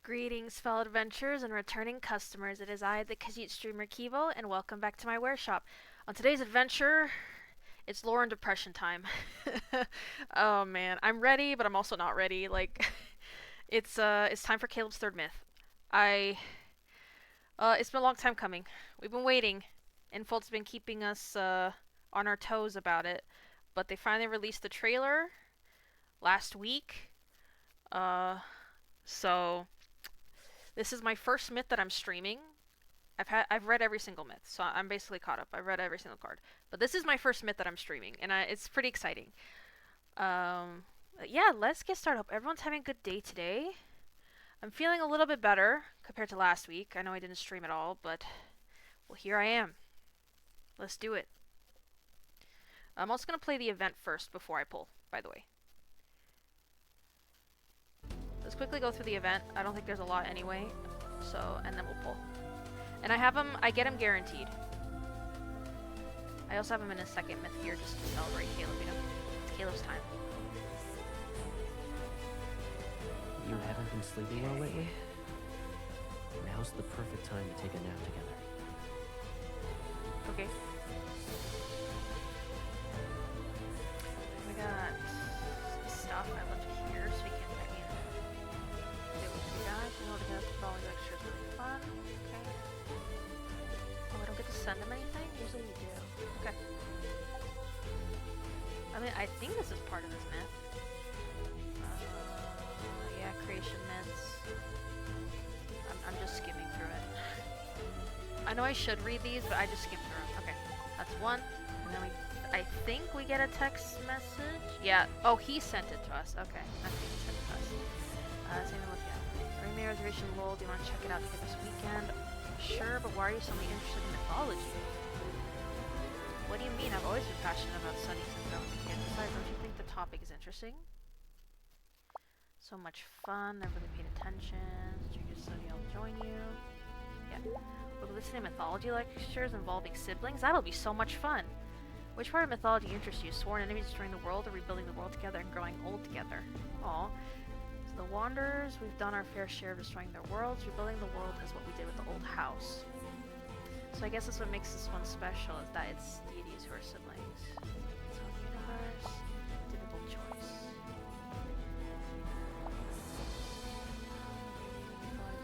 Greetings, fellow adventurers and returning customers. It is I, the Khajiit streamer Kivo, and welcome back to my workshop. On today's adventure, it's lore and depression time. Oh man, I'm ready, but I'm also not ready. Like, it's time for Caleb's third myth. It's been a long time coming. We've been waiting. Infolt's been keeping us on our toes about it, but they finally released the trailer last week. Uh, so this is my first myth that I'm streaming. I've read every single myth, so I'm basically caught up. I've read every single card, but this is my first myth that I'm streaming, and it's pretty exciting. Yeah, let's get started. Hope everyone's having a good day today. I'm feeling a little bit better compared to last week. I know I didn't stream at all, but well, here I am. Let's do it. I'm also gonna play the event first before I pull. By the way, let's quickly go through the event. I don't think there's a lot anyway, so and then we'll pull. And I get him guaranteed. I also have him in a second myth here just to celebrate Caleb, you know? It's Caleb's time. You haven't been sleeping well lately? Now's the perfect time to take a nap together. Okay. We got stuff I left here so we can play with you guys. In order to get all these extras really fun. Okay. Oh, I don't get to send them anything? Usually you do. Okay. I mean, I think this is part of this myth. Yeah, creation myths. I'm just skimming through it. I know I should read these, but I just skimmed through them. Okay, that's one. And then I think we get a text message. Yeah. Oh, he sent it to us. Okay, I think he sent it to us. Same thing with you. Bring me a reservation, lol. Do you want to check it out together this weekend? Sure, but why are you suddenly interested in mythology? What do you mean? I've always been passionate about studying since I was a kid. Besides, don't you think the topic is interesting? So much fun. Never really paid attention. Did you just study? I'll join you. Yeah. We'll be listening to mythology lectures involving siblings. That'll be so much fun. Which part of mythology interests you? Sworn enemies destroying the world, or rebuilding the world together and growing old together? Aw. So the Wanderers, we've done our fair share of destroying their worlds. Rebuilding the world is what we did with the old house. So I guess that's what makes this one special, is that it's deities who are siblings. So universe, difficult choice.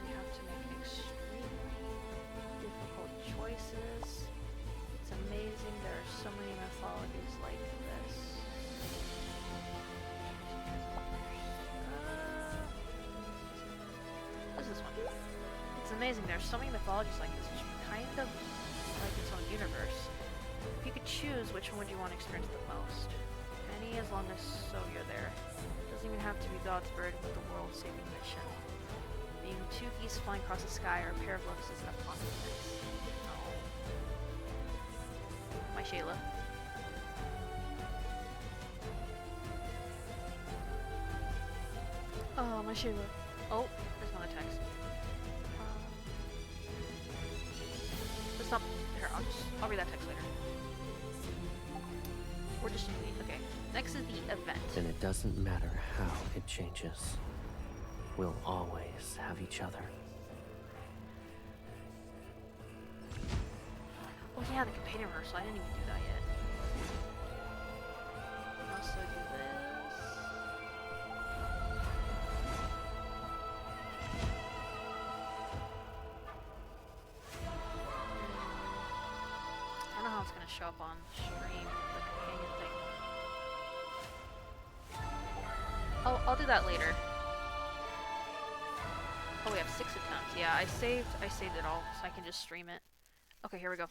We have to make extremely difficult choices. It's amazing there are so many mythologies like this. What is this one? It's amazing there are so many mythologies like this, which kind of like its own universe. If you could choose, which one would you want to experience the most? Any, as long as so you're there. Doesn't even have to be God's burden with the world-saving mission. Being two geese flying across the sky, or a pair of lotuses in a pond of nets. Oh. My Shayla. Oh, my Shayla. Oh, there's another text. Let's not. Here, I'll read that text later. We're just okay. Next is the event. And it doesn't matter how it changes. We'll always have each other. Oh yeah, the companion rehearsal. I didn't even do that yet. I'll also do this. I don't know how it's gonna show up on stream, the companion thing. Oh, I'll do that later. Oh, we have 6 attempts. Yeah, I saved it all, so I can just stream it. Okay, here we go.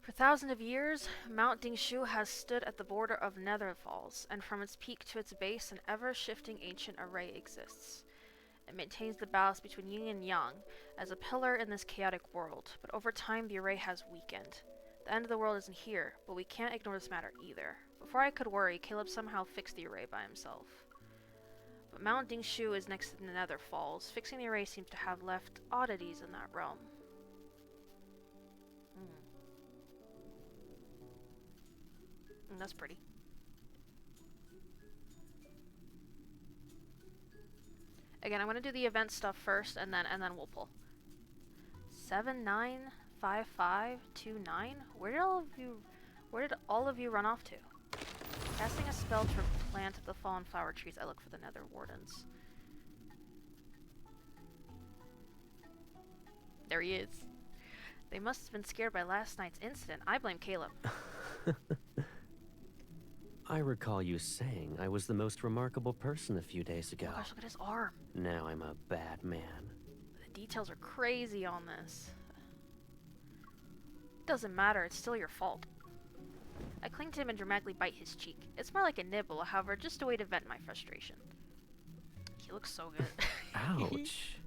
For thousands of years, Mount Dingshu has stood at the border of Nether Falls, and from its peak to its base, an ever-shifting ancient array exists. It maintains the balance between yin and yang as a pillar in this chaotic world, but over time the array has weakened. The end of the world isn't here, but we can't ignore this matter either. Before I could worry, Caleb somehow fixed the array by himself. But Mount Dingshu is next to the Nether Falls. Fixing the array seems to have left oddities in that realm. That's pretty. Again, I'm gonna do the event stuff first, and then we'll pull. 795529. Where did all of you run off to? Casting a spell to plant the fallen flower trees. I look for the Nether Wardens. There he is. They must have been scared by last night's incident. I blame Caleb. I recall you saying I was the most remarkable person a few days ago. Oh gosh, look at his arm. Now I'm a bad man. The details are crazy on this. Doesn't matter, it's still your fault. I cling to him and dramatically bite his cheek. It's more like a nibble, however, just a way to vent my frustration. He looks so good. Ouch.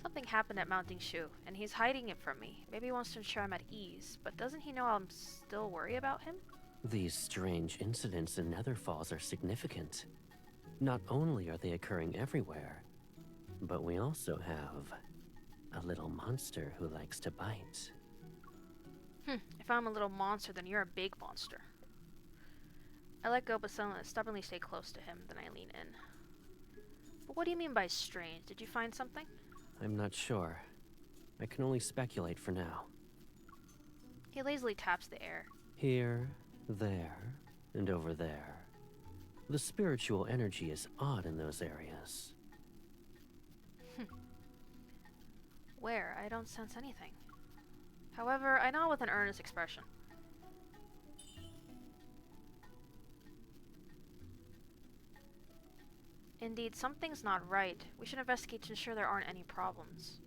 Something happened at Mounting Shu, and he's hiding it from me. Maybe he wants to ensure I'm at ease, but doesn't he know I'm still worried about him? These strange incidents in Nether Falls are significant. Not only are they occurring everywhere, but we also have a little monster who likes to bite. If I'm a little monster, then you're a big monster. I let go, but stubbornly stay close to him, then I lean in. But what do you mean by strange? Did you find something? I'm not sure. I can only speculate for now. He lazily taps the air. Here, there, and over there. The spiritual energy is odd in those areas. Where? I don't sense anything. However, I nod with an earnest expression. Indeed, something's not right. We should investigate to ensure there aren't any problems.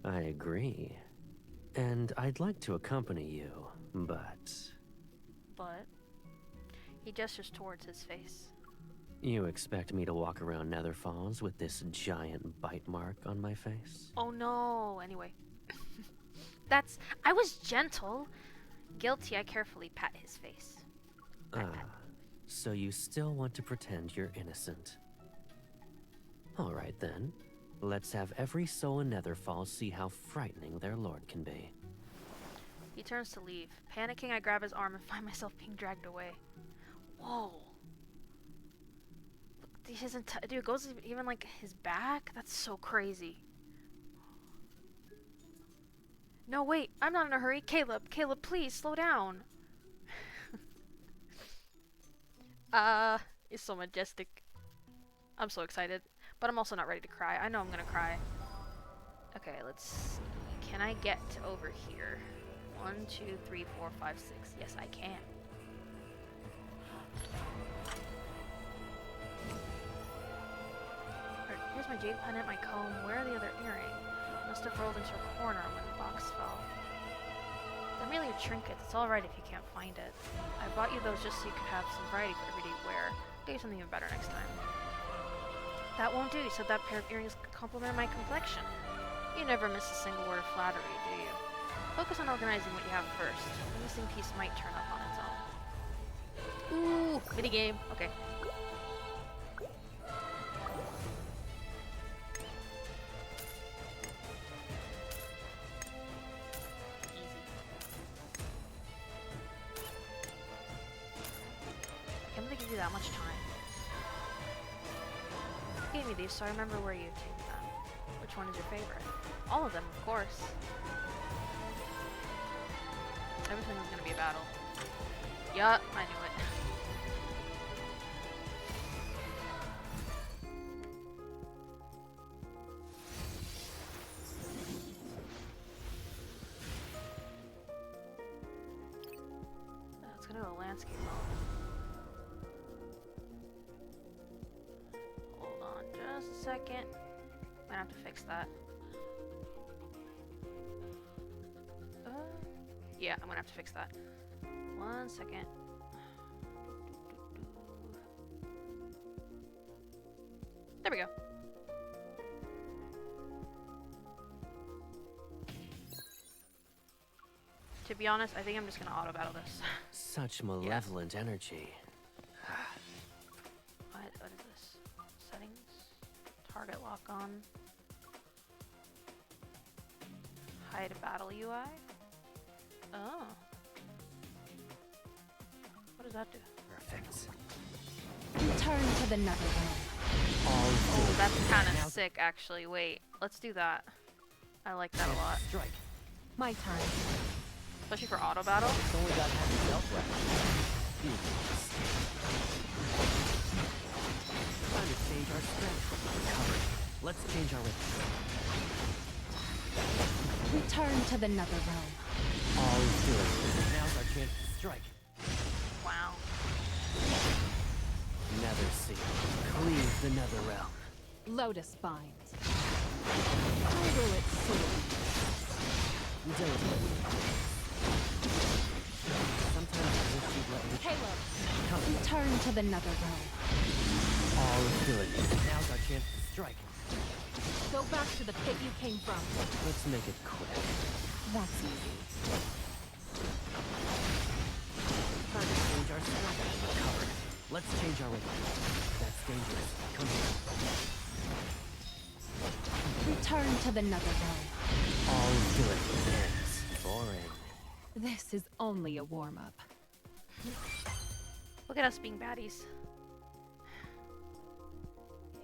I agree. And I'd like to accompany you, but... But... He gestures towards his face. You expect me to walk around Nether Falls with this giant bite mark on my face? Oh no! Anyway. I was gentle. Guilty, I carefully pat his face. So you still want to pretend you're innocent. Alright then. Let's have every soul in Nether Falls see how frightening their lord can be. He turns to leave. Panicking, I grab his arm and find myself being dragged away. Whoa. Look, dude, it goes even like his back? That's so crazy. No, wait, I'm not in a hurry. Caleb, please, slow down. It's so majestic. I'm so excited, but I'm also not ready to cry. I know I'm gonna cry. Okay, let's see. Can I get over here? 1, 2, 3, 4, 5, 6. Yes, I can. Alright, here's my jade pendant, my comb. Where are the other earrings? Must have rolled into a corner when the box fell. They're merely trinkets. It's alright if you can't find it. I bought you those just so you could have some variety for everyday wear. I'll get you something even better next time. That won't do. You said that pair of earrings complement my complexion. You never miss a single word of flattery, do you? Focus on organizing what you have first. The missing piece might turn up on its own. Ooh, minigame. Okay. Give you that much time. You gave me these, so I remember where you obtained them. Which one is your favorite? All of them, of course. Everything was gonna be a battle. Yeah, I knew it. Let's go to a landscape mode. Just a second. Might have to fix that. Yeah, I'm gonna have to fix that. 1 second. There we go. To be honest, I think I'm just gonna auto battle this. Such malevolent energy. What is this? Settings? Target lock on. Hide battle UI? Oh. What does that do? Perfect. Return to to the nether realm. All Oh, good. that's kind of Now sick, actually. Wait, let's do that. I like that a lot. strike. My turn. Especially for auto battle. It's only got half its health left. Time to change our strength. Recovered. Let's change our rhythm. Return to the nether realm. All good. Now's our chance to strike. Wow. Nether Sea. Cleave the nether realm. Lotus binds. How will it soon? Diligently. Sometimes I wish you'd let me Halo. come. Return to the nether realm. All good. Now's our chance to strike. Go back to the pit you came from. Let's make it quick. That's easy. Time to change our strength. Recovered. Let's change our rhythm. That's dangerous. Come here. Return to the nether realm. All good ends. Boring. This is only a warm-up. Look at us being baddies.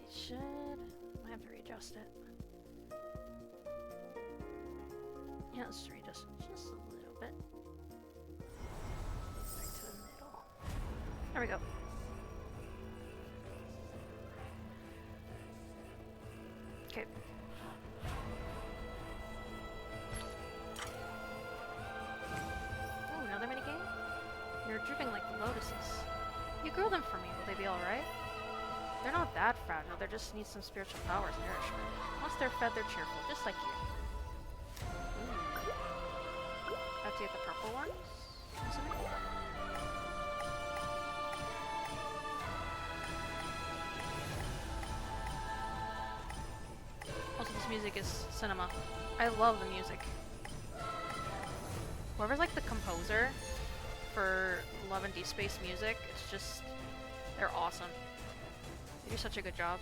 It should... I have to readjust it. Yeah, let's readjust it just a little bit. Back to the middle. There we go. Okay. Oh, another minigame? You're dripping like lotuses. You grew them for me. Will they be alright? They're not that fragile. They just need some spiritual powers and nourishment. Once they're fed, they're cheerful, just like you. Ooh. I have to get the purple ones? Isn't it? Also, this music is cinema. I love the music. Whoever's like the composer for Love and Deep Space music, it's just... they're awesome. They do such a good job.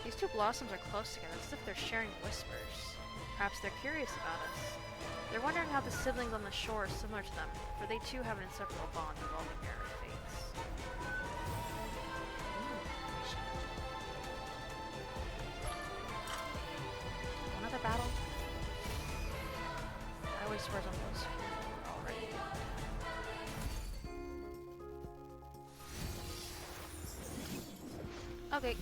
These two blossoms are close together, as if they're sharing whispers. Perhaps they're curious about us. They're wondering how the siblings on the shore are similar to them, for they too have an inseparable bond involving their fates. Another battle? I always swear on those already. Okay.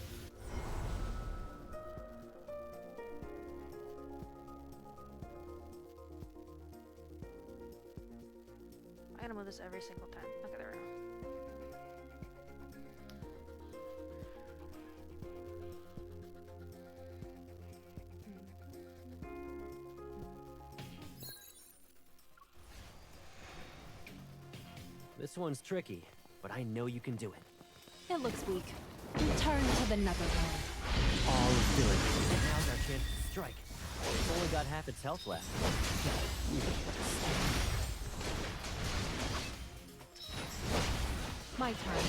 I'm gonna move this every single time. Okay, there we go. This one's tricky, but I know you can do it. It looks weak. Return to the nether realm. All good. Now's our chance to strike. It's only got half its health left. My turn.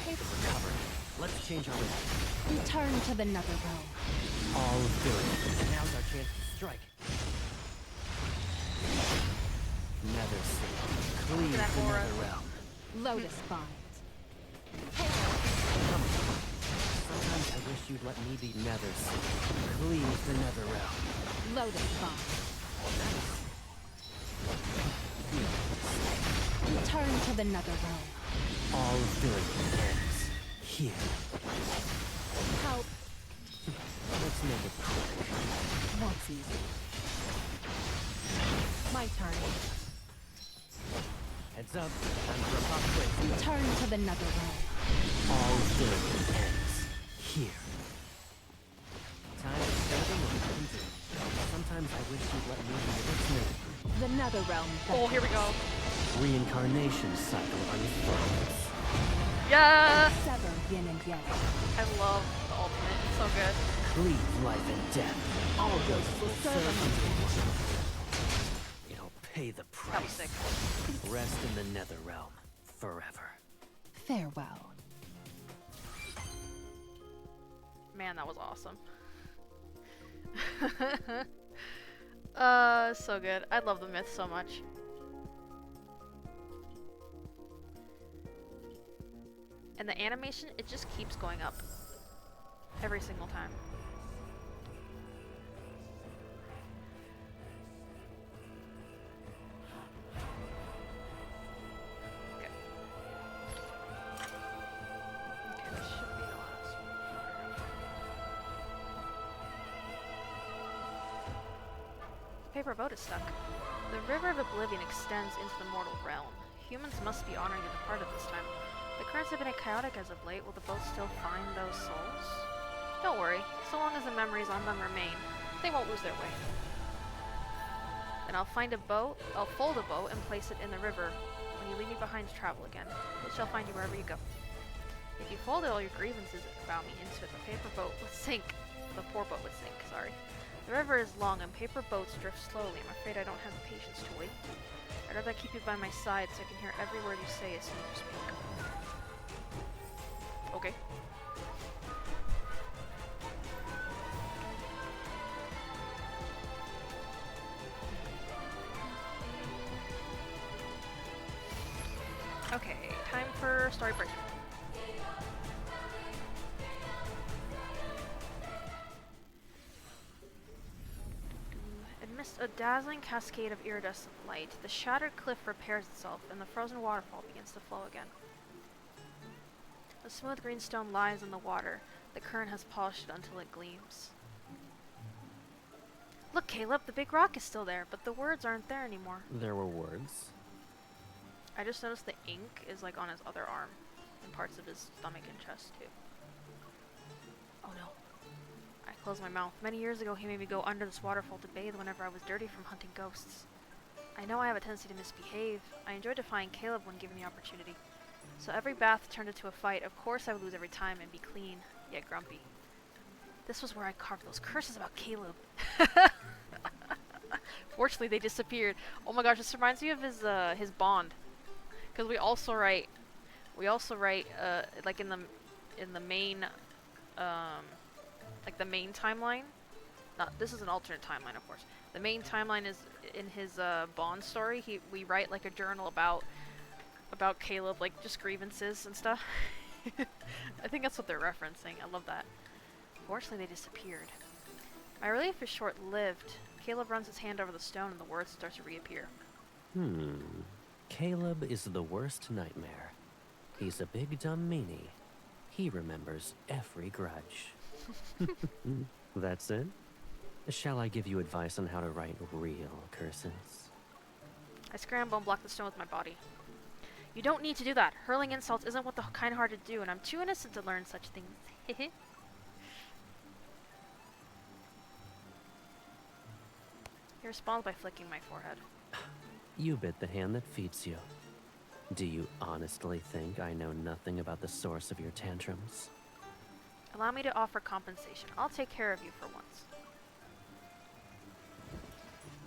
Recovered. Let's change our rhythm. Return to the nether realm. All good. Now's our chance to strike. Nether Sea. Cleave that the aura. nether realm. Lotus binds. Sometimes I wish you'd let me be Nether Sea. Cleave the nether realm. Lotus binds. Return to the nether realm. All good ends here. Help. Let's make it quick. That's easy. My turn. Heads up. Time for a pop quiz. Return to the nether realm. All good ends here. Time is saving what we can do. Sometimes I wish you'd let me be the The nether realm. Oh, here we go. reincarnation cycle unfolds. Yeah! Sever yin and yang. I love the ultimate. It's so good. Cleave life and death. All ghosts will serve you. It'll pay the That was price. sick. Rest in the nether realm forever. Farewell. Man, that was awesome. So good. I love the myth so much. And the animation, it just keeps going up. Every single time. Okay. Okay, this should be the last one. The paper boat is stuck. The River of Oblivion extends into the mortal realm. Humans must be honoring the departed this time. The currents have been chaotic as of late. Will the boat still find those souls? Don't worry. So long as the memories on them remain, they won't lose their way. Then I'll find a boat, I'll fold a boat and place it in the river. When you leave me behind to travel again, it shall find you wherever you go. If you folded all your grievances about me into it, the paper boat would sink. The poor boat would sink, sorry. The river is long and paper boats drift slowly. I'm afraid I don't have the patience to wait. I'd rather keep you by my side so I can hear every word you say as soon as you speak. Okay. Okay, time for story break. Amidst a dazzling cascade of iridescent light, the shattered cliff repairs itself and the frozen waterfall begins to flow again. The smooth green stone lies in the water. The current has polished it until it gleams. Look, Caleb, the big rock is still there, but the words aren't there anymore. There were words. I just noticed the ink is like on his other arm and parts of his stomach and chest too. Oh no. I closed my mouth. Many years ago he made me go under this waterfall to bathe whenever I was dirty from hunting ghosts. I know I have a tendency to misbehave. I enjoyed defying Caleb when given the opportunity. So every bath turned into a fight. Of course I would lose every time and be clean, yet grumpy. This was where I carved those curses about Caleb. Fortunately, they disappeared. Oh my gosh, this reminds me of his bond. Because we also write, like in the main, like the main timeline. This is an alternate timeline, of course. The main timeline is in his Bond story. We write like a journal about Caleb, like just grievances and stuff. I think that's what they're referencing. I love that. Fortunately, they disappeared. My relief is short-lived. Caleb runs his hand over the stone and the words start to reappear. Caleb is the worst nightmare. He's a big dumb meanie. He remembers every grudge. That's it? Shall I give you advice on how to write real curses? I scramble and block the stone with my body. You don't need to do that. Hurling insults isn't what the kind-hearted do, and I'm too innocent to learn such things. He responds by flicking my forehead. You bit the hand that feeds you. Do you honestly think I know nothing about the source of your tantrums? Allow me to offer compensation. I'll take care of you for once.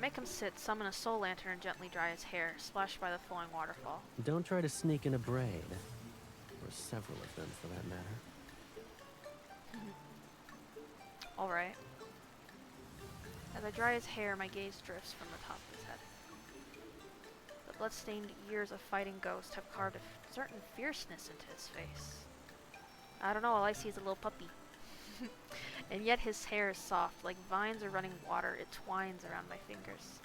Make him sit, summon a soul lantern, and gently dry his hair, splashed by the flowing waterfall. Don't try to sneak in a braid. Or several of them, for that matter. Alright. As I dry his hair, my gaze drifts from the top of his head. The blood-stained years of fighting ghosts have carved a certain fierceness into his face. I don't know, all I see is a little puppy. And yet his hair is soft, like vines are running water. It twines around my fingers.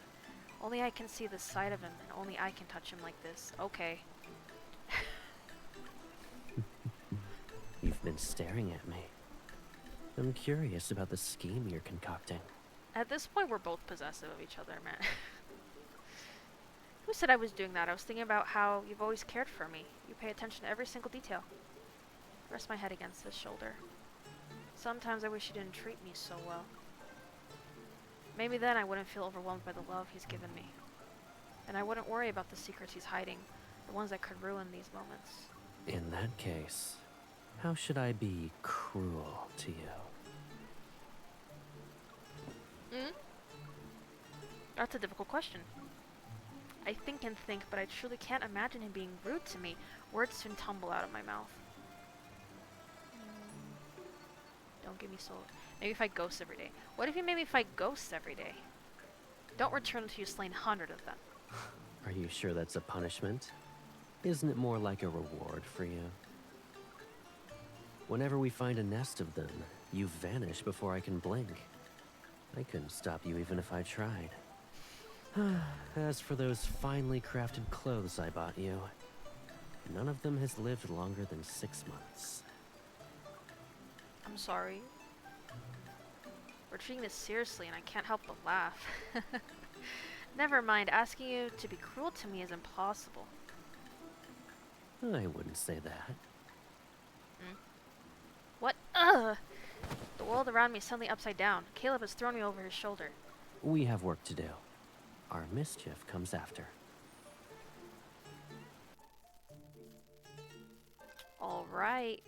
Only I can see the side of him, and only I can touch him like this. Okay. You've been staring at me. I'm curious about the scheme you're concocting. At this point, we're both possessive of each other, man. Who said I was doing that? I was thinking about how you've always cared for me. You pay attention to every single detail. Rest my head against his shoulder. Sometimes I wish he didn't treat me so well. Maybe then I wouldn't feel overwhelmed by the love he's given me. And I wouldn't worry about the secrets he's hiding, the ones that could ruin these moments. In that case, how should I be cruel to you? That's a difficult question. I think and think, but I truly can't imagine him being rude to me. Words soon tumble out of my mouth. Don't give me soul. Maybe fight ghosts every day. What if you made me fight ghosts every day? Don't return until you've slain 100 of them. Are you sure that's a punishment? Isn't it more like a reward for you? Whenever we find a nest of them, you vanish before I can blink. I couldn't stop you even if I tried. As for those finely crafted clothes I bought you, none of them has lived longer than 6 months. I'm sorry. We're treating this seriously and I can't help but laugh. Never mind, asking you to be cruel to me is impossible. I wouldn't say that. What? Ugh! The world around me is suddenly upside down. Caleb has thrown me over his shoulder. We have work to do. Our mischief comes after. Alright.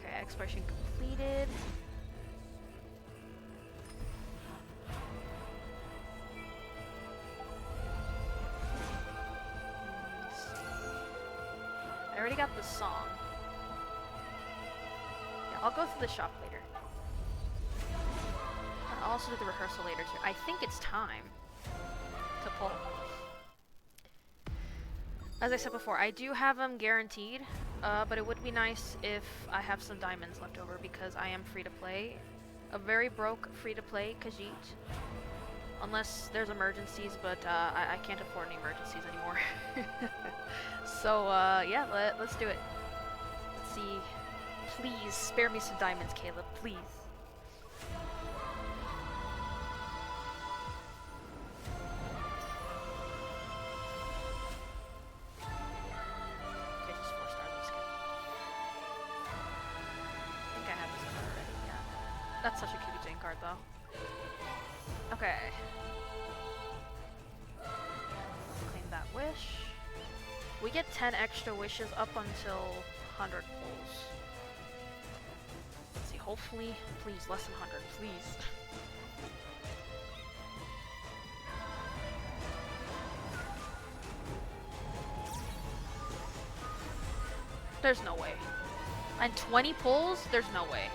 Okay, exploration completed. I already got the song. Yeah, I'll go through the shop later. I'll also do the rehearsal later too. I think it's time to pull. As I said before, I do have them guaranteed, but it would be nice if I have some diamonds left over because I am free to play. A very broke free to play Khajiit. Unless there's emergencies, but I can't afford any emergencies anymore. So, yeah, let's do it. Let's see. Please, spare me some diamonds, Caleb, please. Okay, just 4 stars, I'm scared. I think I have this card already, yeah. That's such a cute Jane card, though. Okay. Claim that wish. We get 10 extra wishes up until 100 pulls. Let's see, hopefully, please, less than 100, please. There's no way. And 20 pulls? There's no way.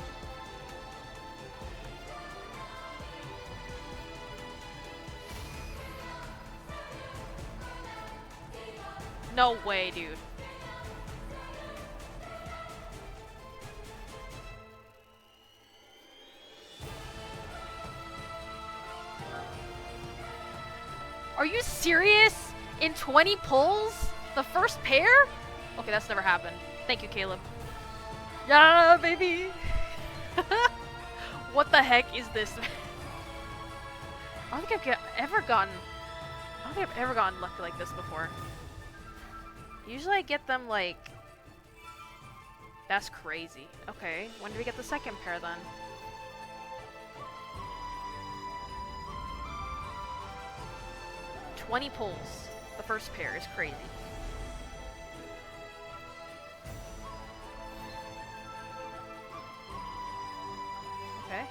No way, dude. Are you serious? In 20 pulls? The first pair? Okay, that's never happened. Thank you, Caleb. Yeah, baby! What the heck is this? I don't think I've ever gotten lucky like this before. Usually I get them like... That's crazy. Okay, when do we get the second pair then? $20 pulls. The first pair is crazy. Okay.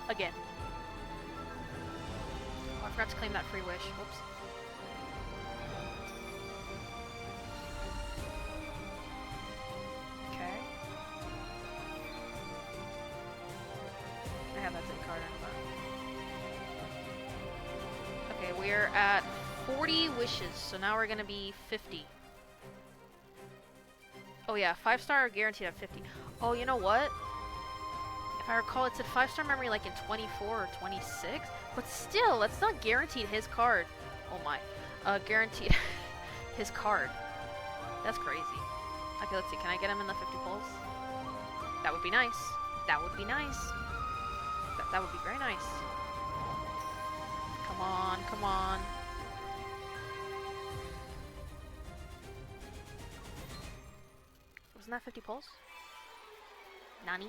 Again. Oh, I forgot to claim that free wish. Whoops. Okay. I have that same card in front. Okay, we're at 40 wishes, so now we're gonna be 50. Oh yeah, 5-star guaranteed at 50. Oh, you know what? If I recall, it said 5-star memory like in 24 or 26, but still, that's not guaranteed his card. Oh my. Guaranteed his card. That's crazy. Okay, let's see, can I get him in the 50 pulls? That would be nice. That would be nice. That would be very nice. Come on, come on. Wasn't that 50 pulls? Nani?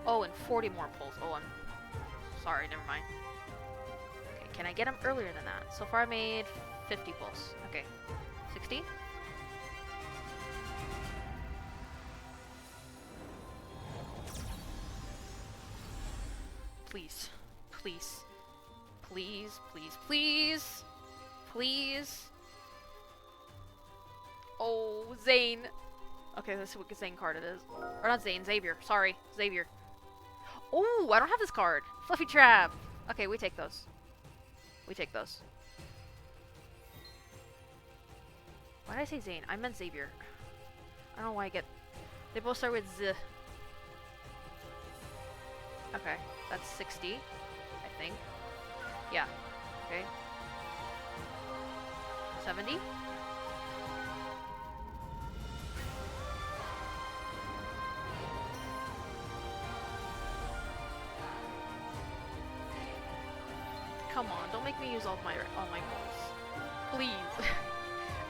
Oh, and 40 more pulls. Oh, I'm sorry, never mind. Okay, can I get him earlier than that? So far I made 50 pulls. Okay. 60? Please. Please. Please, please, please. Please. Oh, Zane. Okay, let's see what Zane card it is. Or not Zane, Xavier. Sorry, Xavier. Oh, I don't have this card. Fluffy Trap. Okay, we take those. We take those. Why did I say Zane? I meant Xavier. I don't know why I get... They both start with Z. Okay, that's 60, I think. Yeah. Okay. 70? Come on, don't make me use all my balls. Please.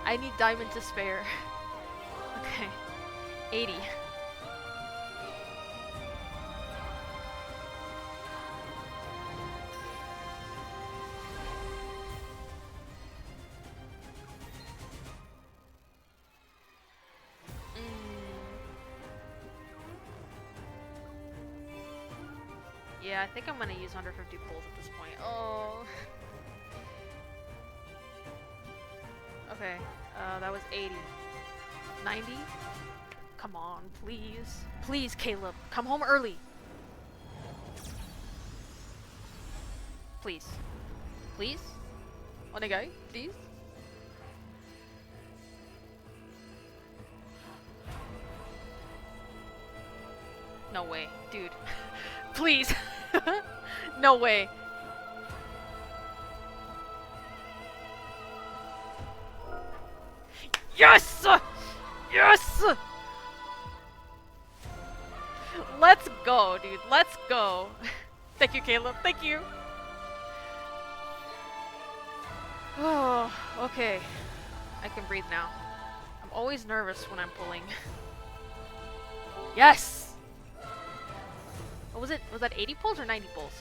I need diamond to spare. Okay. 80. Yeah, I think I'm gonna use 150 pulls at this point. Oh. Okay, that was 80. 90? Come on, please. Please, Caleb, come home early. Please. Please? Onegai, please? No way, dude. Please. No way. Yes! Yes! Let's go, dude. Let's go. Thank you, Caleb. Thank you. Oh, okay. I can breathe now. I'm always nervous when I'm pulling. Yes! What was it? Was that 80 pulls or 90 pulls?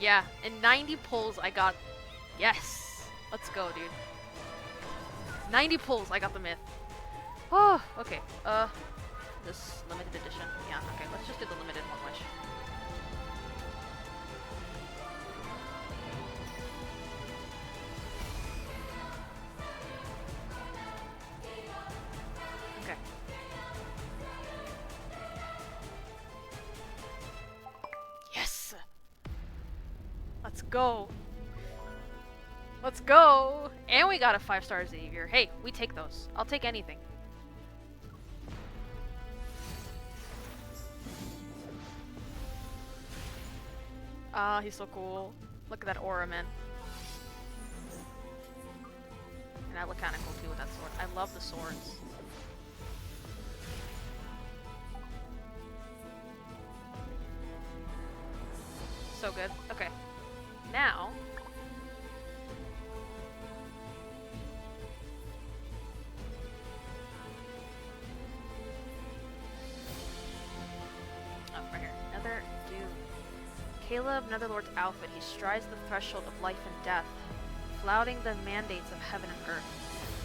Yeah, in 90 pulls I got... Yes! Let's go, dude. 90 pulls, I got the myth. Oh, okay. This limited edition. Yeah, okay, let's just do the limited one wish. Okay. Yes! Let's go! Let's go! And we got a 5-star Xavier. Hey, we take those. I'll take anything. Ah, he's so cool. Look at that aura, man. And I look kinda cool too with that sword. I love the swords. So good. Okay. Now... Oh, right here. Another dude. Caleb, Netherlord's outfit. He strides the threshold of life and death, flouting the mandates of heaven and earth.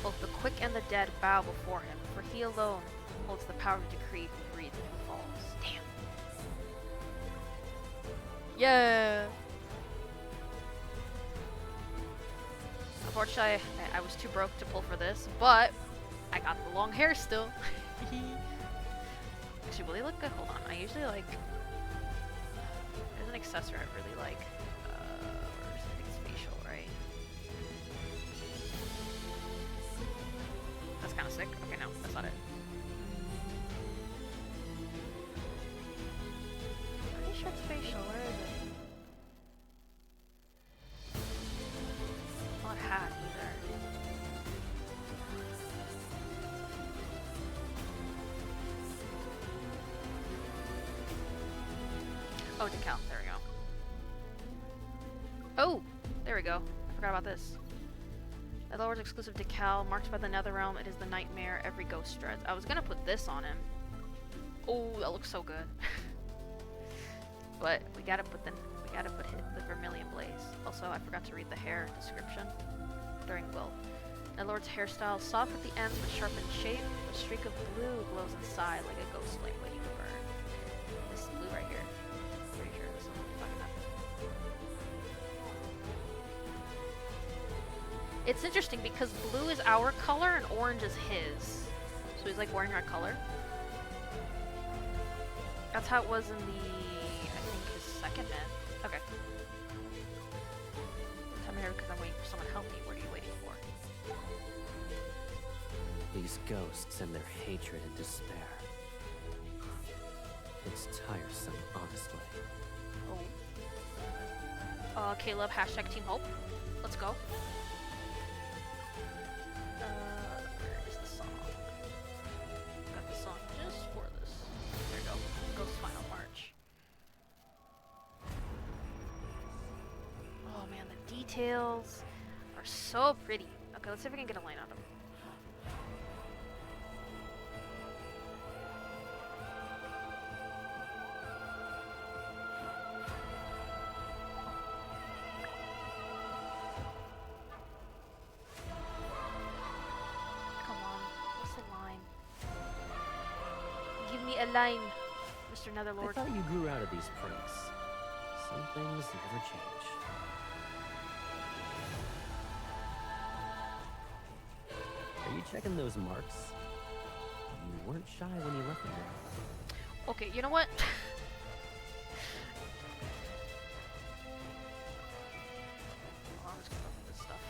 Both the quick and the dead bow before him, for he alone holds the power to decree who breathes and who falls. Damn. Yeah. Unfortunately, I was too broke to pull for this, but I got the long hair still. Actually, will they look good? Hold on. I usually like... There's an accessory I really like. Where is it? I think it's facial, right? That's kind of sick. Okay, no, that's not it. Pretty sure it's facial. Where is it? Not hat either. Oh, decal. There we go. Oh! There we go. I forgot about this. Netherlord's exclusive decal, marked by the Netherrealm. It is the nightmare every ghost dreads. I was gonna put this on him. Oh, that looks so good. But we gotta put the Vermilion Blaze. Also, I forgot to read the hair description during build. Netherlord's hairstyle, soft at the ends but sharp in shape. A streak of blue glows inside like a ghost flame waiting to burn. This blue right here. Pretty sure this is what I'm talking about. It's interesting because blue is our color and orange is his. So he's like wearing our color. That's how it was in the, I think, his second myth. Okay. Come here because I'm waiting for someone to help me. What are you waiting for? These ghosts and their hatred and despair. It's tiresome, honestly. Oh. Caleb, hashtag Team Hope. Let's go. Where is the song? Got the song just for this. There you go. Ghost Final March. Oh man, the details are so pretty. Okay, let's see if we can get a line out of him. Come on, what's the line? Give me a line, Mr. I Netherlord. thought you grew out of these pranks. Some things never change. Are you checking those marks? You weren't shy when you left them there. Okay, you know what? Oh, I'm just gonna open this stuff.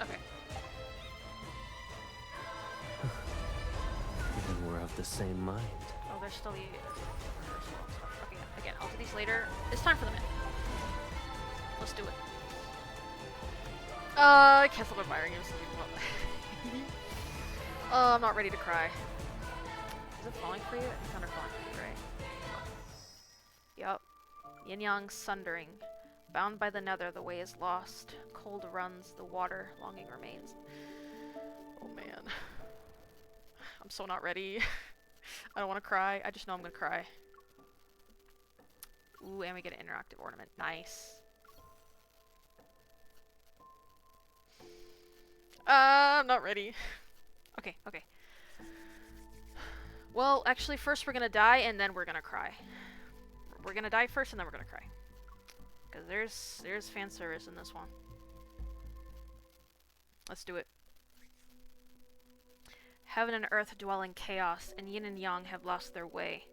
Okay. Then we're of the same mind. Oh, there's still the rehearsal and stuff. Okay, again, I'll do these later. It's time for the myth. Let's do it. Cancel my firing. I'm not ready to cry. Is it falling for you? It's kind of falling for you, right? Yup. Yin Yang sundering. Bound by the nether, the way is lost. Cold runs, the water, longing remains. Oh man. I'm so not ready. I don't want to cry. I just know I'm gonna cry. Ooh, and we get an interactive ornament. Nice. I'm not ready. Okay, okay. Well, actually, first we're gonna die, and then we're gonna cry. We're gonna die first, and then we're gonna cry. Because there's fan service in this one. Let's do it. Heaven and earth dwell in chaos, and yin and yang have lost their way.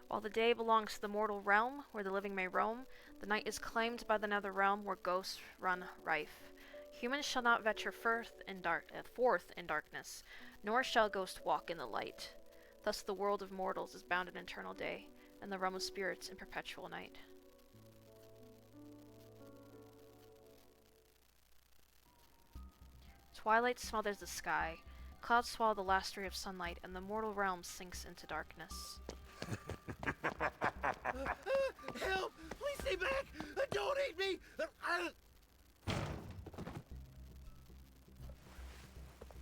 While the day belongs to the mortal realm, where the living may roam, the night is claimed by the nether realm, where ghosts run rife. Humans shall not venture forth in darkness, nor shall ghosts walk in the light. Thus the world of mortals is bound in eternal day, and the realm of spirits in perpetual night. Twilight smothers the sky, clouds swallow the last ray of sunlight, and the mortal realm sinks into darkness. Help! Please stay back! Don't eat me!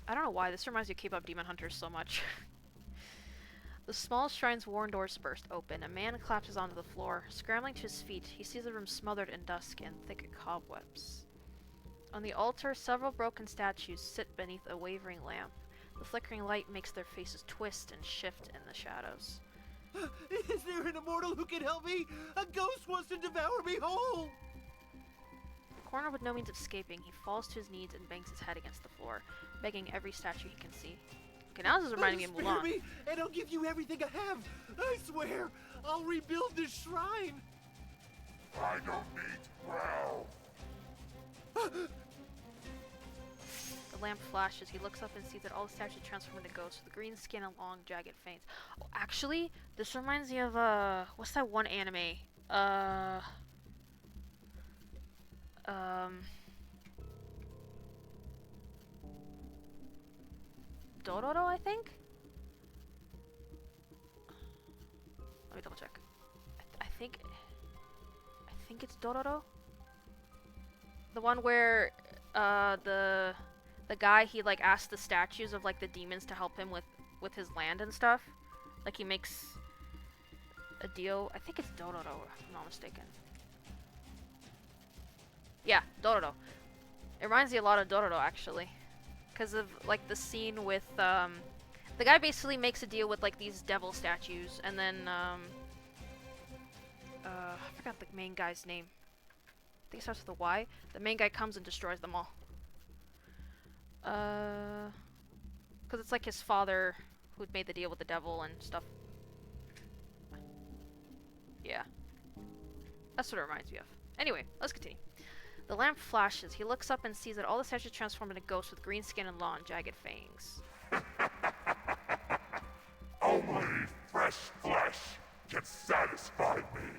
I don't know why, this reminds me of K-pop Demon Hunters so much. The small shrine's worn doors burst open. A man collapses onto the floor. Scrambling to his feet, he sees the room smothered in dusk and thick cobwebs. On the altar, several broken statues sit beneath a wavering lamp. The flickering light makes their faces twist and shift in the shadows. Is there an immortal who can help me? A ghost wants to devour me whole! Cornered with no means of escaping, he falls to his knees and bangs his head against the floor, begging every statue he can see. Okay, now this is reminding me of Spare Mulan. me, and I'll give you everything I have! I swear, I'll rebuild this shrine! I don't need well. The lamp flashes. He looks up and sees that all the statues transform into ghosts with green skin and long, jagged fangs. Oh, actually, this reminds me of, what's that one anime? Dororo, I think? Let me double check. I think it's Dororo. The one where, the guy, he like asks the statues of like the demons to help him with his land and stuff. Like he makes a deal. I think it's Dororo, if I'm not mistaken. Yeah, Dororo. It reminds me a lot of Dororo actually, because of like the scene with the guy basically makes a deal with like these devil statues, and then I forgot the main guy's name. think it starts with a Y. The main guy comes and destroys them all. Because it's like his father who'd made the deal with the devil and stuff. Yeah. That's what it reminds me of. Anyway, let's continue. The lamp flashes. He looks up and sees that all the statues transform into ghosts with green skin and long, jagged fangs. Only fresh flesh can satisfy me.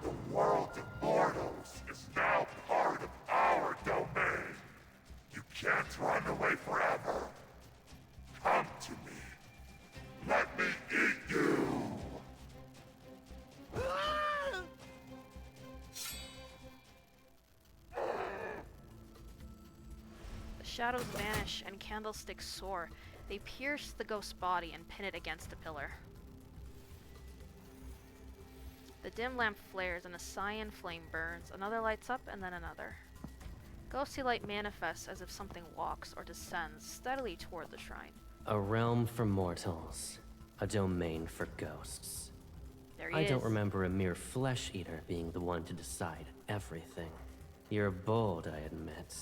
The world of mortals is now part of our domain. You can't run away forever. Come to me. Let me eat you. Ah! The shadows vanish and candlesticks soar. They pierce the ghost's body and pin it against a pillar. The dim lamp flares and a cyan flame burns. Another lights up and then another. Ghostly light manifests as if something walks or descends steadily toward the shrine. A realm for mortals. A domain for ghosts. There he I is. don't remember a mere flesh eater being the one to decide everything. You're bold, I admit.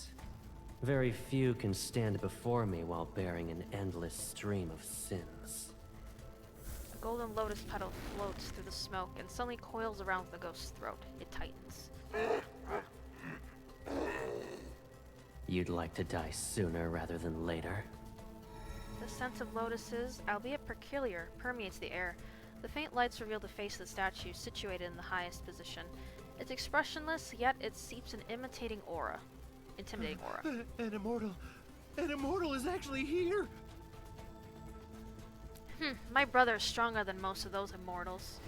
Very few can stand before me while bearing an endless stream of sins. A golden lotus petal floats through the smoke and suddenly coils around the ghost's throat. It tightens. You'd like to die sooner rather than later? The scent of lotuses, albeit peculiar, permeates the air. The faint lights reveal the face of the statue, situated in the highest position. It's expressionless, yet it seeps an intimidating aura. An immortal is actually here. My brother is stronger than most of those immortals.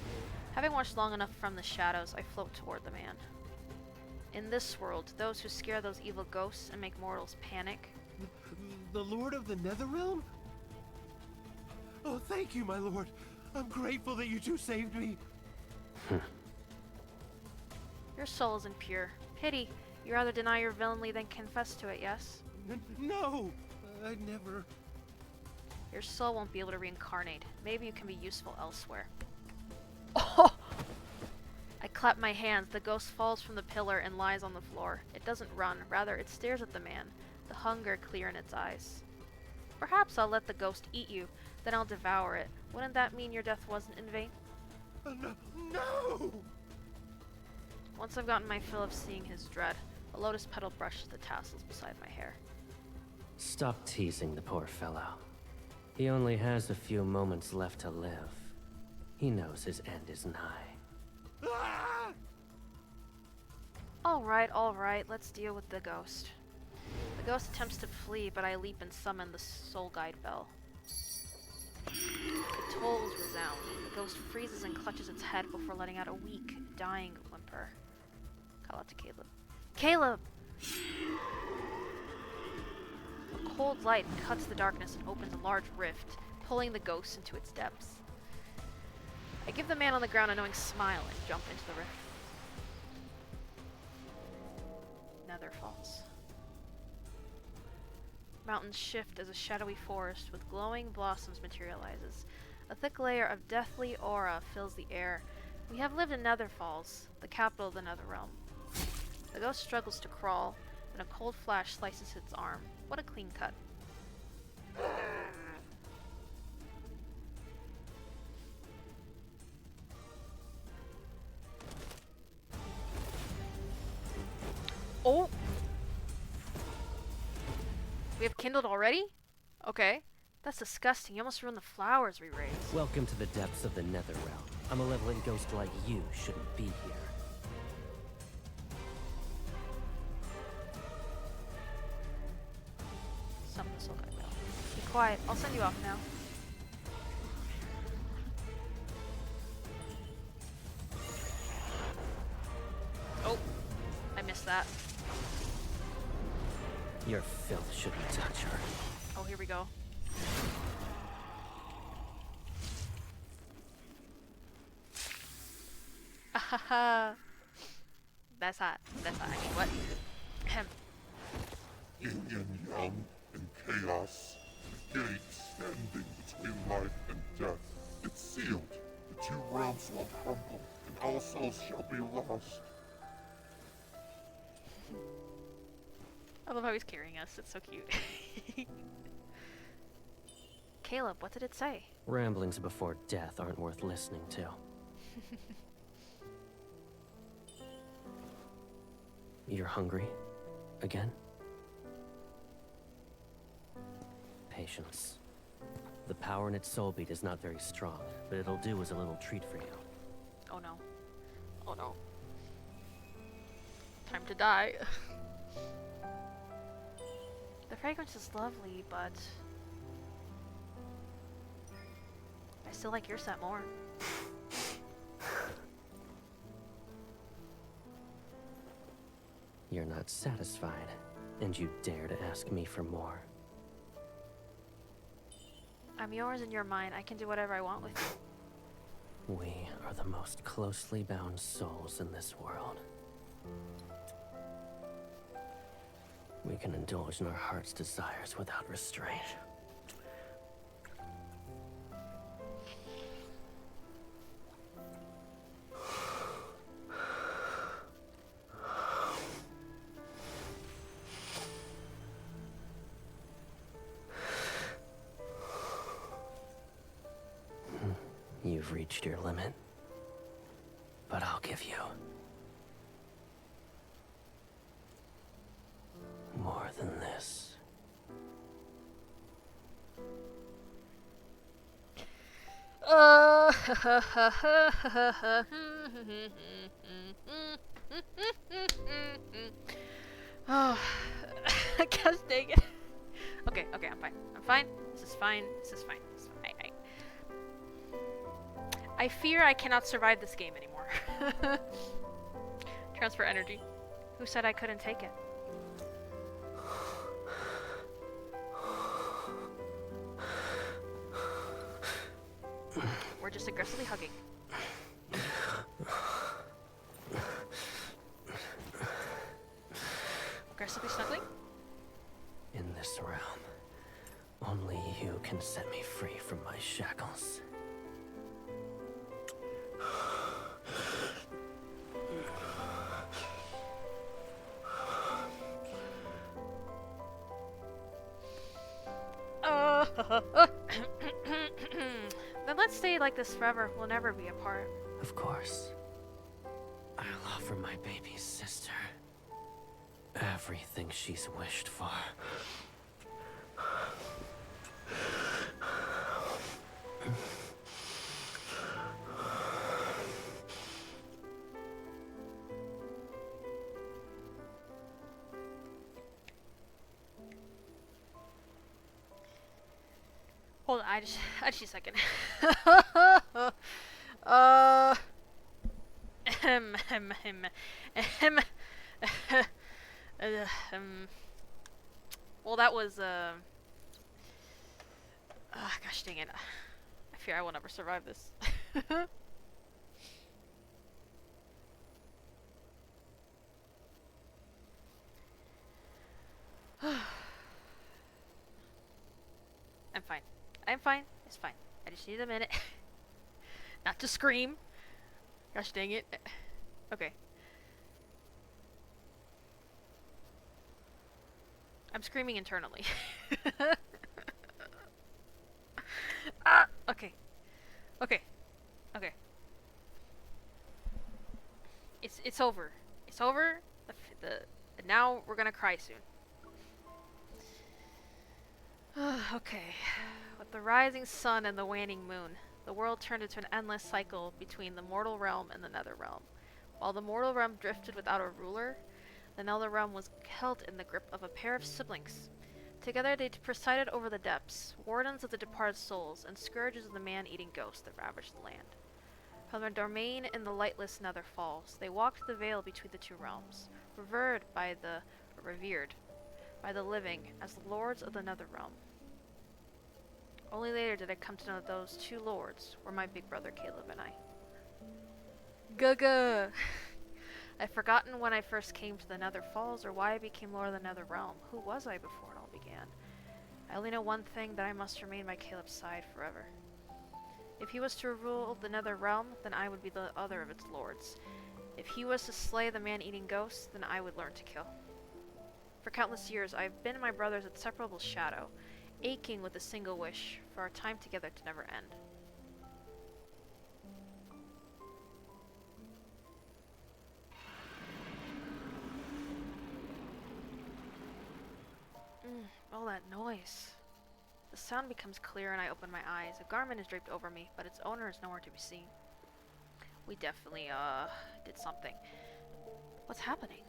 Having watched long enough from the shadows, I float toward the man. In this world, those who scare those evil ghosts and make mortals panic. The Lord of the Netherrealm? Oh, thank you, my lord. I'm grateful that you two saved me. Your soul is impure. Pity. You rather deny your villainy than confess to it, yes? No! I never... Your soul won't be able to reincarnate. Maybe you can be useful elsewhere. Oh! I clap my hands. The ghost falls from the pillar and lies on the floor. It doesn't run. Rather, it stares at the man, the hunger clear in its eyes. Perhaps I'll let the ghost eat you, then I'll devour it. Wouldn't that mean your death wasn't in vain? No! Once I've gotten my fill of seeing his dread, a lotus petal brushes the tassels beside my hair. Stop teasing the poor fellow. He only has a few moments left to live. He knows his end is nigh. Ah! Alright, let's deal with the ghost. The ghost attempts to flee, but I leap and summon the soul guide bell. The tolls resound. The ghost freezes and clutches its head before letting out a weak, dying whimper. Call out to Caleb. Caleb! A cold light cuts the darkness and opens a large rift, pulling the ghost into its depths. I give the man on the ground a knowing smile and jump into the rift. Nether falls. Mountains shift as a shadowy forest with glowing blossoms materializes. A thick layer of deathly aura fills the air. We have lived in Nether Falls, the capital of the Netherrealm. The ghost struggles to crawl, and a cold flash slices its arm. What a clean cut. Oh! We have kindled already? Okay. That's disgusting. You almost ruined the flowers we raised. Welcome to the depths of the Netherrealm. A malevolent ghost like you shouldn't be here. Summon the soul guide bell. Be quiet. I'll send you off now. Oh, I missed that. Your filth shouldn't touch her. Oh, here we go. Ahaha. That's hot. That's hot. I mean, what? Ahem. Yin and yang and chaos. The gate standing between life and death. It's sealed. The two realms will crumble and all souls shall be lost. I love how he's carrying us. It's so cute. Caleb, what did it say? Ramblings before death aren't worth listening to. You're hungry? Again? Patience. The power in its soul beat is not very strong, but it'll do as a little treat for you. Oh no. Oh no. Time to die. The fragrance is lovely, but I still like your scent more. You're not satisfied, and you dare to ask me for more. I'm yours and you're mine. I can do whatever I want with you. We are the most closely bound souls in this world. We can indulge in our heart's desires without restraint. You've reached your limit, but I'll give you more than this. Oh, gosh dang it. Okay, I'm fine. I'm fine. This is fine. This is fine. I fear I cannot survive this game anymore. Transfer energy. Who said I couldn't take it? We're just aggressively hugging. Aggressively snuggling? In this realm, only you can set me free from my shackles. Then let's stay like this forever. We'll never be apart. Of course. I'll offer my baby sister everything she's wished for. Hold on, I just need a second. Well, that was, gosh dang it. I fear I will never survive this. I'm fine. I'm fine. It's fine. I just need a minute. Not to scream. Gosh dang it. Okay. I'm screaming internally. Ah! Okay. Okay. Okay. It's over. It's over. Now we're gonna cry soon. Okay. With the rising sun and the waning moon, the world turned into an endless cycle between the mortal realm and the nether realm. While the mortal realm drifted without a ruler, the nether realm was held in the grip of a pair of siblings. Together they presided over the depths, wardens of the departed souls, and scourges of the man-eating ghosts that ravaged the land. From their domain in the lightless nether falls, they walked the veil between the two realms, revered by the living as the lords of the nether realm. Only later did I come to know that those two lords were my big brother Caleb and I. Gaga! I've forgotten when I first came to the Nether Falls or why I became Lord of the Nether Realm. Who was I before it all began? I only know one thing, that I must remain by Caleb's side forever. If he was to rule the Nether Realm, then I would be the other of its lords. If he was to slay the man-eating ghosts, then I would learn to kill. For countless years, I have been my brother's inseparable shadow, aching with a single wish for our time together to never end. All that noise. The sound becomes clear and I open my eyes. A garment is draped over me, but its owner is nowhere to be seen. We definitely, did something. What's happening?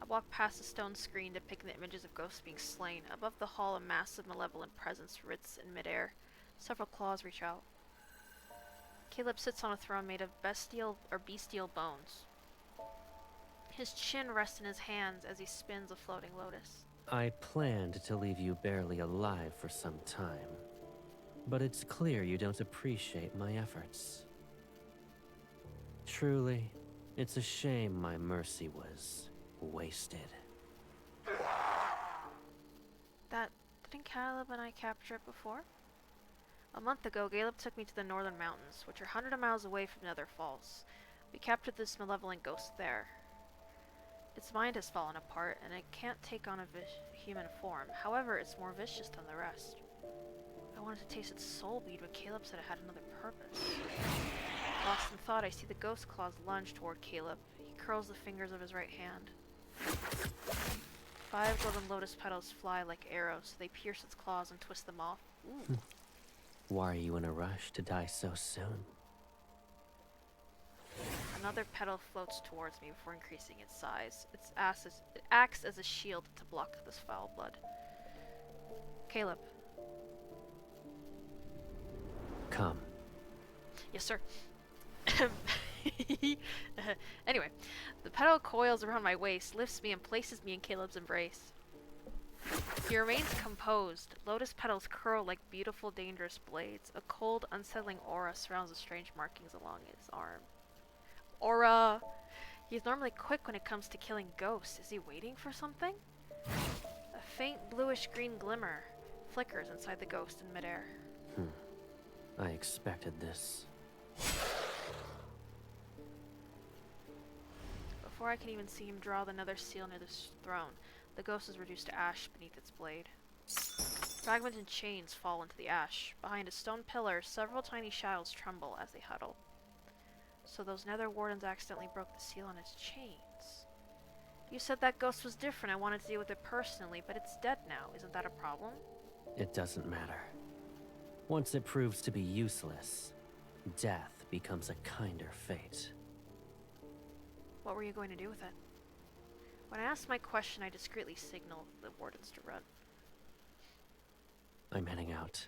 I walk past a stone screen depicting the images of ghosts being slain. Above the hall, a massive malevolent presence wriths in midair. Several claws reach out. Caleb sits on a throne made of bestial bones. His chin rests in his hands as he spins a floating lotus. I planned to leave you barely alive for some time, but it's clear you don't appreciate my efforts. Truly, it's a shame my mercy was wasted. Didn't Caleb and I capture it before? A month ago, Caleb took me to the northern mountains, which are hundreds of miles away from Nether Falls. We captured this malevolent ghost there. Its mind has fallen apart, and it can't take on a human form. However, it's more vicious than the rest. I wanted to taste its soul bead, but Caleb said it had another purpose. Lost in thought, I see the ghost claws lunge toward Caleb. He curls the fingers of his right hand. 5 golden lotus petals fly like arrows. They pierce its claws and twist them off. Ooh. Why are you in a rush to die so soon? Another petal floats towards me before increasing its size. It acts as a shield to block this foul blood. Caleb. Come. Yes, sir. Anyway, the petal coils around my waist, lifts me, and places me in Caleb's embrace. He remains composed. Lotus petals curl like beautiful, dangerous blades. A cold, unsettling aura surrounds the strange markings along his arm. Aura! He's normally quick when it comes to killing ghosts. Is he waiting for something? A faint bluish-green glimmer flickers inside the ghost in midair. I expected this. Before I can even see him draw the nether seal near the throne, the ghost is reduced to ash beneath its blade. Fragments and chains fall into the ash. Behind a stone pillar, several tiny shadows tremble as they huddle. So those nether wardens accidentally broke the seal on its chains. You said that ghost was different. I wanted to deal with it personally, but it's dead now. Isn't that a problem? It doesn't matter. Once it proves to be useless, death becomes a kinder fate. What were you going to do with it? When I asked my question, I discreetly signaled the wardens to run. I'm heading out.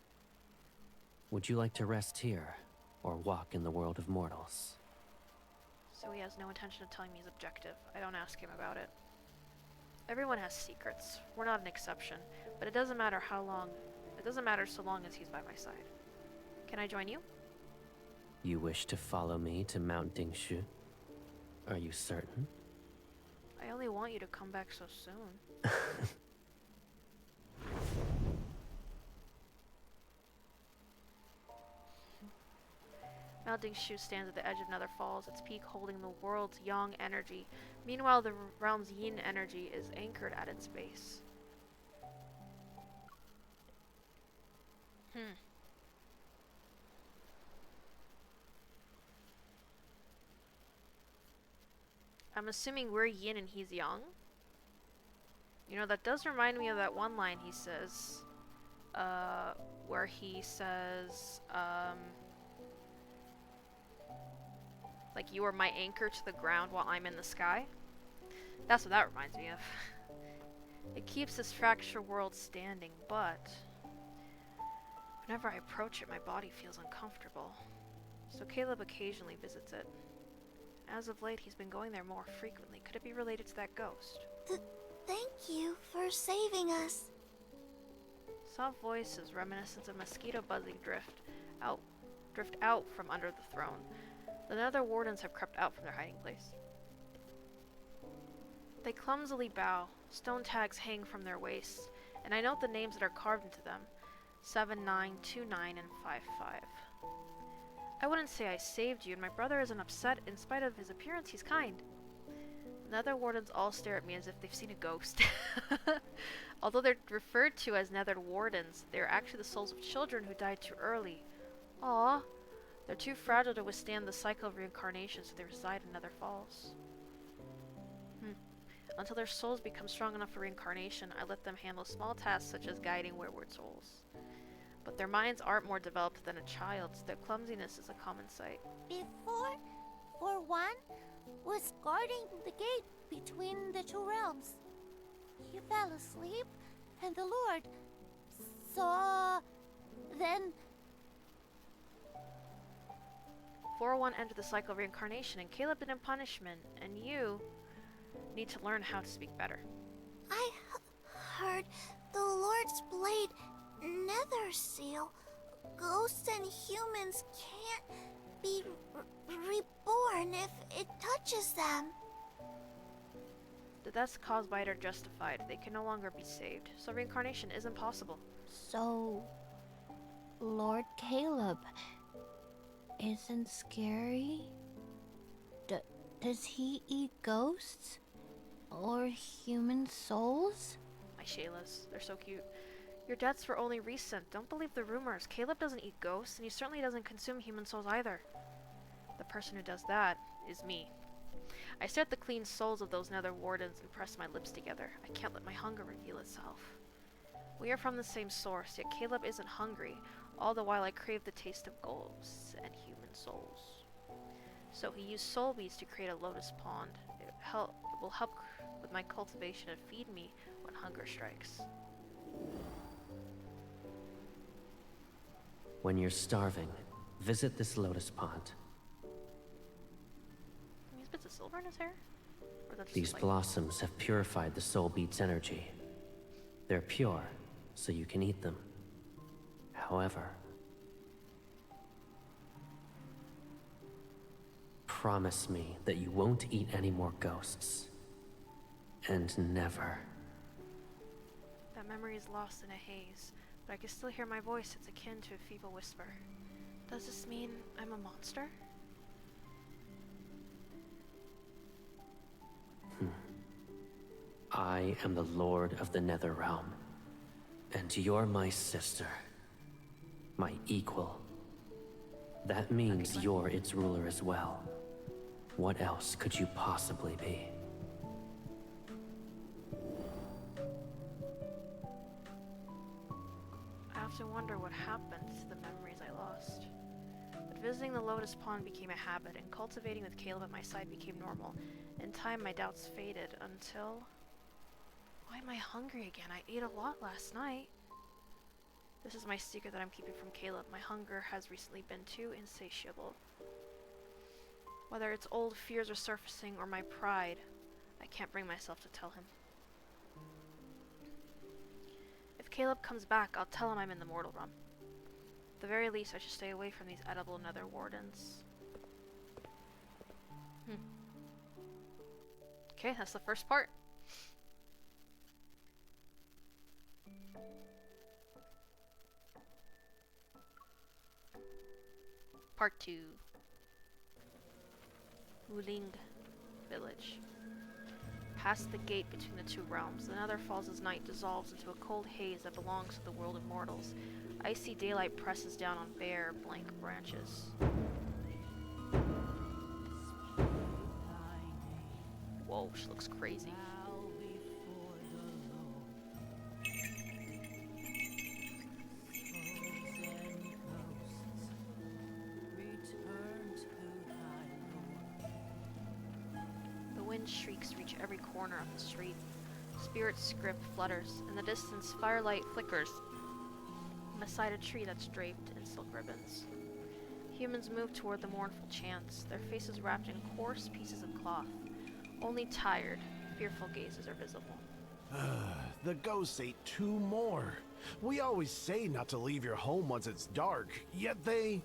Would you like to rest here, or walk in the world of mortals? So he has no intention of telling me his objective. I don't ask him about it. Everyone has secrets. We're not an exception. But it doesn't matter how long. It doesn't matter so long as he's by my side. Can I join you? You wish to follow me to Mount Dingshu? Are you certain? I only want you to come back so soon. Mount Dingshu stands at the edge of Nether Falls, its peak holding the world's yang energy. Meanwhile, the realm's yin energy is anchored at its base. I'm assuming we're yin and he's yang. You know, that does remind me of that one line he says, where he says, like, you are my anchor to the ground while I'm in the sky. That's what that reminds me of. It keeps this fractured world standing, but whenever I approach it, my body feels uncomfortable. So Caleb occasionally visits it. As of late, he's been going there more frequently. Could it be related to that ghost? Thank you for saving us. Soft voices reminiscent of mosquito buzzing drift out from under the throne. The nether wardens have crept out from their hiding place. They clumsily bow. Stone tags hang from their waists, and I note the names that are carved into them. 7929 and 55. I wouldn't say I saved you, and my brother isn't upset. In spite of his appearance, he's kind. Nether Wardens all stare at me as if they've seen a ghost. Although they're referred to as Nether Wardens, they are actually the souls of children who died too early. Aww. They're too fragile to withstand the cycle of reincarnation, so they reside in Nether Falls. Until their souls become strong enough for reincarnation, I let them handle small tasks such as guiding wayward souls. But their minds aren't more developed than a child's. Their clumsiness is a common sight. Before, for one, was guarding the gate between the two realms. He fell asleep, and the Lord saw. Then 401 entered the cycle of reincarnation, and Caleb did in punishment, and you need to learn how to speak better. I heard the Lord's blade nether seal. Ghosts and humans can't be reborn if it touches them. The deaths caused by it are justified. They can no longer be saved, so reincarnation isn't possible. So, Lord Caleb isn't scary? Does he eat ghosts? Or human souls? My Shaylas, they're so cute. Your deaths were only recent. Don't believe the rumors. Caleb doesn't eat ghosts, and he certainly doesn't consume human souls either. The person who does that is me. I stare at the clean souls of those Nether Wardens and press my lips together. I can't let my hunger reveal itself. We are from the same source, yet Caleb isn't hungry, all the while I crave the taste of ghosts and human souls. So he used soul beads to create a lotus pond. It will help with my cultivation and feed me when hunger strikes. When you're starving, visit this lotus pond. These bits of silver in his hair? Or that's These just blossoms have purified the soul bead's energy. They're pure, so you can eat them. However, promise me that you won't eat any more ghosts. And never. That memory is lost in a haze, but I can still hear my voice. It's akin to a feeble whisper. Does this mean I'm a monster? I am the Lord of the Nether Realm, and you're my sister, my equal. That means you're its ruler as well. What else could you possibly be? I often wonder what happened to the memories I lost. But visiting the Lotus Pond became a habit, and cultivating with Caleb at my side became normal. In time, my doubts faded until... Why am I hungry again? I ate a lot last night. This is my secret that I'm keeping from Caleb. My hunger has recently been too insatiable. Whether it's old fears are surfacing or my pride, I can't bring myself to tell him. If Caleb comes back, I'll tell him I'm in the mortal realm. At the very least, I should stay away from these edible Nether Wardens. Okay, that's the first part. Part 2. Wuling Village. Past the gate between the two realms, the Nether Falls' night dissolves into a cold haze that belongs to the world of mortals. Icy daylight presses down on bare, blank branches. Whoa, she looks crazy. Shrieks reach every corner of the street. Spirit's script flutters. In the distance, firelight flickers beside a tree that's draped in silk ribbons. Humans move toward the mournful chants, their faces wrapped in coarse pieces of cloth. Only tired, fearful gazes are visible. The ghosts ate 2 more. We always say not to leave your home once it's dark, yet they...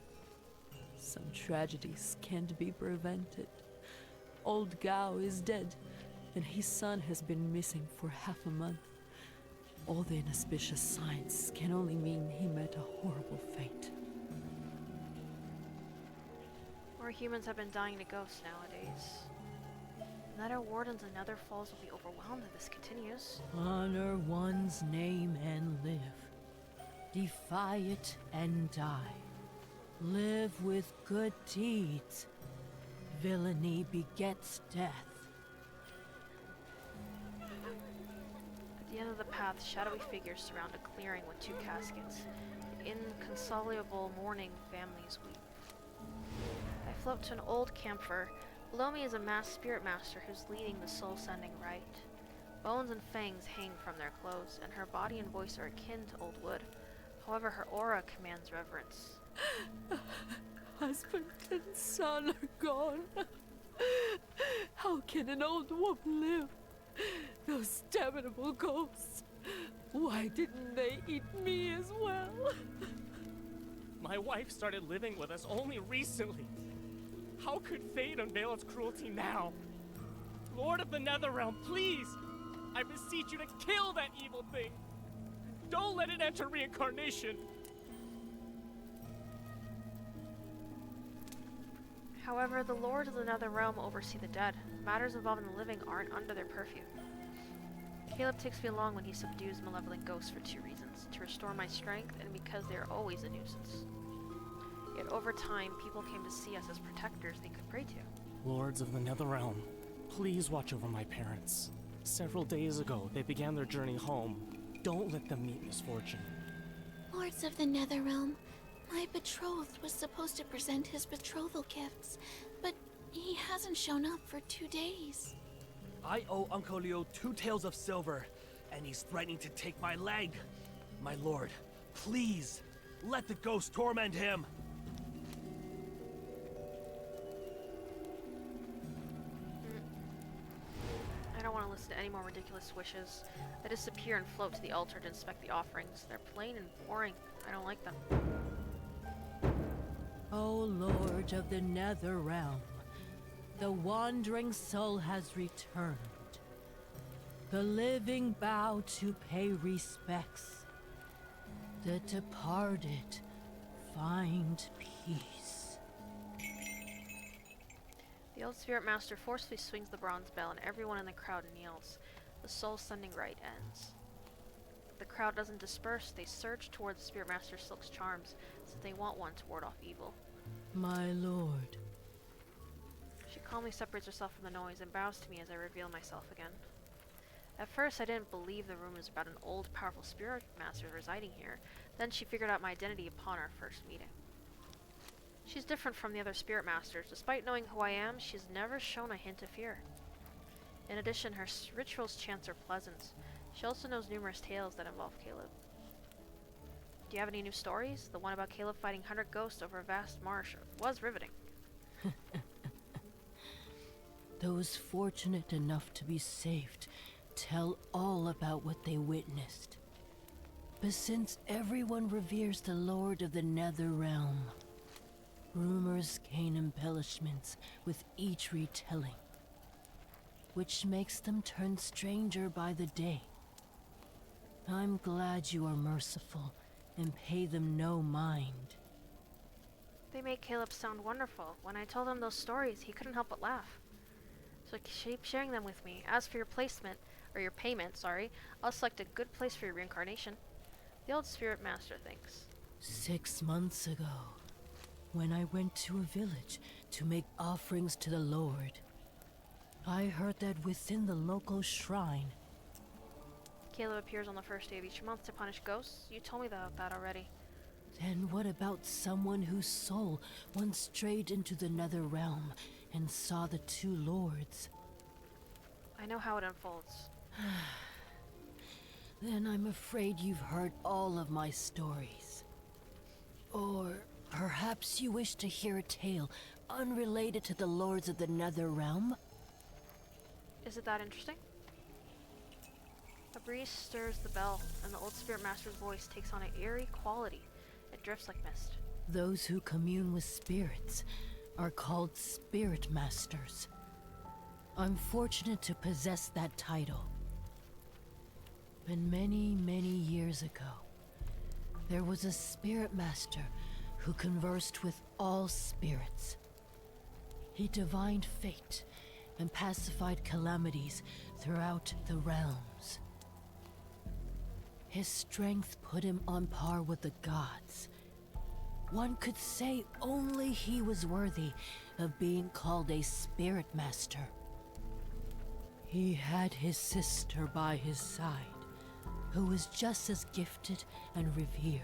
Some tragedies can't be prevented. Old Gao is dead, and his son has been missing for half a month. All the inauspicious signs can only mean he met a horrible fate. More humans have been dying to ghosts nowadays. Nether Wardens and Nether Falls will be overwhelmed if this continues. Honor one's name and live. Defy it and die. Live with good deeds. Villainy begets death. At the end of the path, shadowy figures surround a clearing with 2 caskets. Inconsolable mourning families weep. I float to an old camphor. Below me is a masked spirit master who's leading the soul-sending rite. Bones and fangs hang from their clothes, and her body and voice are akin to old wood. However, her aura commands reverence. Husband and son are gone. How can an old woman live? Those damnable ghosts. Why didn't they eat me as well? My wife started living with us only recently. How could fate unveil its cruelty now? Lord of the Netherrealm, please! I beseech you to kill that evil thing! Don't let it enter reincarnation! However, the Lords of the Netherrealm oversee the dead. Matters involving the living aren't under their purview. Caleb takes me along when he subdues malevolent ghosts for 2 reasons: to restore my strength and because they are always a nuisance. Yet over time, people came to see us as protectors they could pray to. Lords of the Netherrealm, please watch over my parents. Several days ago, they began their journey home. Don't let them meet misfortune. Lords of the Netherrealm, my betrothed was supposed to present his betrothal gifts, but he hasn't shown up for 2 days. I owe Uncle Leo 2 taels of silver, and he's threatening to take my leg. My lord, please, let the ghost torment him. I don't want to listen to any more ridiculous wishes. I disappear and float to the altar to inspect the offerings. They're plain and boring. I don't like them. O Lord of the Netherrealm, the wandering soul has returned. The living bow to pay respects. The departed find peace. The old spirit master forcefully swings the bronze bell and everyone in the crowd kneels. The soul-sending rite ends. The crowd doesn't disperse. They surge toward the spirit master's silk's charms, since they want one to ward off evil. My lord. She calmly separates herself from the noise and bows to me as I reveal myself again. At first, I didn't believe the rumors about an old, powerful spirit master residing here. Then she figured out my identity upon our first meeting. She's different from the other spirit masters. Despite knowing who I am, she's never shown a hint of fear. In addition, her rituals chants are pleasant. She also knows numerous tales that involve Caleb. Do you have any new stories? The one about Caleb fighting 100 ghosts over a vast marsh was riveting. Those fortunate enough to be saved tell all about what they witnessed. But since everyone reveres the Lord of the Netherrealm, rumors gain embellishments with each retelling, which makes them turn stranger by the day. I'm glad you are merciful and pay them no mind. They made Caleb sound wonderful. When I told him those stories, he couldn't help but laugh. So keep sharing them with me. As for your payment, I'll select a good place for your reincarnation. The old spirit master thinks. 6 months ago, when I went to a village to make offerings to the Lord, I heard that within the local shrine, Caleb appears on the first day of each month to punish ghosts. You told me about that already. then what about someone whose soul once strayed into the Netherrealm and saw the 2 lords? I know how it unfolds. Then I'm afraid you've heard all of my stories. Or perhaps you wish to hear a tale unrelated to the lords of the Netherrealm? Is it that interesting? A breeze stirs the bell, and the old spirit master's voice takes on an eerie quality. It drifts like mist. Those who commune with spirits are called spirit masters. I'm fortunate to possess that title. But many, many years ago, there was a spirit master who conversed with all spirits. He divined fate and pacified calamities throughout the realms. His strength put him on par with the gods. One could say only he was worthy of being called a spirit master. He had his sister by his side, who was just as gifted and revered.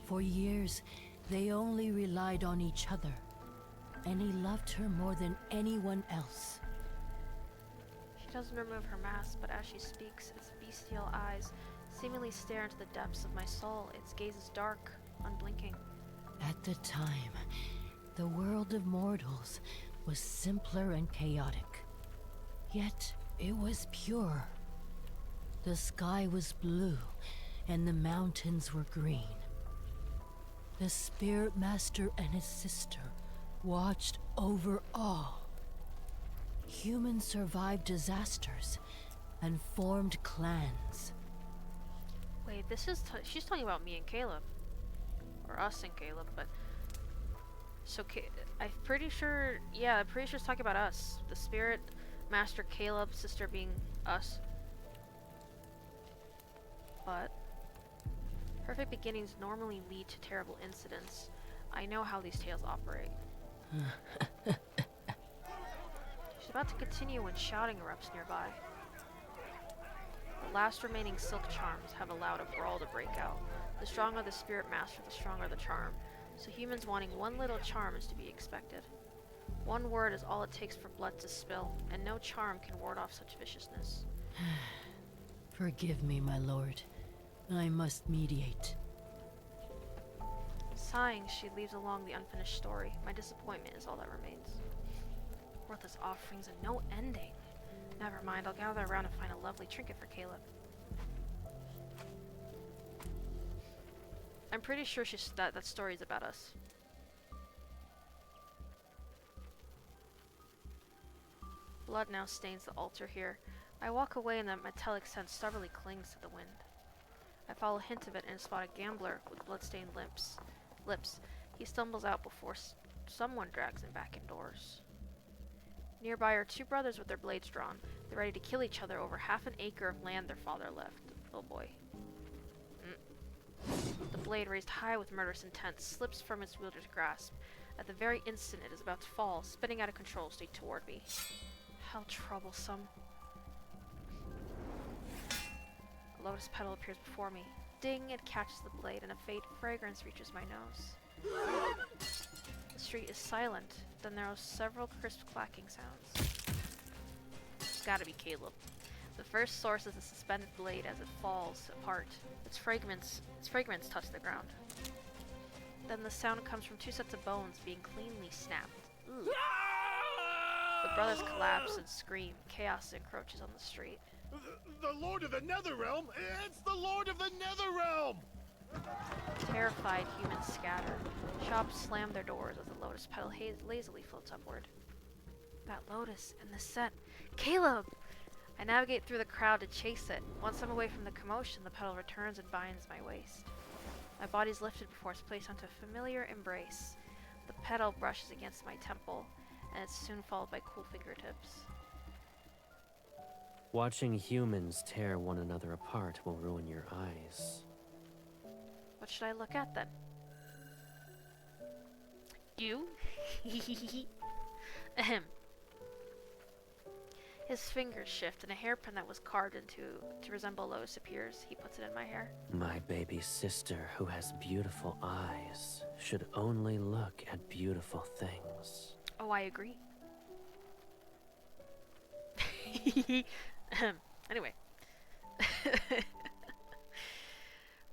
For years, they only relied on each other, and he loved her more than anyone else. She doesn't remove her mask, but as she speaks, its bestial eyes seemingly stare into the depths of my soul. Its gaze is dark, unblinking. At the time, the world of mortals was simpler and chaotic. Yet, it was pure. The sky was blue, and the mountains were green. The Spirit Master and his sister watched over all. Humans survived disasters and formed clans. Wait, this is she's talking about me and Caleb. Or us and Caleb, but... So, I'm pretty sure... Yeah, I'm pretty sure it's talking about us. The Spirit Master, Caleb, sister being us. But... perfect beginnings normally lead to terrible incidents. I know how these tales operate. She's about to continue when shouting erupts nearby. The last remaining silk charms have allowed a brawl to break out. The stronger the spirit master, the stronger the charm. So humans wanting one little charm is to be expected. One word is all it takes for blood to spill, and no charm can ward off such viciousness. Forgive me, my lord. I must mediate. Sighing, she leaves along the unfinished story. My disappointment is all that remains. Worthless offerings and no ending. Never mind, I'll gather around and find a lovely trinket for Caleb. I'm pretty sure that story is about us. Blood now stains the altar here. I walk away and the metallic scent stubbornly clings to the wind. I follow a hint of it and spot a gambler with blood-stained lips. He stumbles out before someone drags him back indoors. Nearby are two brothers with their blades drawn. They're ready to kill each other over half an acre of land their father left. Oh boy. The blade, raised high with murderous intent, slips from its wielder's grasp. At the very instant it is about to fall, spinning out of control straight toward me. How troublesome. A lotus petal appears before me. Ding! It catches the blade, and a faint fragrance reaches my nose. The street is silent. Then there are several crisp clacking sounds. It's gotta be Caleb. The first source is a suspended blade as it falls apart. Its fragments touch the ground. Then the sound comes from two sets of bones being cleanly snapped. Ooh. The brothers collapse and scream. Chaos encroaches on the street. The Lord of the Netherrealm? It's the Lord of the Netherrealm! Terrified, humans scatter. Shops slam their doors as the lotus petal lazily floats upward. That lotus and the scent. Caleb! I navigate through the crowd to chase it. Once I'm away from the commotion, the petal returns and binds my waist. My body's lifted before it's placed onto a familiar embrace. The petal brushes against my temple, and it's soon followed by cool fingertips. Watching humans tear one another apart will ruin your eyes. What should I look at then? You? Ahem. His fingers shift, and a hairpin that was carved to resemble lotus appears. He puts it in my hair. My baby sister, who has beautiful eyes, should only look at beautiful things. Oh, I agree. Anyway.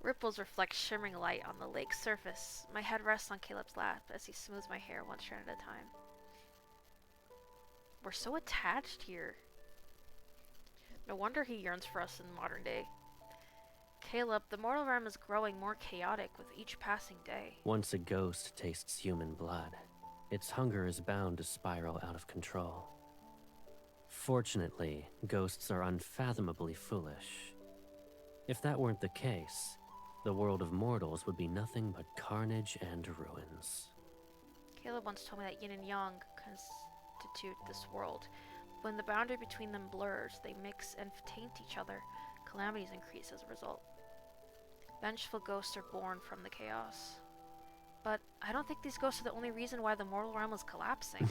Ripples reflect shimmering light on the lake's surface. My head rests on Caleb's lap as he smooths my hair one strand at a time. We're so attached here. No wonder he yearns for us in modern day. Caleb, the mortal realm is growing more chaotic with each passing day. Once a ghost tastes human blood, its hunger is bound to spiral out of control. Fortunately, ghosts are unfathomably foolish. If that weren't the case, the world of mortals would be nothing but carnage and ruins. Caleb once told me that yin and yang constitute this world. When the boundary between them blurs, they mix and taint each other. Calamities increase as a result. Vengeful ghosts are born from the chaos. But I don't think these ghosts are the only reason why the mortal realm is collapsing.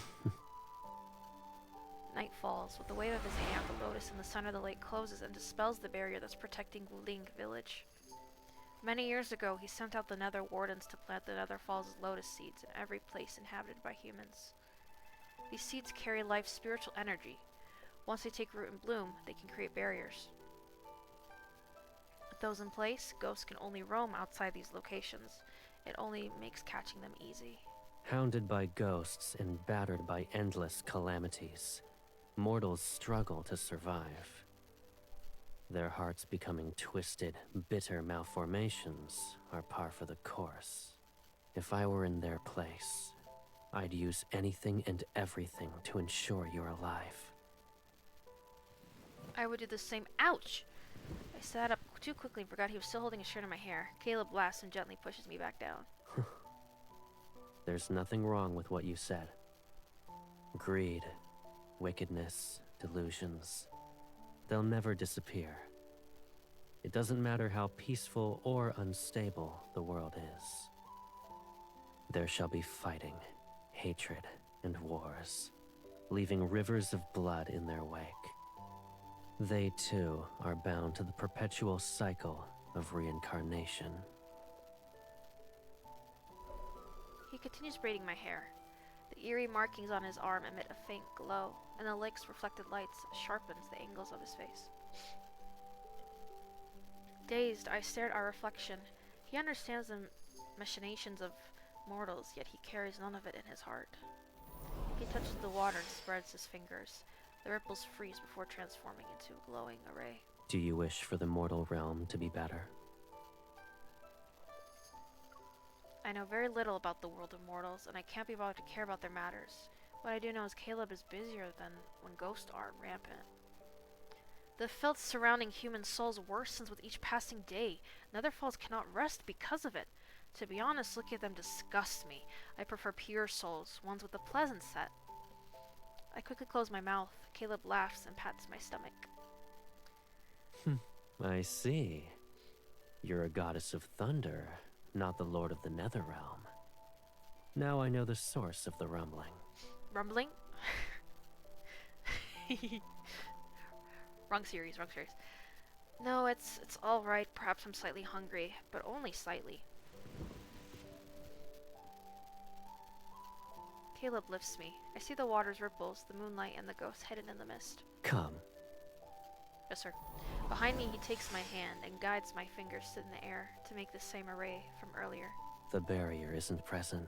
Night falls. With the wave of his hand, the lotus in the center of the lake closes and dispels the barrier that's protecting Wuling village. Many years ago, he sent out the Nether Wardens to plant the Nether Falls' lotus seeds in every place inhabited by humans. These seeds carry life's spiritual energy. Once they take root and bloom, they can create barriers. With those in place, ghosts can only roam outside these locations. It only makes catching them easy. Hounded by ghosts and battered by endless calamities, mortals struggle to survive. Their hearts becoming twisted, bitter malformations are par for the course. If I were in their place, I'd use anything and everything to ensure you're alive. I would do the same. Ouch! I sat up too quickly and forgot he was still holding a shirt in my hair. Caleb laughs and gently pushes me back down. There's nothing wrong with what you said. Greed, wickedness, delusions, they'll never disappear. It doesn't matter how peaceful or unstable the world is. There shall be fighting, hatred, and wars, leaving rivers of blood in their wake. They too are bound to the perpetual cycle of reincarnation. He continues braiding my hair. The eerie markings on his arm emit a faint glow, and the lake's reflected lights sharpens the angles of his face. Dazed, I stare at our reflection. He understands the machinations of mortals, yet he carries none of it in his heart. He touches the water and spreads his fingers. The ripples freeze before transforming into a glowing array. Do you wish for the mortal realm to be better? I know very little about the world of mortals, and I can't be bothered to care about their matters. What I do know is Caleb is busier than when ghosts are rampant. The filth surrounding human souls worsens with each passing day. Nether Falls cannot rest because of it. To be honest, looking at them disgusts me. I prefer pure souls, ones with a pleasant set. I quickly close my mouth. Caleb laughs and pats my stomach. I see. You're a goddess of thunder, not the lord of the nether realm. Now I know the source of the rumbling. Rumbling? Wrong series, wrong series. No, it's all right. Perhaps I'm slightly hungry, but only slightly. Caleb lifts me. I see the water's ripples, the moonlight, and the ghost hidden in the mist. Come. Yes, sir. Behind me, he takes my hand and guides my fingers in the air to make the same array from earlier. The barrier isn't present.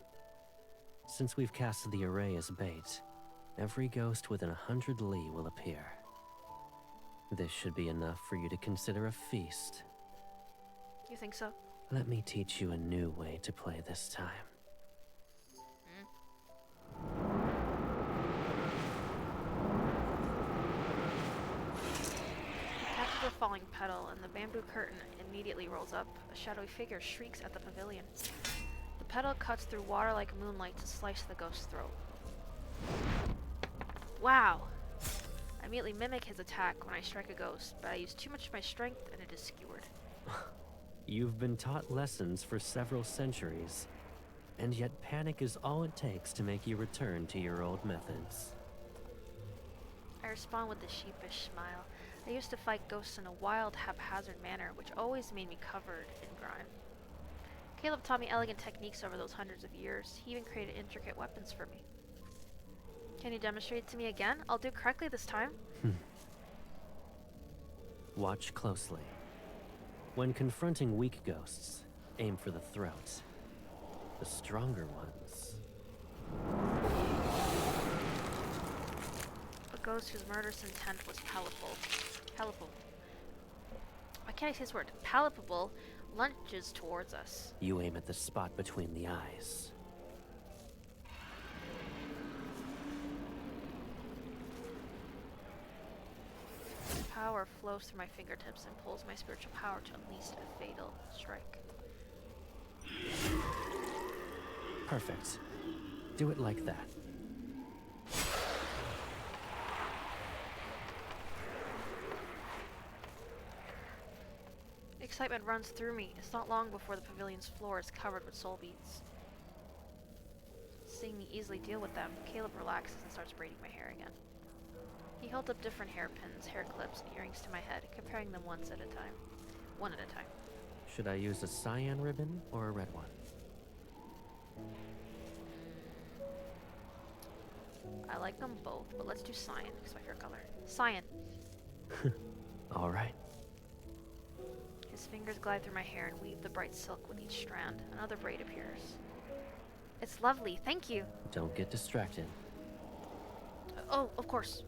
Since we've cast the array as bait, every ghost within 100 li will appear. This should be enough for you to consider a feast. You think so? Let me teach you a new way to play this time. He catches a falling petal, and the bamboo curtain immediately rolls up. A shadowy figure shrieks at the pavilion. The petal cuts through water like moonlight to slice the ghost's throat. Wow! I immediately mimic his attack when I strike a ghost, but I use too much of my strength and it is skewered. You've been taught lessons for several centuries, and yet panic is all it takes to make you return to your old methods. I respond with a sheepish smile. I used to fight ghosts in a wild, haphazard manner, which always made me covered in grime. Caleb taught me elegant techniques over those hundreds of years. He even created intricate weapons for me. Can you demonstrate it to me again? I'll do it correctly this time. Watch closely. When confronting weak ghosts, aim for the throat. The stronger ones. A ghost whose murderous intent was palpable. Why can't I say this word? Palpable lunges towards us. You aim at the spot between the eyes. power flows through my fingertips and pulls my spiritual power to unleash a fatal strike. Perfect. Do it like that. Excitement runs through me. It's not long before the pavilion's floor is covered with soul beads. Seeing me easily deal with them, Caleb relaxes and starts braiding my hair again. He holds up different hairpins, hair clips, and earrings to my head, comparing them one at a time. Should I use a cyan ribbon or a red one? I like them both, but let's do cyan, because it's my favorite color. Cyan! All right. His fingers glide through my hair and weave the bright silk with each strand. Another braid appears. It's lovely, thank you! Don't get distracted. Oh, of course.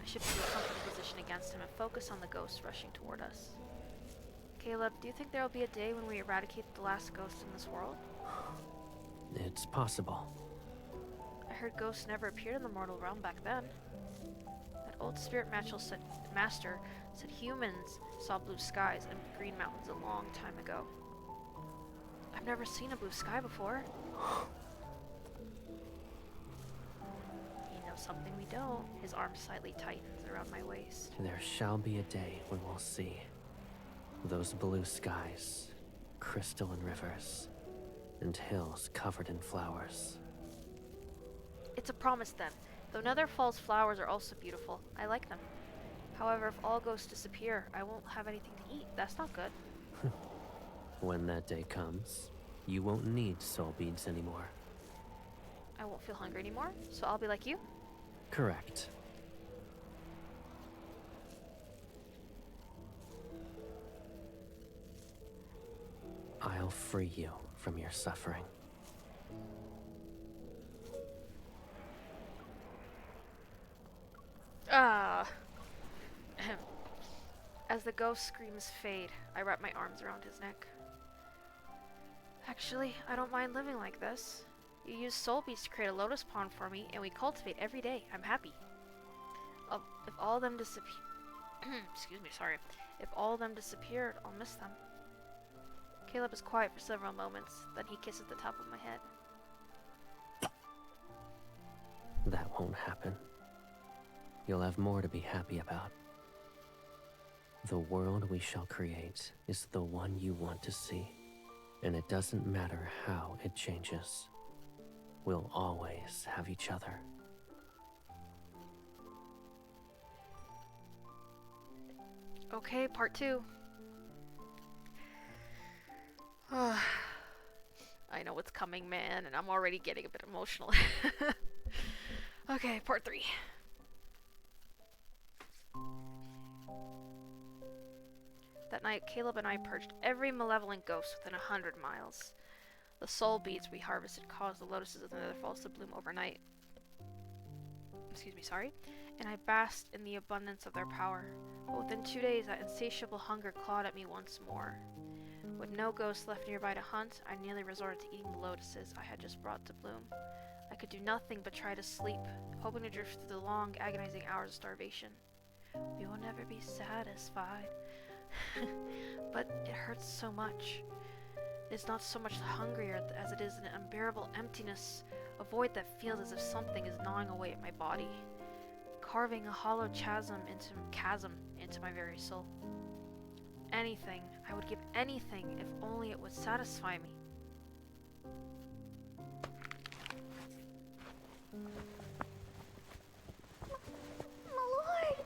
I shift to a comfortable position against him and focus on the ghost rushing toward us. Caleb, do you think there will be a day when we eradicate the last ghost in this world? It's possible. I heard ghosts never appeared in the mortal realm back then. That old spirit master said humans saw blue skies and green mountains a long time ago. I've never seen a blue sky before. You know something we don't. His arm slightly tightens around my waist. There shall be a day when we'll see those blue skies, crystalline rivers, and hills covered in flowers. It's a promise then. Though Nether Fall's flowers are also beautiful, I like them. However, if all ghosts disappear, I won't have anything to eat. That's not good. When that day comes, you won't need soul beads anymore. I won't feel hungry anymore, so I'll be like you? Correct. I'll free you from your suffering. As the ghost screams fade, I wrap my arms around his neck. Actually, I don't mind living like this. You use soul beads to create a lotus pond for me, and we cultivate every day. I'm happy. If all of them disappear... Excuse me, sorry. If all of them disappeared, I'll miss them. Caleb is quiet for several moments, then he kisses the top of my head. That won't happen. You'll have more to be happy about. The world we shall create is the one you want to see, and it doesn't matter how it changes. We'll always have each other. Okay, part 2. I know what's coming, man, and I'm already getting a bit emotional. Okay, part 3. That night, Caleb and I purged every malevolent ghost within 100 miles. The soul beads we harvested caused the lotuses of the Nether Falls to bloom overnight. Excuse me, sorry. And I basked in the abundance of their power. But within 2 days, that insatiable hunger clawed at me once more. With no ghosts left nearby to hunt, I nearly resorted to eating the lotuses I had just brought to bloom. I could do nothing but try to sleep, hoping to drift through the long, agonizing hours of starvation. We will never be satisfied. But it hurts so much. It's not so much the hunger as it is an unbearable emptiness, a void that feels as if something is gnawing away at my body, carving a hollow chasm into my very soul. Anything, I would give anything if only it would satisfy me. My lord!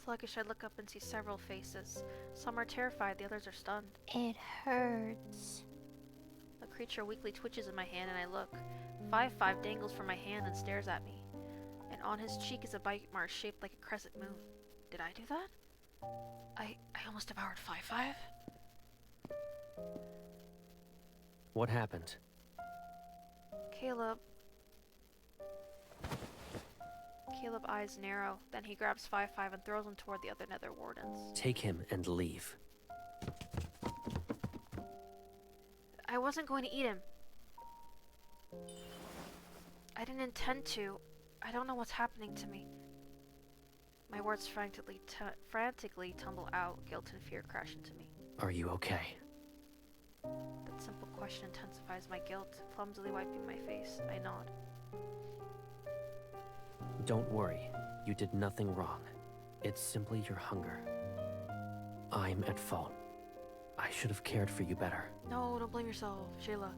Sluggish, I look up and see several faces. Some are terrified, the others are stunned. It hurts. A creature weakly twitches in my hand and I look. 5-5 dangles from my hand and stares at me. And on his cheek is a bite mark shaped like a crescent moon. Did I do that? I almost devoured 5-5? What happened? Caleb eyes narrow, then he grabs 5-5 and throws him toward the other Nether Wardens. Take him and leave. I wasn't going to eat him. I didn't intend to. I don't know what's happening to me. My words frantically tumble out. Guilt and fear crash into me. Are you okay? That simple question intensifies my guilt, clumsily wiping my face. I nod. Don't worry. You did nothing wrong. It's simply your hunger. I'm at fault. I should have cared for you better. No, don't blame yourself, Shayla.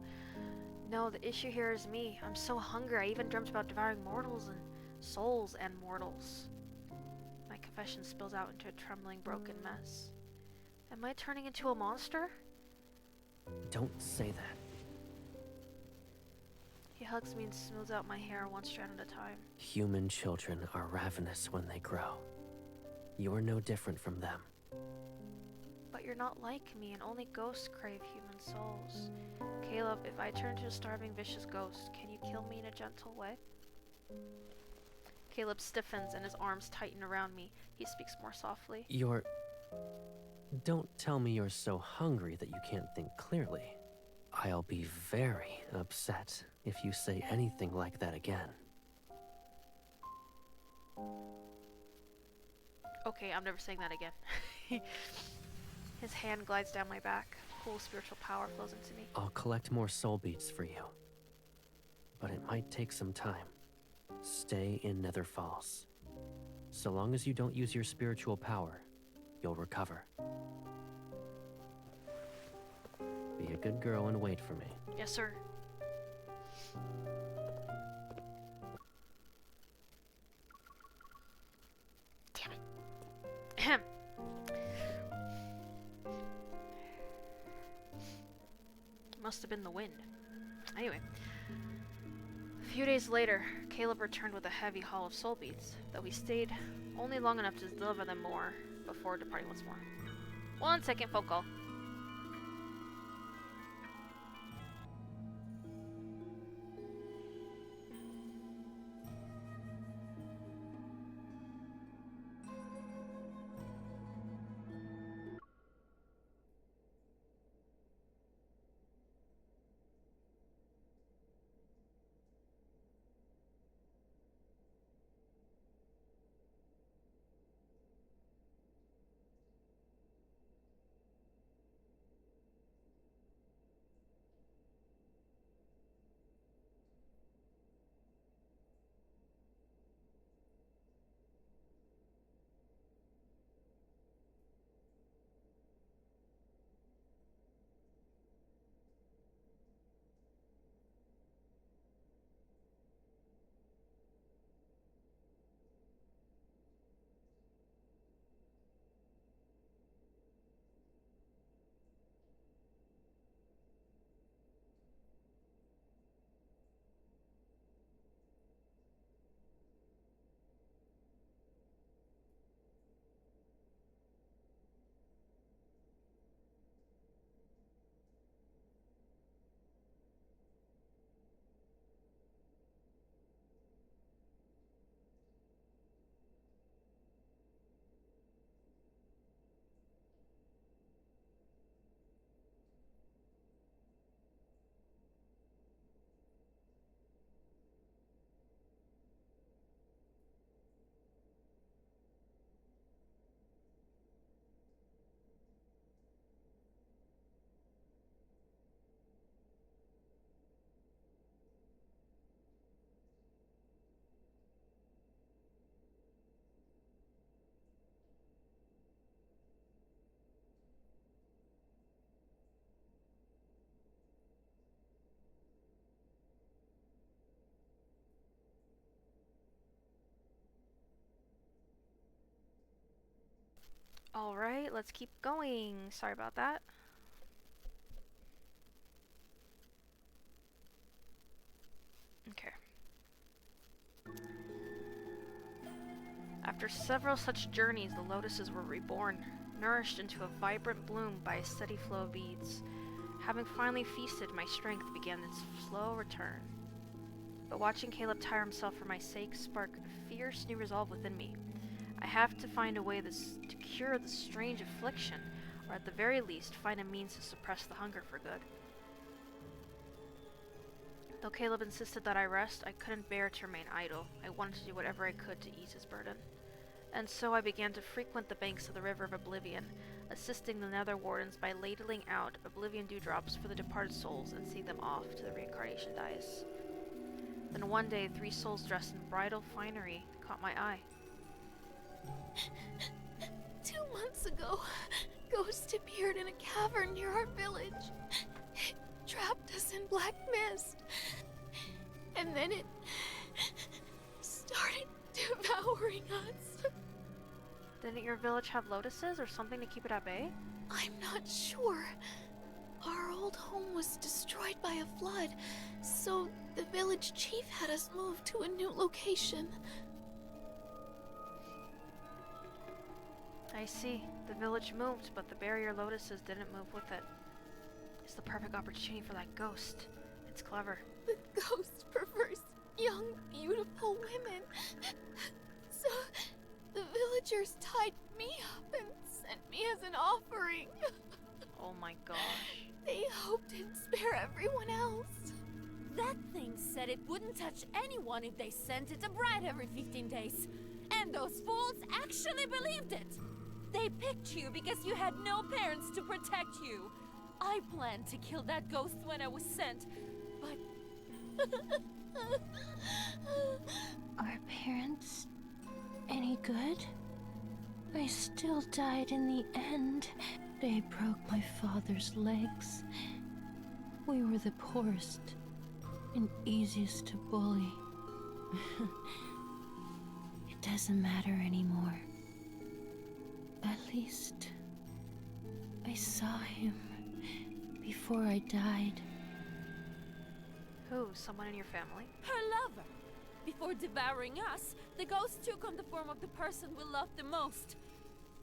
No, the issue here is me. I'm so hungry. I even dreamt about devouring mortals and souls and mortals. My confession spills out into a trembling, broken mess. Am I turning into a monster? Don't say that. He hugs me and smooths out my hair one strand at a time. Human children are ravenous when they grow. You are no different from them. But you're not like me, and only ghosts crave human souls. Caleb, if I turn into a starving, vicious ghost, can you kill me in a gentle way? Caleb stiffens and his arms tighten around me. He speaks more softly. Don't tell me you're so hungry that you can't think clearly. I'll be very upset if you say anything like that again. Okay, I'm never saying that again. His hand glides down my back. Cool spiritual power flows into me. I'll collect more soul beats for you. But it might take some time. Stay in Nether Falls. So long as you don't use your spiritual power, you'll recover. Be a good girl and wait for me. Yes, sir. Damn it. Ahem. Must have been the wind. Anyway. A few days later, Caleb returned with a heavy haul of soul beads, though he stayed only long enough to deliver them more before departing once more. 1 second, phone call. Alright, let's keep going. Sorry about that. Okay. After several such journeys, the lotuses were reborn, nourished into a vibrant bloom by a steady flow of beads. Having finally feasted, my strength began its slow return. But watching Caleb tire himself for my sake sparked a fierce new resolve within me. I have to find a way to cure this strange affliction, or at the very least, find a means to suppress the hunger for good. Though Caleb insisted that I rest, I couldn't bear to remain idle. I wanted to do whatever I could to ease his burden. And so I began to frequent the banks of the River of Oblivion, assisting the Nether Wardens by ladling out Oblivion dewdrops for the departed souls and see them off to the reincarnation dais. Then one day, 3 souls dressed in bridal finery caught my eye. 2 months ago, Ghost appeared in a cavern near our village. It trapped us in black mist. And then it started devouring us. Didn't your village have lotuses or something to keep it at bay? I'm not sure. Our old home was destroyed by a flood, so the village chief had us move to a new location. I see. The village moved, but the barrier lotuses didn't move with it. It's the perfect opportunity for that ghost. It's clever. The ghost prefers young, beautiful women. So the villagers tied me up and sent me as an offering. Oh my gosh. They hoped it'd spare everyone else. That thing said it wouldn't touch anyone if they sent it a bride every 15 days. And those fools actually believed it. They picked you because you had no parents to protect you. I planned to kill that ghost when I was sent, but... Are parents any good? I still died in the end. They broke my father's legs. We were the poorest and easiest to bully. It doesn't matter anymore. At least I saw him before I died. Who? Someone in your family? Her lover. Before devouring us, the ghost took on the form of the person we loved the most.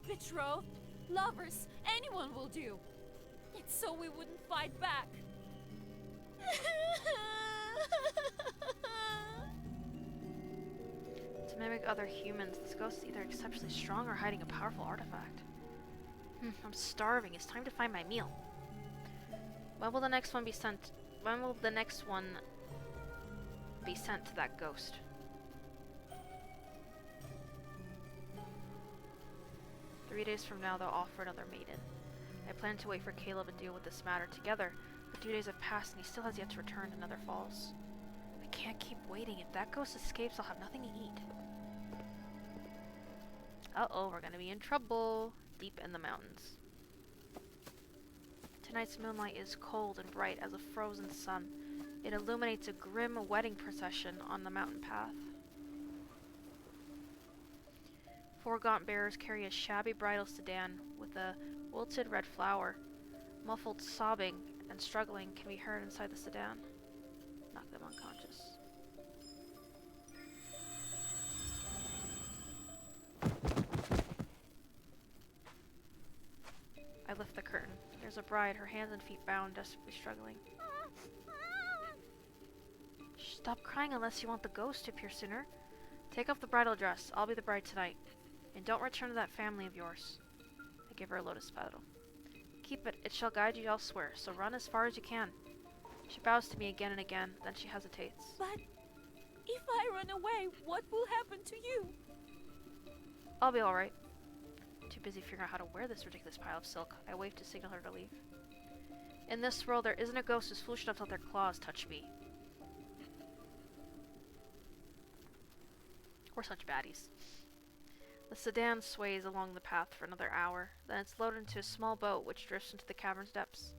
Betrothed, lovers, anyone will do. It's so we wouldn't fight back. To mimic other humans, this ghost is either exceptionally strong or hiding a powerful artifact. I'm starving. It's time to find my meal. When will the next one be sent? When will the next one be sent to that ghost? "3 days from now, they'll offer another maiden. I plan to wait for Caleb and deal with this matter together, but 2 days have passed and he still has yet to return to Nether Falls. I can't keep waiting. If that ghost escapes, I'll have nothing to eat." Uh-oh, we're gonna be in trouble. Deep in the mountains. Tonight's moonlight is cold and bright as a frozen sun. It illuminates a grim wedding procession on the mountain path. 4 gaunt bearers carry a shabby bridal sedan with a wilted red flower. Muffled sobbing and struggling can be heard inside the sedan. Knock them unconscious. I lift the curtain. There's a bride, her hands and feet bound, desperately struggling. Stop crying unless you want the ghost to appear sooner. Take off the bridal dress. I'll be the bride tonight. And don't return to that family of yours. I give her a lotus petal. Keep it. It shall guide you elsewhere, so run as far as you can. She bows to me again and again, then she hesitates. But if I run away, what will happen to you? I'll be alright. Too busy figuring out how to wear this ridiculous pile of silk, I wave to signal her to leave. In this world, there isn't a ghost who's foolish enough to let their claws touch me. We're such baddies. The sedan sways along the path for another hour, then it's loaded into a small boat which drifts into the cavern's depths.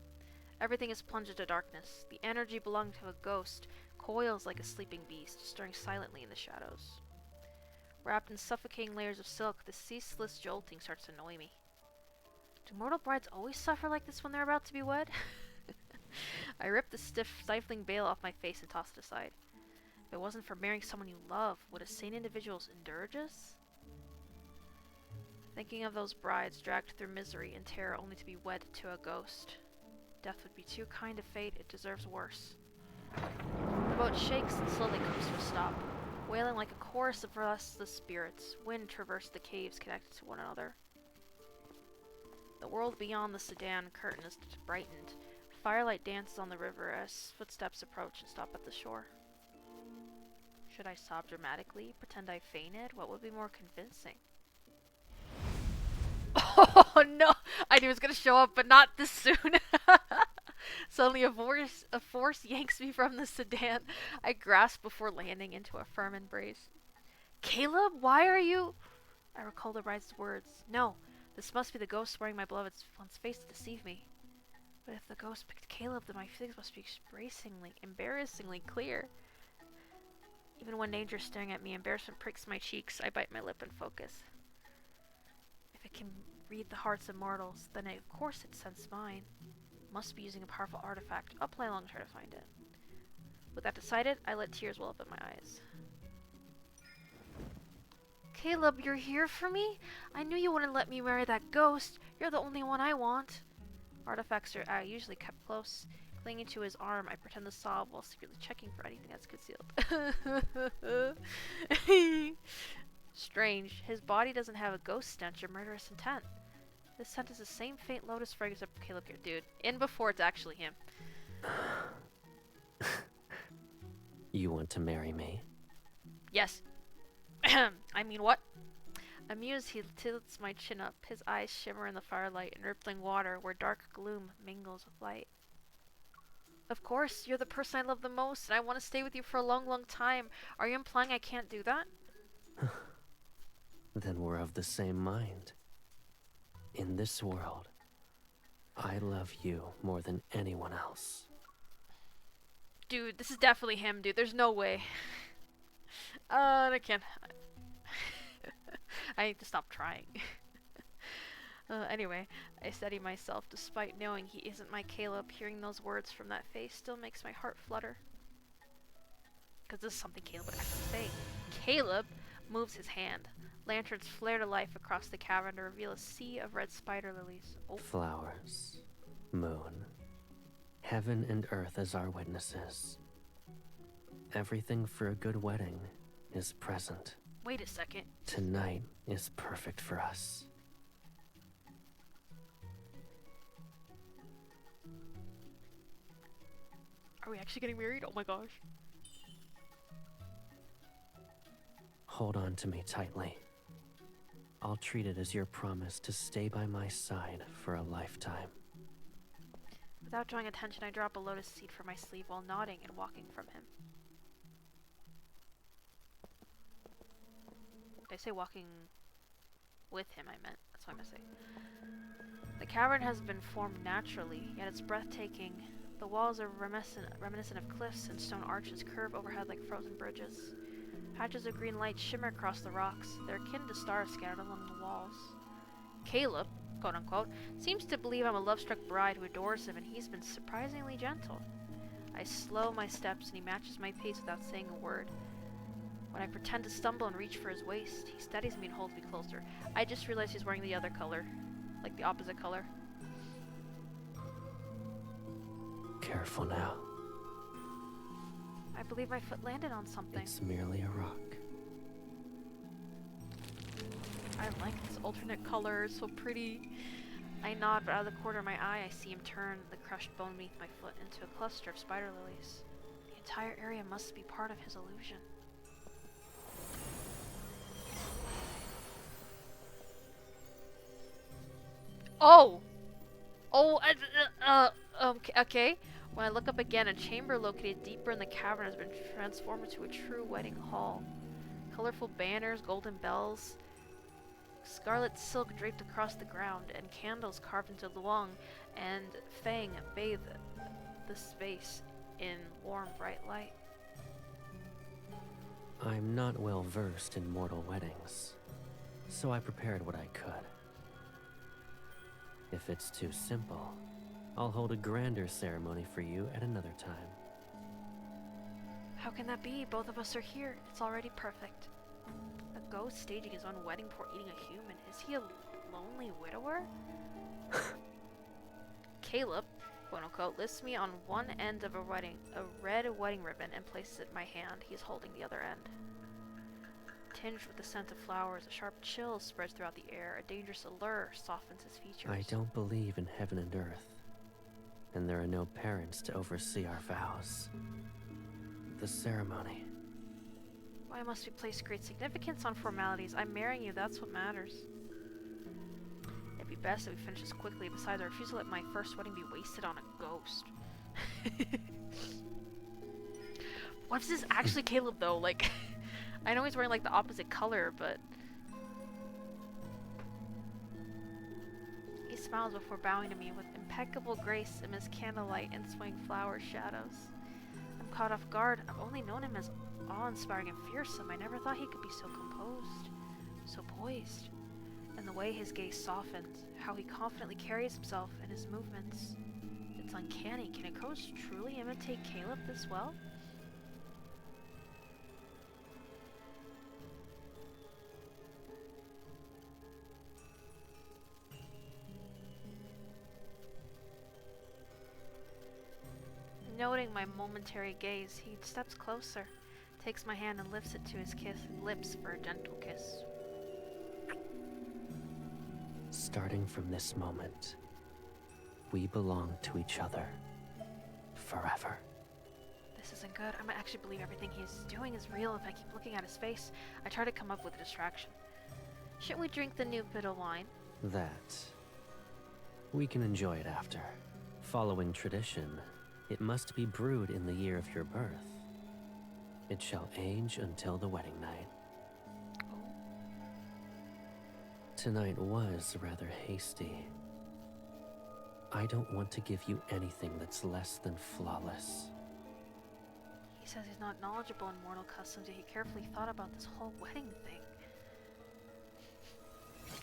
Everything is plunged into darkness. The energy belonging to a ghost coils like a sleeping beast, stirring silently in the shadows. Wrapped in suffocating layers of silk, the ceaseless jolting starts to annoy me. Do mortal brides always suffer like this when they're about to be wed? I rip the stiff, stifling veil off my face and toss it aside. If it wasn't for marrying someone you love, would a sane individual endure this? Thinking of those brides dragged through misery and terror only to be wed to a ghost. Death would be too kind a fate, it deserves worse. The boat shakes and slowly comes to a stop. Wailing like a chorus of restless spirits, wind traversed the caves connected to one another. The world beyond the sedan curtain is brightened. firelight dances on the river as footsteps approach and stop at the shore. Should I sob dramatically? Pretend I fainted? What would be more convincing? Oh no! I knew it was gonna show up, but not this soon. Suddenly a force yanks me from the sedan. I grasp before landing into a firm embrace. Caleb, why are you... I recall the bride's words. No, this must be the ghost wearing my beloved one's face to deceive me. But if the ghost picked Caleb, then my feelings must be embarrassingly clear. Even when danger is staring at me, embarrassment pricks my cheeks. I bite my lip and focus. If it can read the hearts of mortals, then of course it sensed mine. Must be using a powerful artifact. I'll play along and try to find it. With that decided, I let tears well up in my eyes. Caleb, you're here for me? I knew you wouldn't let me marry that ghost. You're the only one I want. Artifacts are usually kept close. Clinging to his arm, I pretend to sob while secretly checking for anything that's concealed. Strange. His body doesn't have a ghost stench or murderous intent. This scent is the same faint lotus fragrance of Caleb here. Dude, in before it's actually him. You want to marry me? Yes. I mean, what? Amused, he tilts my chin up. His eyes shimmer in the firelight in rippling water where dark gloom mingles with light. Of course, you're the person I love the most, and I want to stay with you for a long, long time. Are you implying I can't do that? Then we're of the same mind. In this world, I love you more than anyone else. Dude, this is definitely him, dude. There's no way. I can't. I need to stop trying. Anyway, I steady myself despite knowing he isn't my Caleb. Hearing those words from that face still makes my heart flutter. Because this is something Caleb would actually say. Caleb moves his hand. Lanterns flare to life across the cavern to reveal a sea of red spider lilies. Oh. Flowers, moon, heaven and earth as our witnesses. Everything for a good wedding is present. Wait a second. Tonight is perfect for us. Are we actually getting married? Oh my gosh. Hold on to me tightly. I'll treat it as your promise to stay by my side for a lifetime. Without drawing attention, I drop a lotus seed from my sleeve while nodding and walking from him. Did I say walking with him, I meant. That's what I'm gonna say. The cavern has been formed naturally, yet it's breathtaking. The walls are reminiscent of cliffs, and stone arches curve overhead like frozen bridges. Patches of green light shimmer across the rocks. They're akin to stars scattered along the walls. Caleb, quote-unquote, seems to believe I'm a love-struck bride who adores him, and he's been surprisingly gentle. I slow my steps, and he matches my pace without saying a word. When I pretend to stumble and reach for his waist, he steadies me and holds me closer. I just realized he's wearing the other color, like the opposite color. Careful now. I believe my foot landed on something. It's merely a rock. I like this alternate color, it's so pretty. I nod, but out of the corner of my eye, I see him turn the crushed bone beneath my foot into a cluster of spider lilies. The entire area must be part of his illusion. Oh! Oh, okay. When I look up again, a chamber located deeper in the cavern has been transformed into a true wedding hall. Colorful banners, golden bells, scarlet silk draped across the ground, and candles carved into Luong and Fang bathe the space in warm, bright light. I'm not well versed in mortal weddings, so I prepared what I could. If it's too simple, I'll hold a grander ceremony for you at another time. How can that be? Both of us are here. It's already perfect. A ghost staging his own wedding before eating a human. Is he a lonely widower? Caleb, quote-unquote, lifts me on one end of a red wedding ribbon, and places it in my hand. He's holding the other end. Tinged with the scent of flowers, a sharp chill spreads throughout the air. A dangerous allure softens his features. I don't believe in heaven and earth, and there are no parents to oversee our vows. The ceremony. Why must we place great significance on formalities? I'm marrying you, that's what matters. It'd be best if we finish this quickly. Besides, I refuse to let my first wedding be wasted on a ghost. What if this is actually Caleb, though? Like, I know he's wearing, like, the opposite color, but... He smiles before bowing to me with impeccable grace amidst candlelight and swaying flower shadows. I'm caught off guard. I've only known him as awe-inspiring and fearsome. I never thought he could be so composed, so poised. And the way his gaze softens, how he confidently carries himself and his movements. It's uncanny. Can a ghost truly imitate Caleb this well? Noting my momentary gaze, he steps closer, takes my hand and lifts it to his lips for a gentle kiss. Starting from this moment, we belong to each other forever. This isn't good. I might actually believe everything he's doing is real if I keep looking at his face. I try to come up with a distraction. Shouldn't we drink the new bit of wine? That. We can enjoy it after. Following tradition, it must be brewed in the year of your birth. It shall age until the wedding night. Oh. Tonight was rather hasty. I don't want to give you anything that's less than flawless. He says he's not knowledgeable in mortal customs, yet he carefully thought about this whole wedding thing.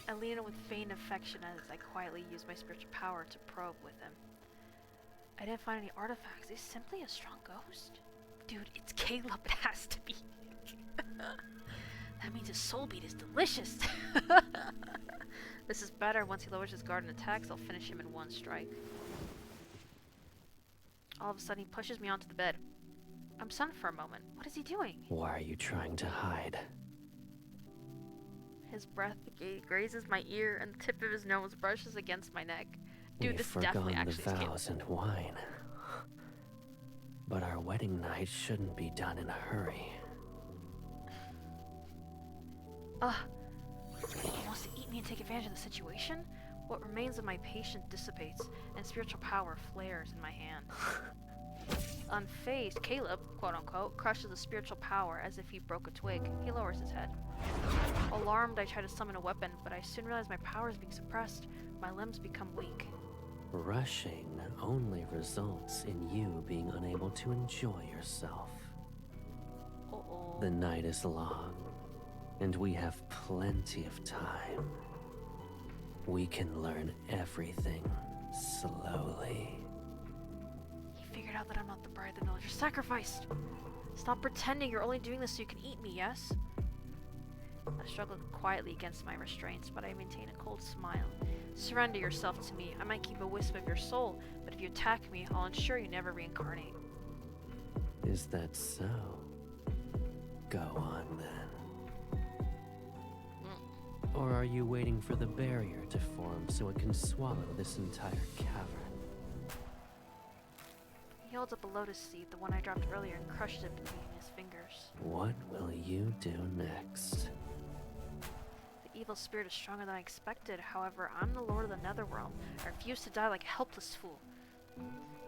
I lean in with feigned affection as I quietly use my spiritual power to probe with him. I didn't find any artifacts. He's simply a strong ghost. Dude, it's Caleb. It has to be. That means his soul beat is delicious. This is better. Once he lowers his guard and attacks, I'll finish him in one strike. All of a sudden, he pushes me onto the bed. I'm stunned for a moment. What is he doing? Why are you trying to hide? His breath grazes my ear, and the tip of his nose brushes against my neck. Dude, We've this definitely forgone actually the is vows and wine. But our wedding night shouldn't be done in a hurry. He wants to eat me and take advantage of the situation? What remains of my patience dissipates, and spiritual power flares in my hand. Unfazed, Caleb, quote-unquote, crushes the spiritual power as if he broke a twig. He lowers his head. Alarmed, I try to summon a weapon, but I soon realize my power is being suppressed. My limbs become weak. Rushing only results in you being unable to enjoy yourself. Uh-oh. The night is long, and we have plenty of time. We can learn everything slowly. He figured out that I'm not the bride the villagers sacrificed. Stop pretending you're only doing this so you can eat me, yes? I struggle quietly against my restraints, but I maintain a cold smile. Surrender yourself to me. I might keep a wisp of your soul, but if you attack me, I'll ensure you never reincarnate. Is that so? Go on then. Or are you waiting for the barrier to form so it can swallow this entire cavern? He holds up a lotus seed, the one I dropped earlier, and crushes it between his fingers. What will you do next? The evil spirit is stronger than I expected. However, I'm the lord of the Netherrealm. I refuse to die like a helpless fool.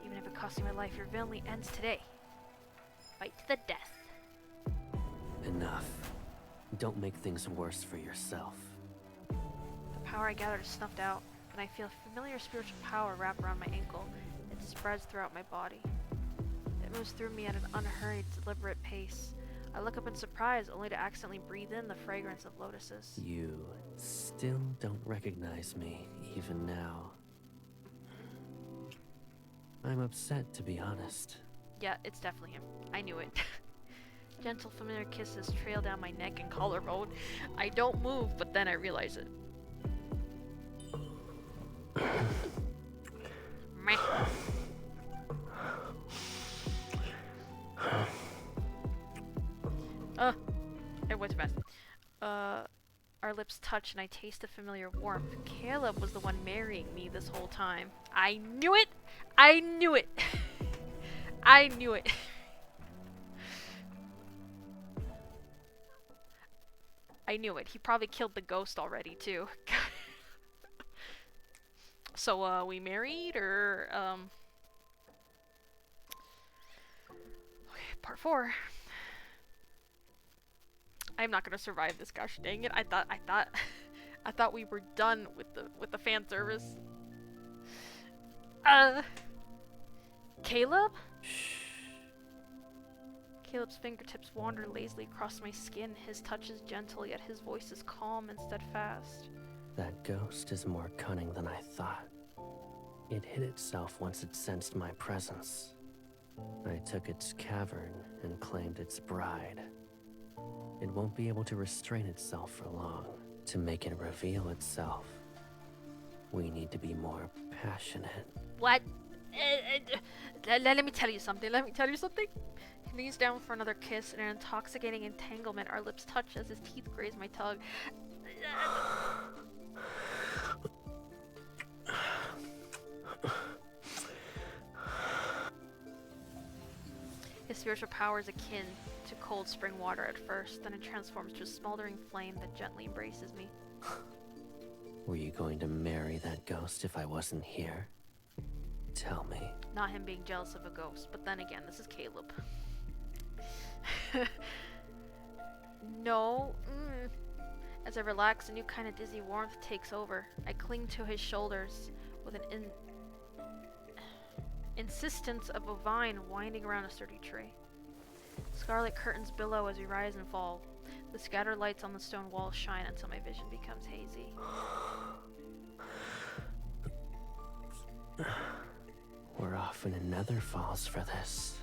Even if it costs me my life, your villainy ends today. Fight to the death. Enough. Don't make things worse for yourself. The power I gathered is snuffed out, and I feel familiar spiritual power wrap around my ankle. It spreads throughout my body. It moves through me at an unhurried, deliberate pace. I look up in surprise, only to accidentally breathe in the fragrance of lotuses. You still don't recognize me, even now. I'm upset, to be honest. Yeah, it's definitely him. I knew it. Gentle, familiar kisses trail down my neck and collarbone. I don't move, but then I realize it. Meh. I went too fast. Our lips touch and I taste a familiar warmth. Caleb was the one marrying me this whole time. I knew it! I knew it! I knew it! I knew it. He probably killed the ghost already, too. So, we married, or, Okay, part 4. I'm not gonna survive this, gosh dang it. I thought we were done with the fan service. Caleb? Caleb's fingertips wander lazily across my skin. His touch is gentle, yet his voice is calm and steadfast. That ghost is more cunning than I thought. It hid itself once it sensed my presence. I took its cavern and claimed its bride. It won't be able to restrain itself for long. To make it reveal itself, we need to be more passionate. What? Let me tell you something. Let me tell you something. He leans down for another kiss. In an intoxicating entanglement, our lips touch as his teeth graze my tongue. His spiritual power is akin to cold spring water at first, then it transforms to a smoldering flame that gently embraces me. Were you going to marry that ghost if I wasn't here? Tell me. Not him being jealous of a ghost, but then again, this is Caleb. No. As I relax, a new kind of dizzy warmth takes over. I cling to his shoulders with an insistence of a vine winding around a sturdy tree. Scarlet curtains billow as we rise and fall. The scattered lights on the stone walls shine until my vision becomes hazy. We're off in another falls for this.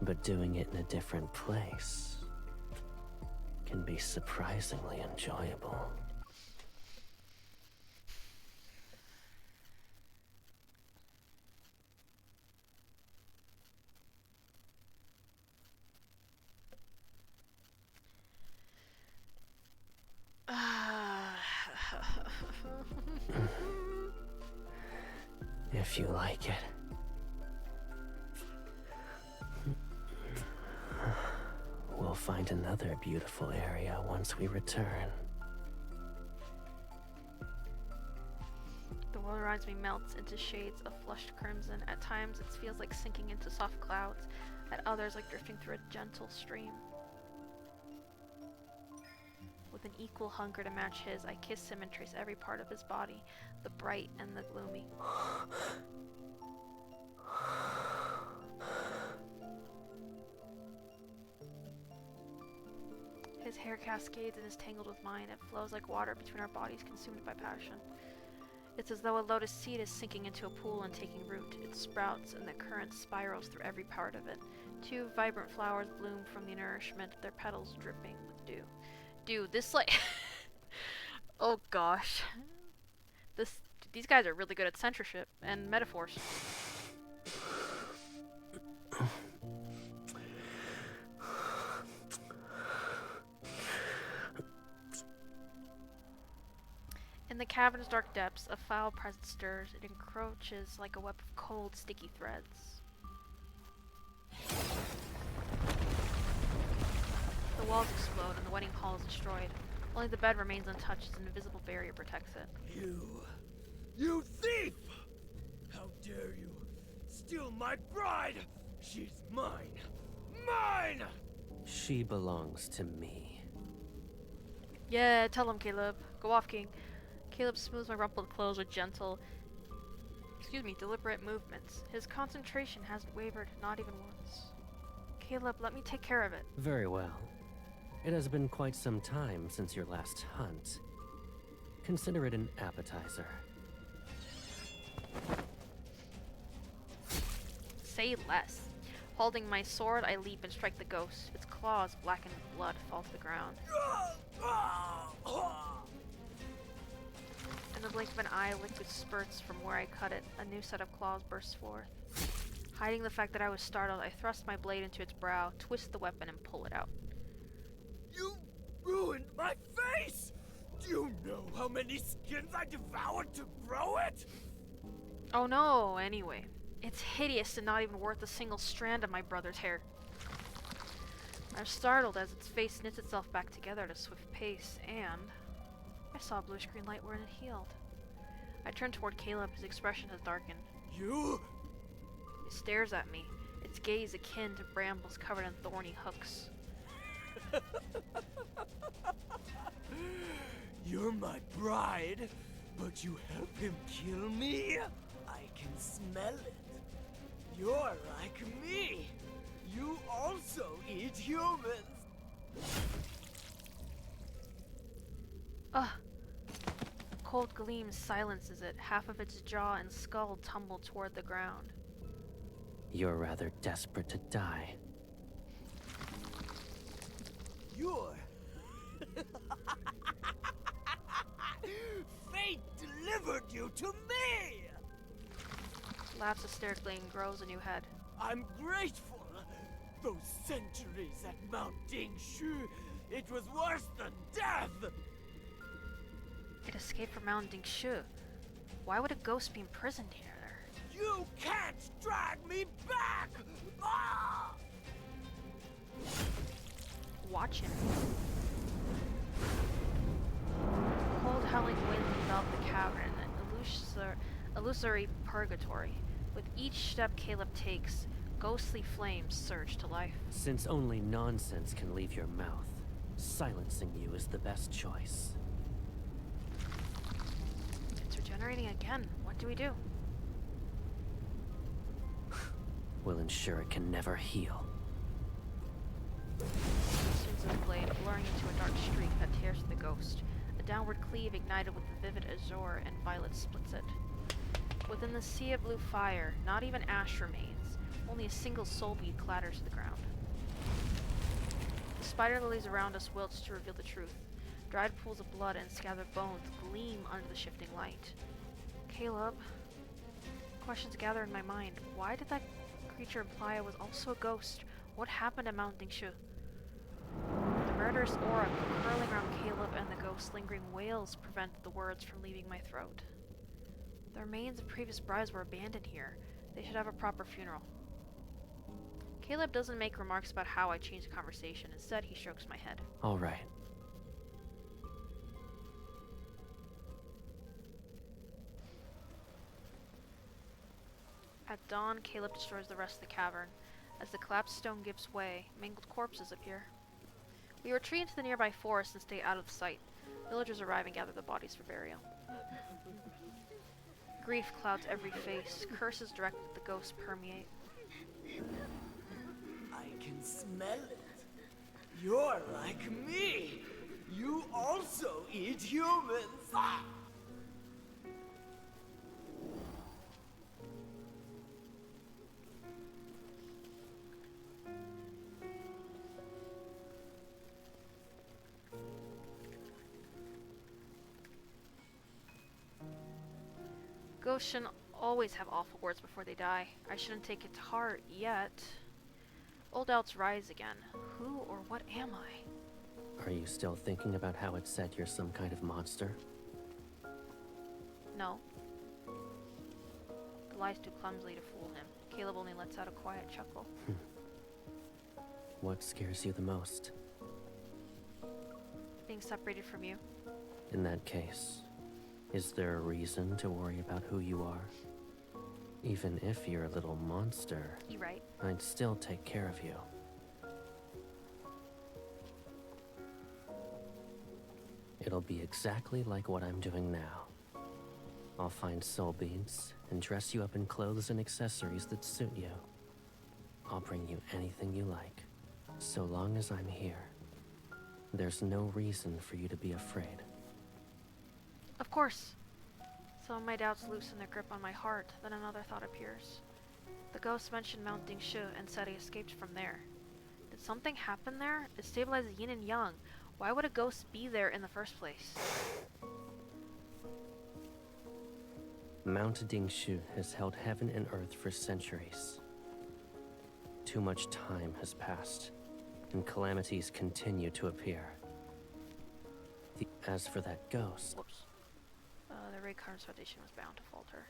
But doing it in a different place can be surprisingly enjoyable. If you like it. We'll find another beautiful area once we return. The world around me melts into shades of flushed crimson. At times it feels like sinking into soft clouds, at others like drifting through a gentle stream. With an equal hunger to match his, I kiss him and trace every part of his body, the bright and the gloomy. His hair cascades and is tangled with mine. It flows like water between our bodies, consumed by passion. It's as though a lotus seed is sinking into a pool and taking root. It sprouts, and the current spirals through every part of it. 2 vibrant flowers bloom from the nourishment, their petals dripping with dew. Dude, this like... Oh gosh. These guys are really good at censorship and metaphors. In the cavern's dark depths, a foul presence stirs. It encroaches like a web of cold, sticky threads. The walls explode and the wedding hall is destroyed. Only the bed remains untouched as an invisible barrier protects it. You thief! How dare you steal my bride? She's mine! Mine! She belongs to me. Yeah, tell him, Caleb. Go off, King. Caleb smooths my rumpled clothes with gentle, deliberate movements. His concentration hasn't wavered, not even once. Caleb, let me take care of it. Very well. It has been quite some time since your last hunt. Consider it an appetizer. Say less. Holding my sword, I leap and strike the ghost. Its claws, blackened with blood, fall to the ground. In the blink of an eye, liquid spurts from where I cut it. A new set of claws bursts forth. Hiding the fact that I was startled, I thrust my blade into its brow, twist the weapon, and pull it out. You ruined my face! Do you know how many skins I devoured to grow it? Oh no, anyway. It's hideous and not even worth a single strand of my brother's hair. I'm startled as its face knits itself back together at a swift pace, and I saw a bluish-green light when it healed. I turned toward Caleb, his expression has darkened. You? It stares at me, its gaze akin to brambles covered in thorny hooks. You're my bride, but you help him kill me? I can smell it. You're like me. You also eat humans. Ugh. Cold gleam silences it, half of its jaw and skull tumble toward the ground. You're rather desperate to die. You're... Fate delivered you to me! Laughs hysterically and grows a new head. I'm grateful. Those centuries at Mount Dingshu, it was worse than death! It escaped from Mount Dingshu. Why would a ghost be imprisoned here? You can't drag me back! Ah! Watch him. Cold howling wind enveloped the cavern, an illusory purgatory. With each step Caleb takes, ghostly flames surge to life. Since only nonsense can leave your mouth, silencing you is the best choice. It's regenerating again. What do we do? We'll ensure it can never heal. Swings of the blade, blurring into a dark streak that tears through the ghost. A downward cleave ignited with the vivid azure and violet splits it. Within the sea of blue fire, not even ash remains. Only a single soul bead clatters to the ground. The spider lilies around us wilts to reveal the truth. Dried pools of blood and scattered bones gleam under the shifting light. Caleb. Questions gather in my mind. Why did that creature imply I was also a ghost? What happened at Mount Dingshu? The murderous aura curling around Caleb and the ghost lingering wails prevented the words from leaving my throat. The remains of previous brides were abandoned here. They should have a proper funeral. Caleb doesn't make remarks about how I changed the conversation. Instead, he strokes my head. All right. At dawn, Caleb destroys the rest of the cavern. As the collapsed stone gives way, mangled corpses appear. We retreat into the nearby forest and stay out of sight. Villagers arrive and gather the bodies for burial. Grief clouds every face. Curses directed at the ghosts permeate. I can smell it. You're like me. You also eat humans. Ah! Ghosts shouldn't always have awful words before they die. I shouldn't take it to heart yet. Old doubts rise again. Who or what am I? Are you still thinking about how it said you're some kind of monster? No. It lies too clumsily to fool him. Caleb only lets out a quiet chuckle. What scares you the most? Being separated from you. In that case, is there a reason to worry about who you are? Even if you're a little monster, You right. I'd still take care of you. It'll be exactly like what I'm doing now. I'll find soul beads and dress you up in clothes and accessories that suit you. I'll bring you anything you like, so long as I'm here. There's no reason for you to be afraid. Of course. Some of my doubts loosen their grip on my heart, then another thought appears. The ghost mentioned Mount Dingshu and said he escaped from there. Did something happen there? It stabilizes yin and yang. Why would a ghost be there in the first place? Mount Dingshu has held heaven and earth for centuries. Too much time has passed, and calamities continue to appear. As for that ghost, Whoops. The Raycar's foundation was bound to falter.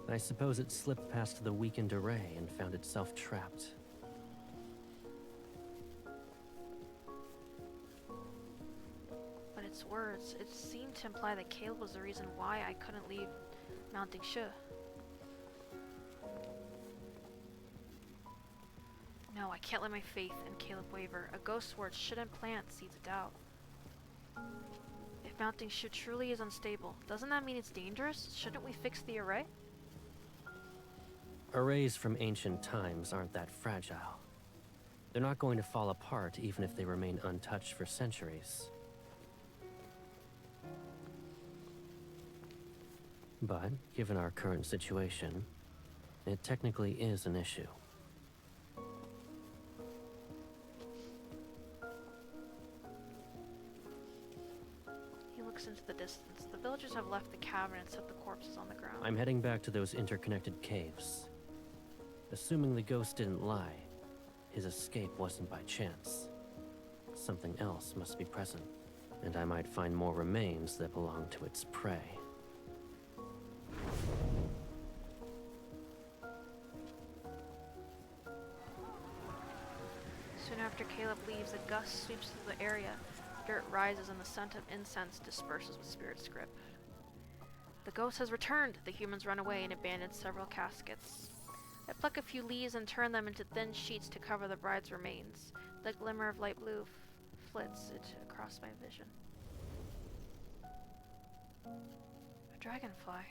I suppose it slipped past the weakened array and found itself trapped. But its words, it seemed to imply that Caleb was the reason why I couldn't leave Mounting Shu. No, I can't let my faith in Caleb waver. A ghost word shouldn't plant seeds of doubt. If Mounting Shu truly is unstable, doesn't that mean it's dangerous? Shouldn't we fix the array? Arrays from ancient times aren't that fragile. They're not going to fall apart even if they remain untouched for centuries. But, given our current situation, it technically is an issue. He looks into the distance. The villagers have left the cavern and set the corpses on the ground. I'm heading back to those interconnected caves. Assuming the ghost didn't lie, his escape wasn't by chance. Something else must be present, and I might find more remains that belong to its prey. Soon after Caleb leaves, a gust sweeps through the area. Dirt rises and the scent of incense disperses with spirit's grip. The ghost has returned! The humans run away and abandon several caskets. I pluck a few leaves and turn them into thin sheets to cover the bride's remains. The glimmer of light blue flits it across my vision. A dragonfly.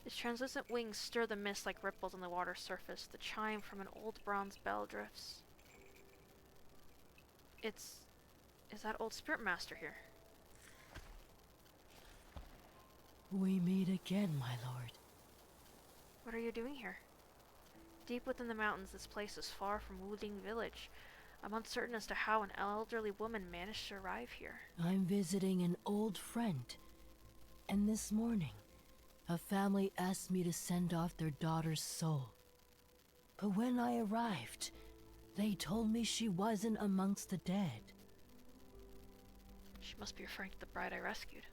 Its translucent wings stir the mist like ripples on the water's surface. The chime from an old bronze bell drifts. Is that old spirit master here? We meet again, my lord. What are you doing here? Deep within the mountains, this place is far from Wuding village. I'm uncertain as to how an elderly woman managed to arrive here. I'm visiting an old friend. And this morning, a family asked me to send off their daughter's soul. But when I arrived, they told me she wasn't amongst the dead. She must be referring to the bride I rescued.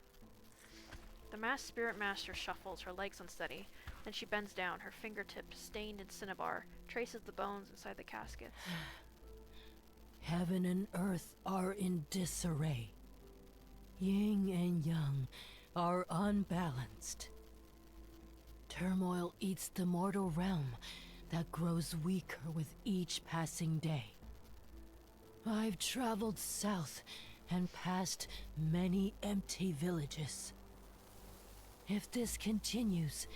The masked spirit master shuffles, her legs unsteady. Then she bends down, her fingertip stained in cinnabar, traces the bones inside the casket. Heaven and earth are in disarray. Yin and yang are unbalanced. Turmoil eats the mortal realm that grows weaker with each passing day. I've traveled south and past many empty villages. If this continues,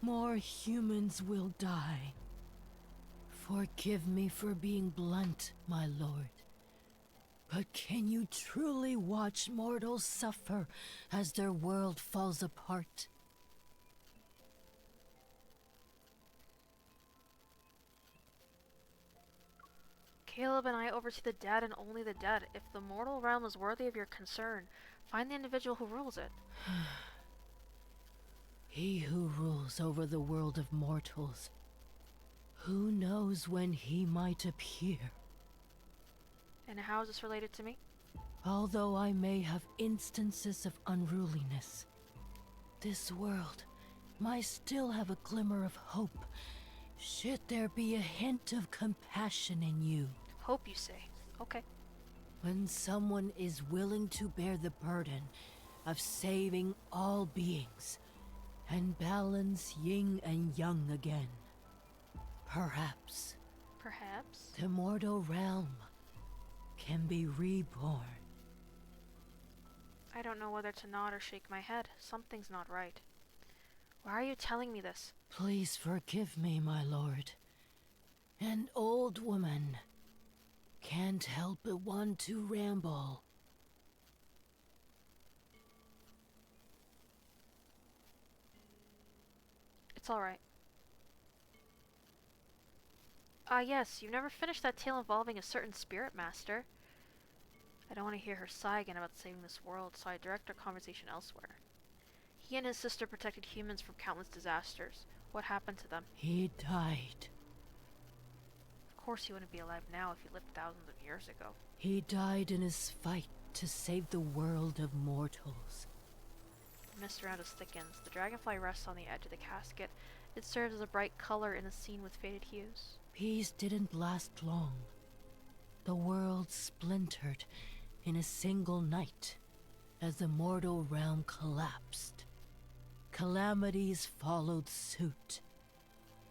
more humans will die. Forgive me for being blunt, my lord. But can you truly watch mortals suffer as their world falls apart? Caleb and I oversee the dead and only the dead. If the mortal realm is worthy of your concern, find the individual who rules it. He who rules over the world of mortals. Who knows when he might appear? And how is this related to me? Although I may have instances of unruliness, this world might still have a glimmer of hope, should there be a hint of compassion in you. Hope, you say? Okay. When someone is willing to bear the burden of saving all beings and balance yin and yang again, perhaps the mortal realm can be reborn. I don't know whether to nod or shake my head. Something's not right. Why are you telling me this? Please forgive me, my lord. An old woman can't help but want to ramble. It's alright. Yes, you've never finished that tale involving a certain spirit master. I don't want to hear her sigh again about saving this world, so I direct our conversation elsewhere. He and his sister protected humans from countless disasters. What happened to them? He died. Of course he wouldn't be alive now if he lived thousands of years ago. He died in his fight to save the world of mortals. The mist around us thickens. The dragonfly rests on the edge of the casket. It serves as a bright color in a scene with faded hues. Peace didn't last long. The world splintered in a single night as the mortal realm collapsed. Calamities followed suit.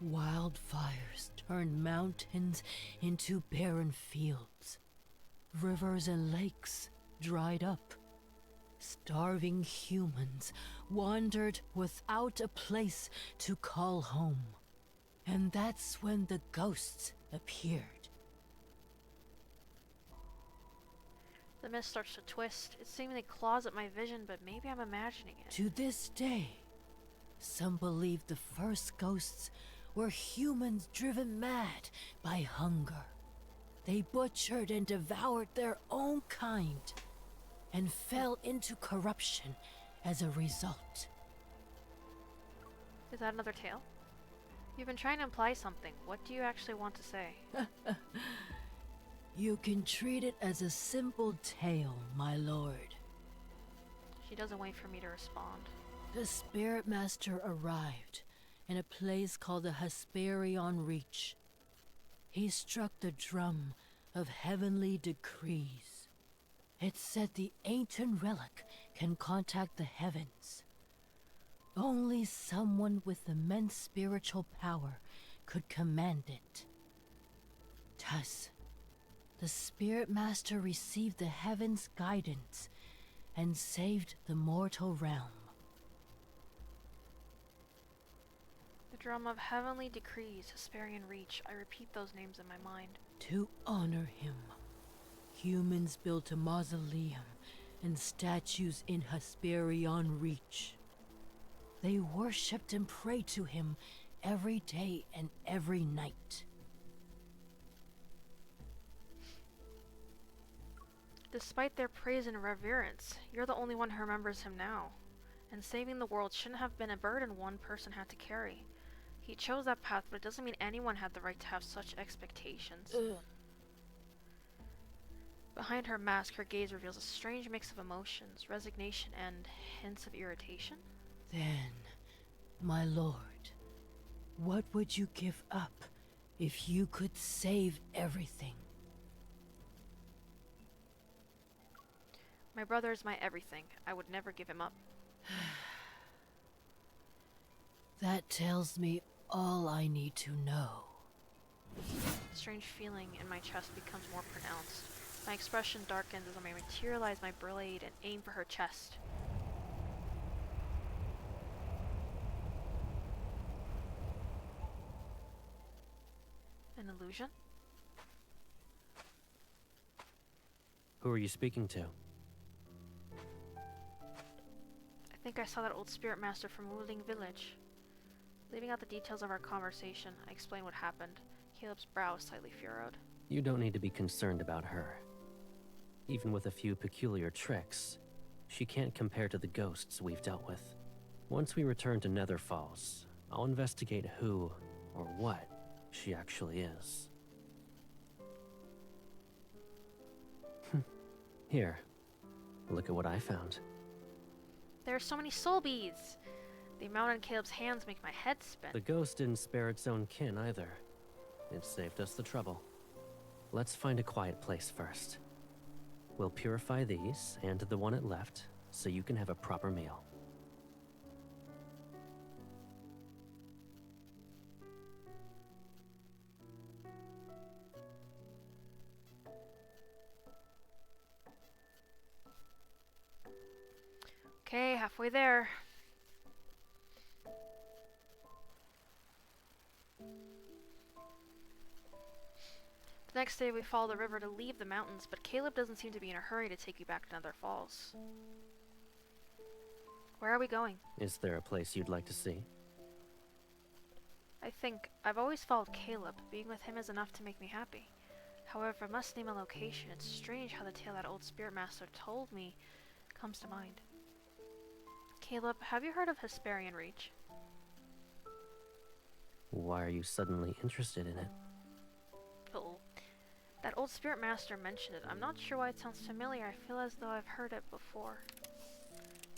Wildfires turned mountains into barren fields. Rivers and lakes dried up. Starving humans wandered without a place to call home. And that's when the ghosts appeared. The mist starts to twist. It seemingly claws at my vision, but maybe I'm imagining it. To this day, some believe the first ghosts were humans driven mad by hunger. They butchered and devoured their own kind and fell into corruption as a result. Is that another tale? You've been trying to imply something. What do you actually want to say? You can treat it as a simple tale, my lord. She doesn't wait for me to respond. The Spirit Master arrived in a place called the Hesperion Reach. He struck the drum of heavenly decrees. It said the ancient relic can contact the heavens. Only someone with immense spiritual power could command it. Thus, the Spirit Master received the heavens' guidance and saved the mortal realm. The drum of heavenly decrees, Hesperion Reach. I repeat those names in my mind. To honor him, humans built a mausoleum and statues in Hesperion Reach. They worshipped and prayed to him every day and every night. Despite their praise and reverence, you're the only one who remembers him now. And saving the world shouldn't have been a burden one person had to carry. He chose that path, but it doesn't mean anyone had the right to have such expectations. Behind her mask, her gaze reveals a strange mix of emotions, resignation, and hints of irritation. Then, my lord, what would you give up if you could save everything? My brother is my everything. I would never give him up. That tells me all I need to know. The strange feeling in my chest becomes more pronounced. My expression darkens as I materialize my blade and aim for her chest. An illusion? Who are you speaking to? I think I saw that old spirit master from Wuling Village. Leaving out the details of our conversation, I explained what happened. Caleb's brow was slightly furrowed. You don't need to be concerned about her. Even with a few peculiar tricks, she can't compare to the ghosts we've dealt with. Once we return to Nether Falls, I'll investigate who, or what, she actually is. Here, look at what I found. There are so many soul beads! The amount on Caleb's hands make my head spin. The ghost didn't spare its own kin either. It saved us the trouble. Let's find a quiet place first. We'll purify these and the one it left, so you can have a proper meal. Okay, halfway there. The next day we follow the river to leave the mountains, but Caleb doesn't seem to be in a hurry to take you back to Nether Falls. Where are we going? Is there a place you'd like to see? I think I've always followed Caleb. Being with him is enough to make me happy. However, I must name a location. It's strange how the tale that old spirit master told me comes to mind. Caleb, have you heard of Hesperion Reach? Why are you suddenly interested in it? Oh, that That old spirit master mentioned it. I'm not sure why it sounds familiar. I feel as though I've heard it before.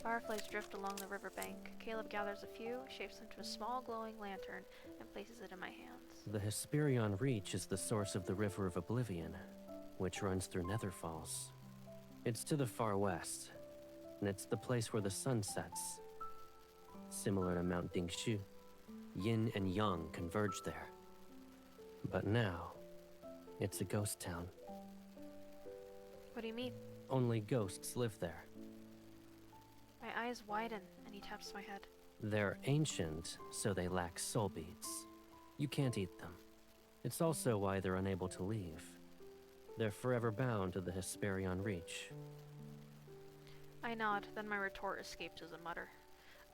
Fireflies drift along the riverbank. Caleb gathers a few, shapes them to a small glowing lantern, and places it in my hands. The Hesperion Reach is the source of the River of Oblivion, which runs through Nether Falls. It's to the far west, and it's the place where the sun sets. Similar to Mount Dingshu, yin and yang converge there. But now, it's a ghost town. What do you mean? Only ghosts live there. My eyes widen, and he taps my head. They're ancient, so they lack soul beads. You can't eat them. It's also why they're unable to leave. They're forever bound to the Hesperion Reach. I nod, then my retort escapes as a mutter.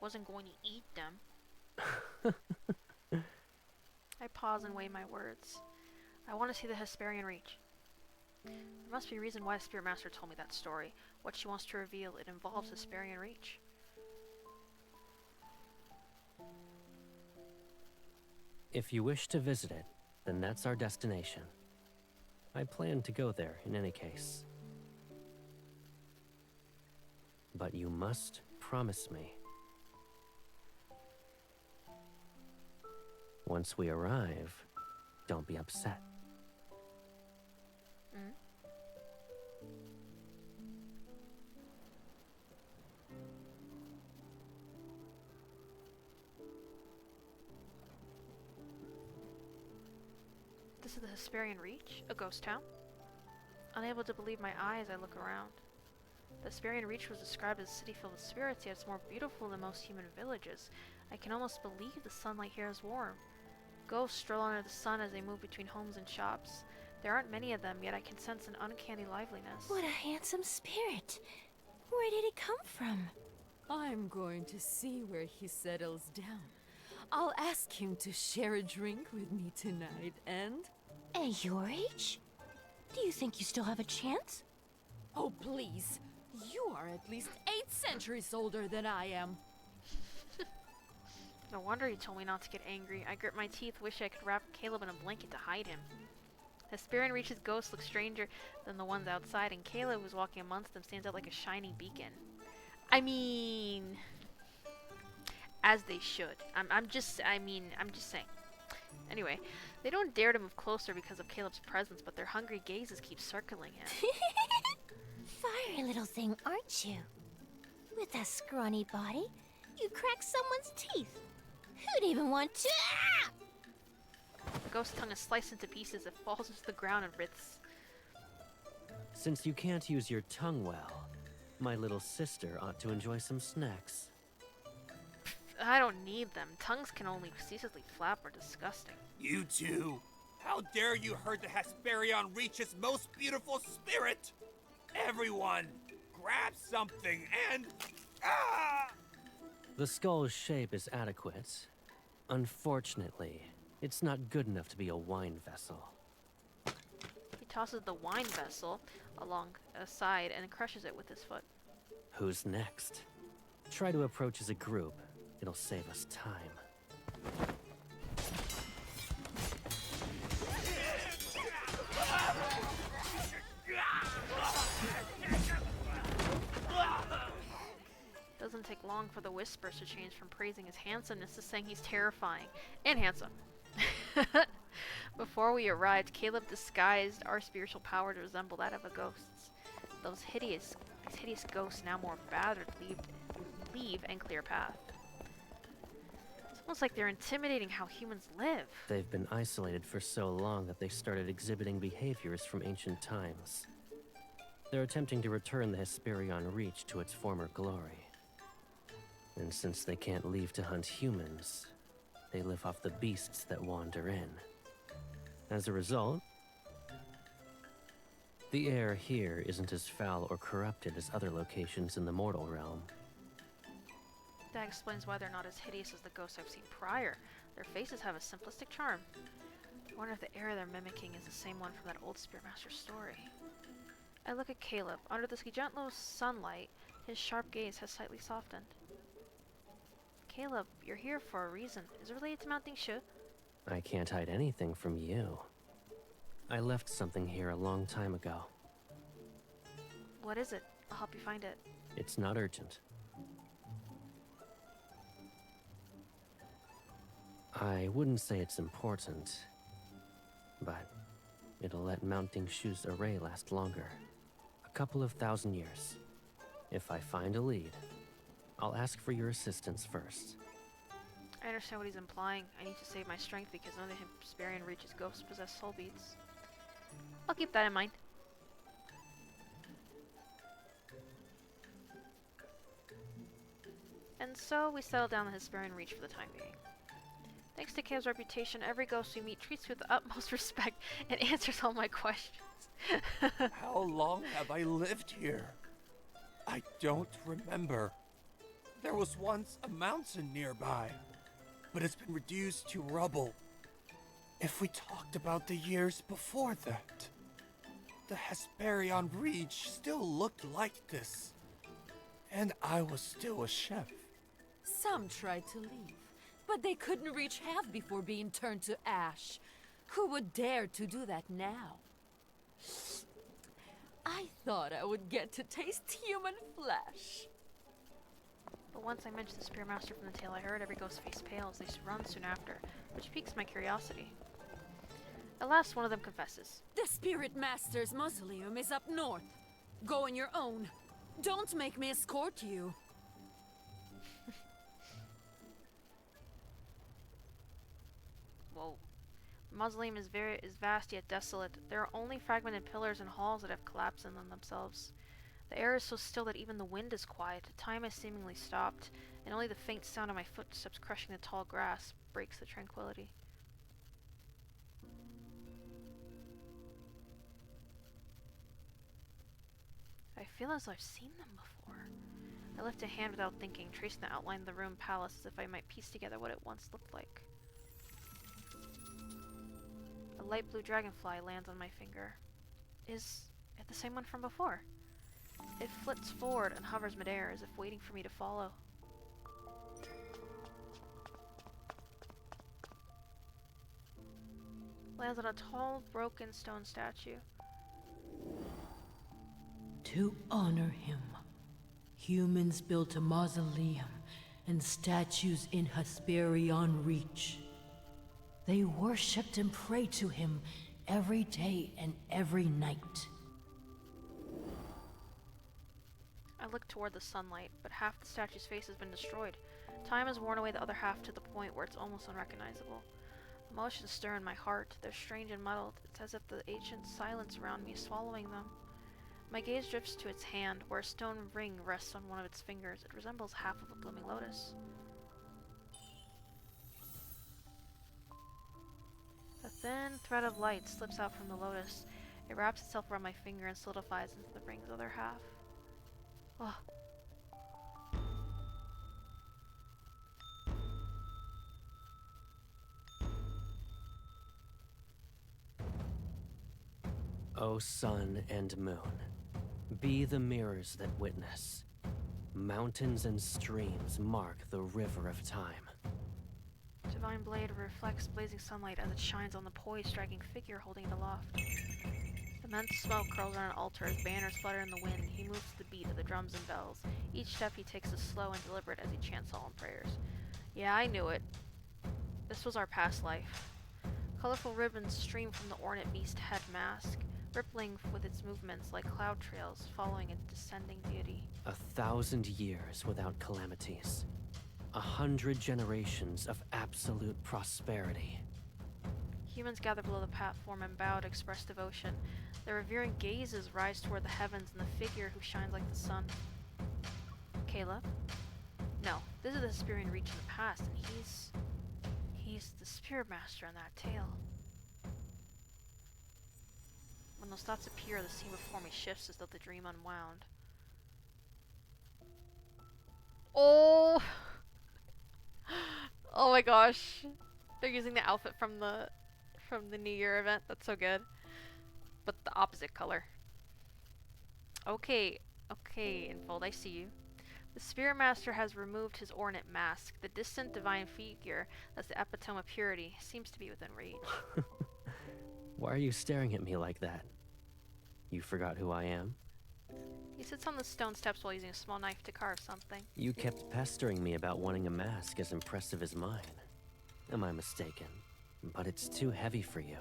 Wasn't going to eat them. I pause and weigh my words. I want to see the Hesperion Reach. There must be a reason why the Spirit Master told me that story. What she wants to reveal, it involves Hesperion Reach. If you wish to visit it, then that's our destination. I plan to go there in any case. But you must promise me. Once we arrive, don't be upset. This is the Hesperion Reach? A ghost town? Unable to believe my eyes, I look around. The Hesperion Reach was described as a city filled with spirits, yet it's more beautiful than most human villages. I can almost believe the sunlight here is warm. Ghosts stroll under the sun as they move between homes and shops. There aren't many of them, yet I can sense an uncanny liveliness. What a handsome spirit. Where did he come from? I'm going to see where he settles down. I'll ask him to share a drink with me tonight, and... At your age? Do you think you still have a chance? Oh, please. You are at least 8 centuries older than I am. No wonder he told me not to get angry. I grit my teeth, wish I could wrap Caleb in a blanket to hide him. Hesperion Reach's ghosts look stranger than the ones outside, and Caleb, who's walking amongst them, stands out like a shining beacon. I mean... as they should. I'm just saying. Anyway, they don't dare to move closer because of Caleb's presence, but their hungry gazes keep circling him. Fiery little thing, aren't you? With that scrawny body, you'd crack someone's teeth. Who'd even want to? Ah! The ghost tongue is sliced into pieces. It falls into the ground and wriths. Since you can't use your tongue well, my little sister ought to enjoy some snacks. I don't need them. Tongues can only ceaselessly flap or disgusting. You two! How dare you hurt the Hesperion Reach's most beautiful spirit! Everyone, grab something and... Ah! The skull's shape is adequate. Unfortunately, it's not good enough to be a wine vessel. He tosses the wine vessel along aside and crushes it with his foot. Who's next? Try to approach as a group. It'll save us time. Doesn't take long for the whispers to change from praising his handsomeness to saying he's terrifying and handsome. Before we arrived, Caleb disguised our spiritual power to resemble that of a ghost's. These hideous ghosts, now more battered, leave and clear a path. It's almost like they're intimidating how humans live. They've been isolated for so long that they started exhibiting behaviors from ancient times. They're attempting to return the Hesperion Reach to its former glory. And since they can't leave to hunt humans, they live off the beasts that wander in. As a result, the air here isn't as foul or corrupted as other locations in the mortal realm. That explains why they're not as hideous as the ghosts I've seen prior. Their faces have a simplistic charm. I wonder if the air they're mimicking is the same one from that old Spirit Master story. I look at Caleb. Under the gentle sunlight, his sharp gaze has slightly softened. Caleb, you're here for a reason. Is it related to Mount Dingshu? I can't hide anything from you. I left something here a long time ago. What is it? I'll help you find it. It's not urgent. I wouldn't say it's important, but it'll let Mounting Shu's array last longer. A couple of thousand years. If I find a lead, I'll ask for your assistance first. I understand what he's implying. I need to save my strength because none of the Hesperian reaches ghost-possessed soul beads. I'll keep that in mind. And so we settle down the Hesperian Reach for the time being. Thanks to Kayla's reputation, every ghost we meet treats me with the utmost respect and answers all my questions. How long have I lived here? I don't remember. There was once a mountain nearby, but it's been reduced to rubble. If we talked about the years before that, the Hesperion Reach still looked like this, and I was still a chef. Some tried to leave, but they couldn't reach half before being turned to ash. Who would dare to do that now? I thought I would get to taste human flesh. But once I mentioned the Spearmaster from the tale I heard, every ghost face pale as they run soon after, which piques my curiosity. At last, one of them confesses. The Spirit Master's mausoleum is up north. Go on your own. Don't make me escort you. Whoa. The mausoleum is vast yet desolate. There are only fragmented pillars and halls that have collapsed in them themselves. The air is so still that even the wind is quiet. Time has seemingly stopped, and only the faint sound of my footsteps crushing the tall grass breaks the tranquility. I feel as though I've seen them before. I lift a hand without thinking, tracing the outline of the ruined palace as if I might piece together what it once looked like. A light blue dragonfly lands on my finger. Is it the same one from before? It flits forward and hovers midair as if waiting for me to follow. Lands on a tall, broken stone statue. To honor him, humans built a mausoleum and statues in Hesperion Reach. They worshipped and prayed to him every day and every night. I look toward the sunlight, but half the statue's face has been destroyed. Time has worn away the other half to the point where it's almost unrecognizable. Emotions stir in my heart. They're strange and muddled. It's as if the ancient silence around me is swallowing them. My gaze drifts to its hand, where a stone ring rests on one of its fingers. It resembles half of a blooming lotus. A thin thread of light slips out from the lotus. It wraps itself around my finger and solidifies into the ring's other half. Oh. O sun and moon, be the mirrors that witness. Mountains and streams mark the river of time. Divine blade reflects blazing sunlight as it shines on the poised, striking figure holding it aloft. Immense smoke curls around an altar as banners flutter in the wind. He moves to the beat of the drums and bells. Each step he takes is slow and deliberate as he chants solemn prayers. Yeah, I knew it. This was our past life. Colorful ribbons stream from the ornate beast head mask, rippling with its movements like cloud trails following a descending deity. 1,000 years without calamities. 100 generations of absolute prosperity. Humans gather below the platform and bow to express devotion. Their revering gazes rise toward the heavens and the figure who shines like the sun. Caleb? No, this is the Hesperian Reach in the past, and he's the Spirit Master in that tale. When those thoughts appear, the scene before me shifts as though the dream unwound. Oh! Oh my gosh. They're using the outfit from the New Year event. That's so good. But the opposite color. Okay, Infold, I see you. The Spirit Master has removed his ornate mask. The distant divine figure, that's the epitome of purity, seems to be within reach. Why are you staring at me like that? You forgot who I am? He sits on the stone steps while using a small knife to carve something. You kept pestering me about wanting a mask as impressive as mine. Am I mistaken? But it's too heavy for you.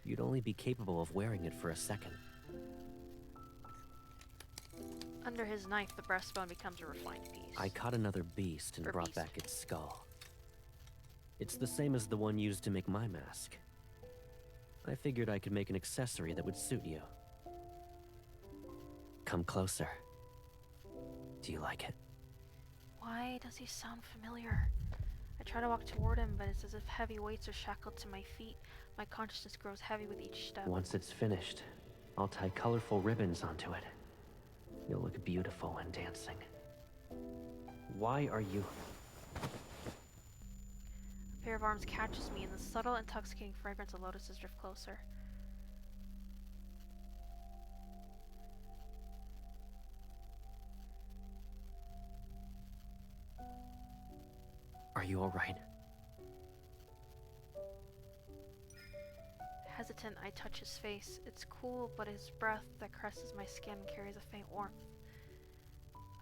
You'd only be capable of wearing it for a second. Under his knife, the breastbone becomes a refined piece. I caught another beast and brought back its skull. It's the same as the one used to make my mask. I figured I could make an accessory that would suit you. Come closer. Do you like it? Why does he sound familiar? I try to walk toward him, but it's as if heavy weights are shackled to my feet. My consciousness grows heavy with each step. Once it's finished, I'll tie colorful ribbons onto it. You'll look beautiful when dancing. Why are you... A pair of arms catches me, and the subtle, intoxicating fragrance of lotuses drift closer. Are you alright? Hesitant, I touch his face. It's cool, but his breath that caresses my skin carries a faint warmth.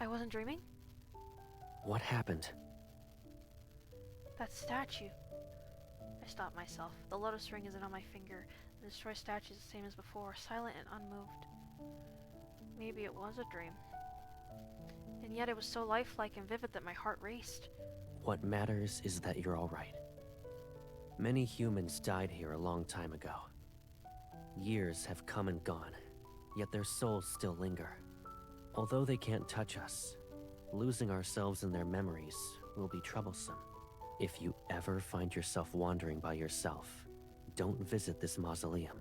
I wasn't dreaming? What happened? That statue. I stop myself. The lotus ring isn't on my finger. The destroyed statue is the same as before, silent and unmoved. Maybe it was a dream. And yet it was so lifelike and vivid that my heart raced. What matters is that you're alright. Many humans died here a long time ago. Years have come and gone, yet their souls still linger. Although they can't touch us, losing ourselves in their memories will be troublesome. If you ever find yourself wandering by yourself, don't visit this mausoleum.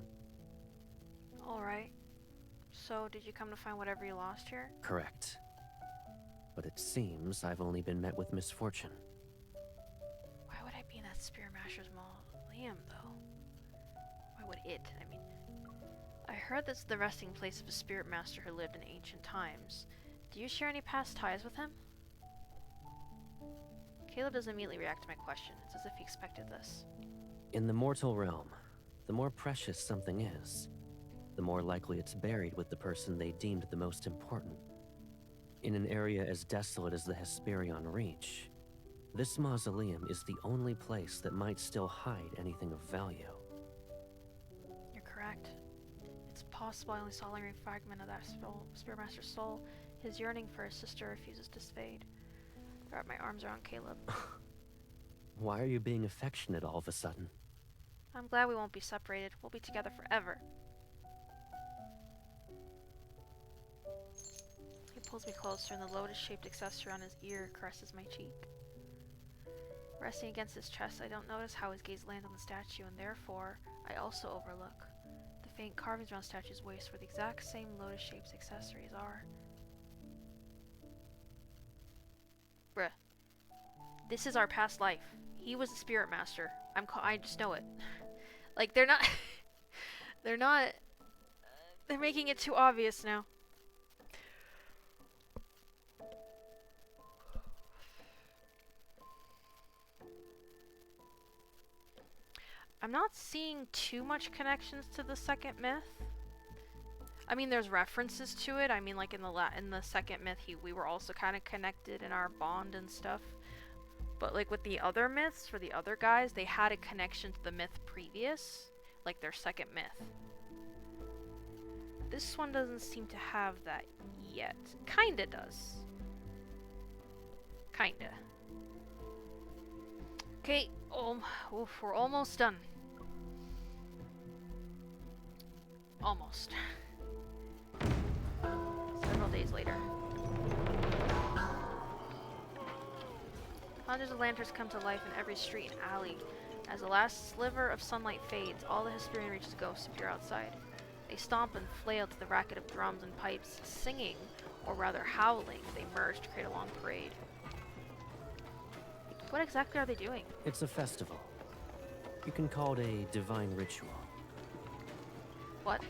Alright. So, did you come to find whatever you lost here? Correct. But it seems I've only been met with misfortune. Why would I be in that Spirit Master's mausoleum, though? Why would it? I mean, I heard this is the resting place of a Spirit Master who lived in ancient times. Do you share any past ties with him? Caleb doesn't immediately react to my question. It's as if he expected this. In the mortal realm, the more precious something is, the more likely it's buried with the person they deemed the most important. In an area as desolate as the Hesperion Reach, this mausoleum is the only place that might still hide anything of value. You're correct. It's possible I only saw a lingering fragment of that Spirit Master's soul. His yearning for his sister refuses to fade. I wrap my arms around Caleb. Why are you being affectionate all of a sudden? I'm glad we won't be separated. We'll be together forever. He pulls me closer, and the lotus-shaped accessory on his ear caresses my cheek. Resting against his chest, I don't notice how his gaze lands on the statue, and therefore, I also overlook the faint carvings around the statue's waist where the exact same lotus-shaped accessories are. Bruh. This is our past life. He was a Spirit Master. I just know it. Like, they're not... They're making it too obvious now. I'm not seeing too much connections to the second myth. I mean, there's references to it. I mean, like in the second myth, we were also kind of connected in our bond and stuff. But like with the other myths, for the other guys, they had a connection to the myth previous, like their second myth. This one doesn't seem to have that yet. Kinda does. Kinda. Okay, oof, we're almost done. Almost. Several days later. Hundreds of lanterns come to life in every street and alley. As the last sliver of sunlight fades, all the Hesperion Reach's ghosts appear outside. They stomp and flail to the racket of drums and pipes, singing, or rather howling. They merge to create a long parade. What exactly are they doing? It's a festival. You can call it a divine ritual. What?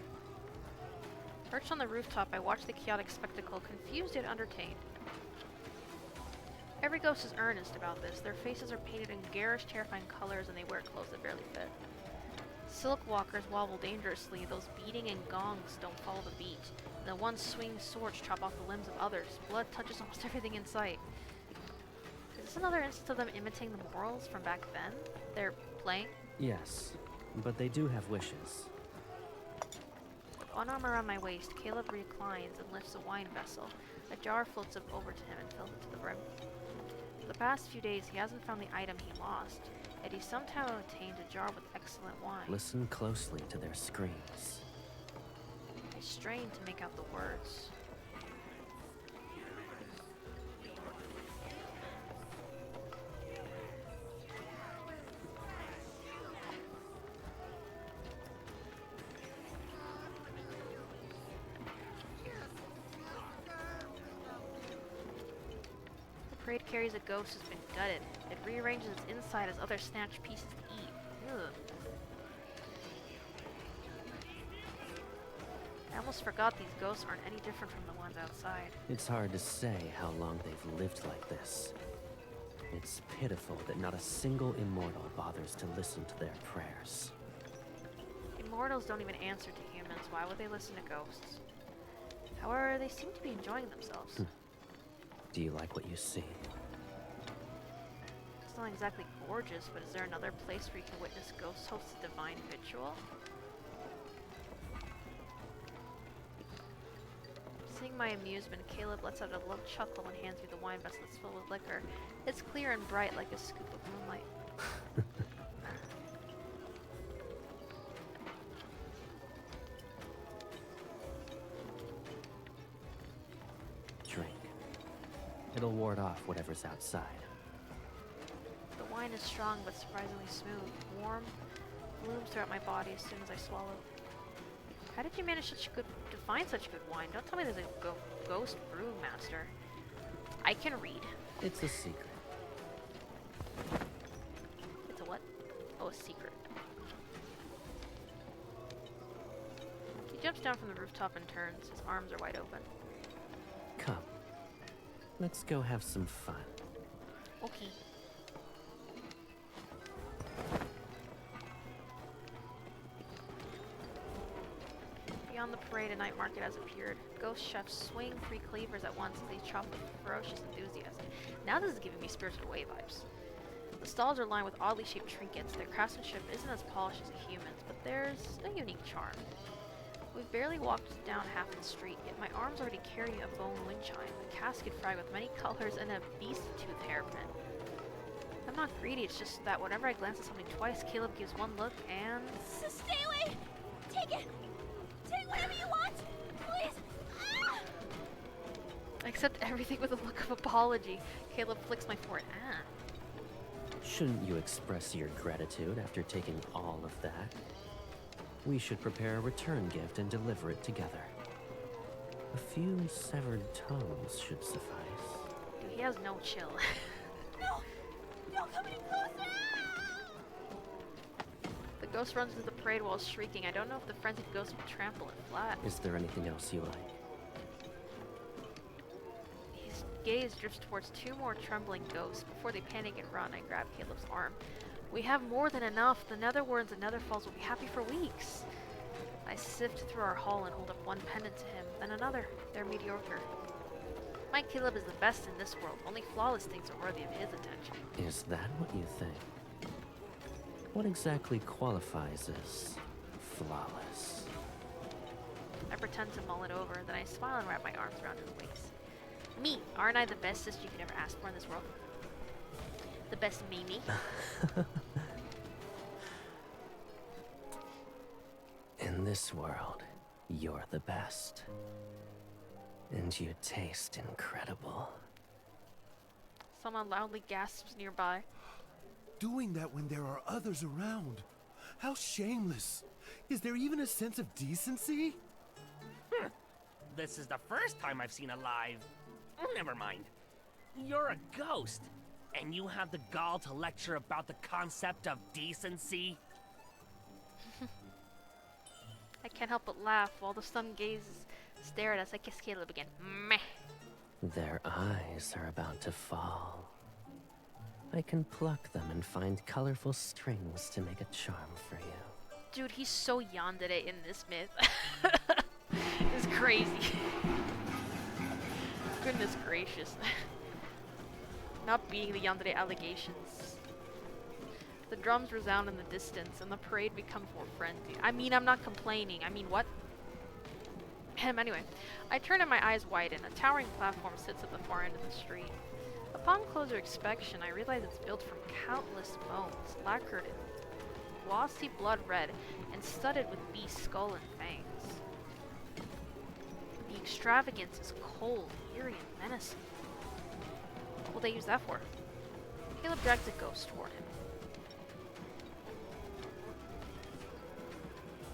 Perched on the rooftop, I watch the chaotic spectacle, confused yet entertained. Every ghost is earnest about this. Their faces are painted in garish, terrifying colors, and they wear clothes that barely fit. Silk walkers wobble dangerously, those beating and gongs don't follow the beat. The ones swinging swords chop off the limbs of others. Blood touches almost everything in sight. Is this another instance of them imitating the morals from back then? They're playing? Yes, but they do have wishes. One arm around my waist, Caleb reclines and lifts a wine vessel. A jar floats up over to him and fills it to the brim. For the past few days, he hasn't found the item he lost, yet he somehow obtained a jar with excellent wine. Listen closely to their screams. I strain to make out the words. The parade carries a ghost who's been gutted. It rearranges its inside as others snatch pieces to eat. Ugh. I almost forgot these ghosts aren't any different from the ones outside. It's hard to say how long they've lived like this. It's pitiful that not a single immortal bothers to listen to their prayers. Immortals don't even answer to humans. Why would they listen to ghosts? However, they seem to be enjoying themselves. Do you like what you see? It's not exactly gorgeous, but is there another place where you can witness ghosts host a divine ritual? Seeing my amusement, Caleb lets out a low chuckle and hands me the wine vessel that's filled with liquor. It's clear and bright like a scoop of moonlight. Drink. It'll ward off whatever's outside. The wine is strong but surprisingly smooth, warm, blooms throughout my body as soon as I swallow. How did you manage to find such good wine? Don't tell me there's a ghost brewmaster. I can read. It's a secret. It's a what? Oh, a secret. He jumps down from the rooftop and turns. His arms are wide open. Come. Let's go have some fun. Okay. Beyond the parade, a night market has appeared. Ghost chefs swing 3 cleavers at once as they chop with ferocious enthusiasm. Now this is giving me Spirited Away vibes. The stalls are lined with oddly shaped trinkets. Their craftsmanship isn't as polished as a human's, but there's a unique charm. We've barely walked down half the street, yet my arms already carry a bone wind chime, a casket frag with many colors, and a beast tooth hairpin. I'm not greedy, it's just that whenever I glance at something twice, Caleb gives one look and... Stay away! Take it! Take whatever you want! Please! Ah! I accept everything with a look of apology. Caleb flicks my forehead. Ah. Shouldn't you express your gratitude after taking all of that? We should prepare a return gift and deliver it together. A few severed toes should suffice. Dude, he has no chill. No! Don't come any closer! The ghost runs into the parade while shrieking. I don't know if the frenzied ghost will trample it flat. Is there anything else you like? His gaze drifts towards 2 more trembling ghosts. Before they panic and run, I grab Caleb's arm. We have more than enough. The Netherworms and Netherfalls will be happy for weeks. I sift through our haul and hold up one pendant to him, then another. They're mediocre. My Caleb is the best in this world. Only flawless things are worthy of his attention. Is that what you think? What exactly qualifies as flawless? I pretend to mull it over, then I smile and wrap my arms around his waist. Me, aren't I the best sister you could ever ask for in this world? The best Mimi. In this world, you're the best. And you taste incredible. Someone loudly gasps nearby. Doing that when there are others around. How shameless. Is there even a sense of decency? This is the first time I've seen a live... Never mind. You're a ghost, and you have the gall to lecture about the concept of decency? I can't help but laugh while the sun gazes stare at us. I kiss Caleb again. Meh. Their eyes are about to fall. I can pluck them and find colorful strings to make a charm for you. Dude, he's so yandere in this myth. It's crazy. Goodness gracious. Not being the yandere allegations. The drums resound in the distance, and the parade becomes more frenzied. I mean, I'm not complaining. I mean, what? Anyway, I turn and my eyes widen. A towering platform sits at the far end of the street. Upon closer inspection, I realize it's built from countless bones, lacquered in glossy blood red, and studded with beast skull and fangs. The extravagance is cold, eerie, and menacing. What will they use that for? Caleb drags a ghost toward him.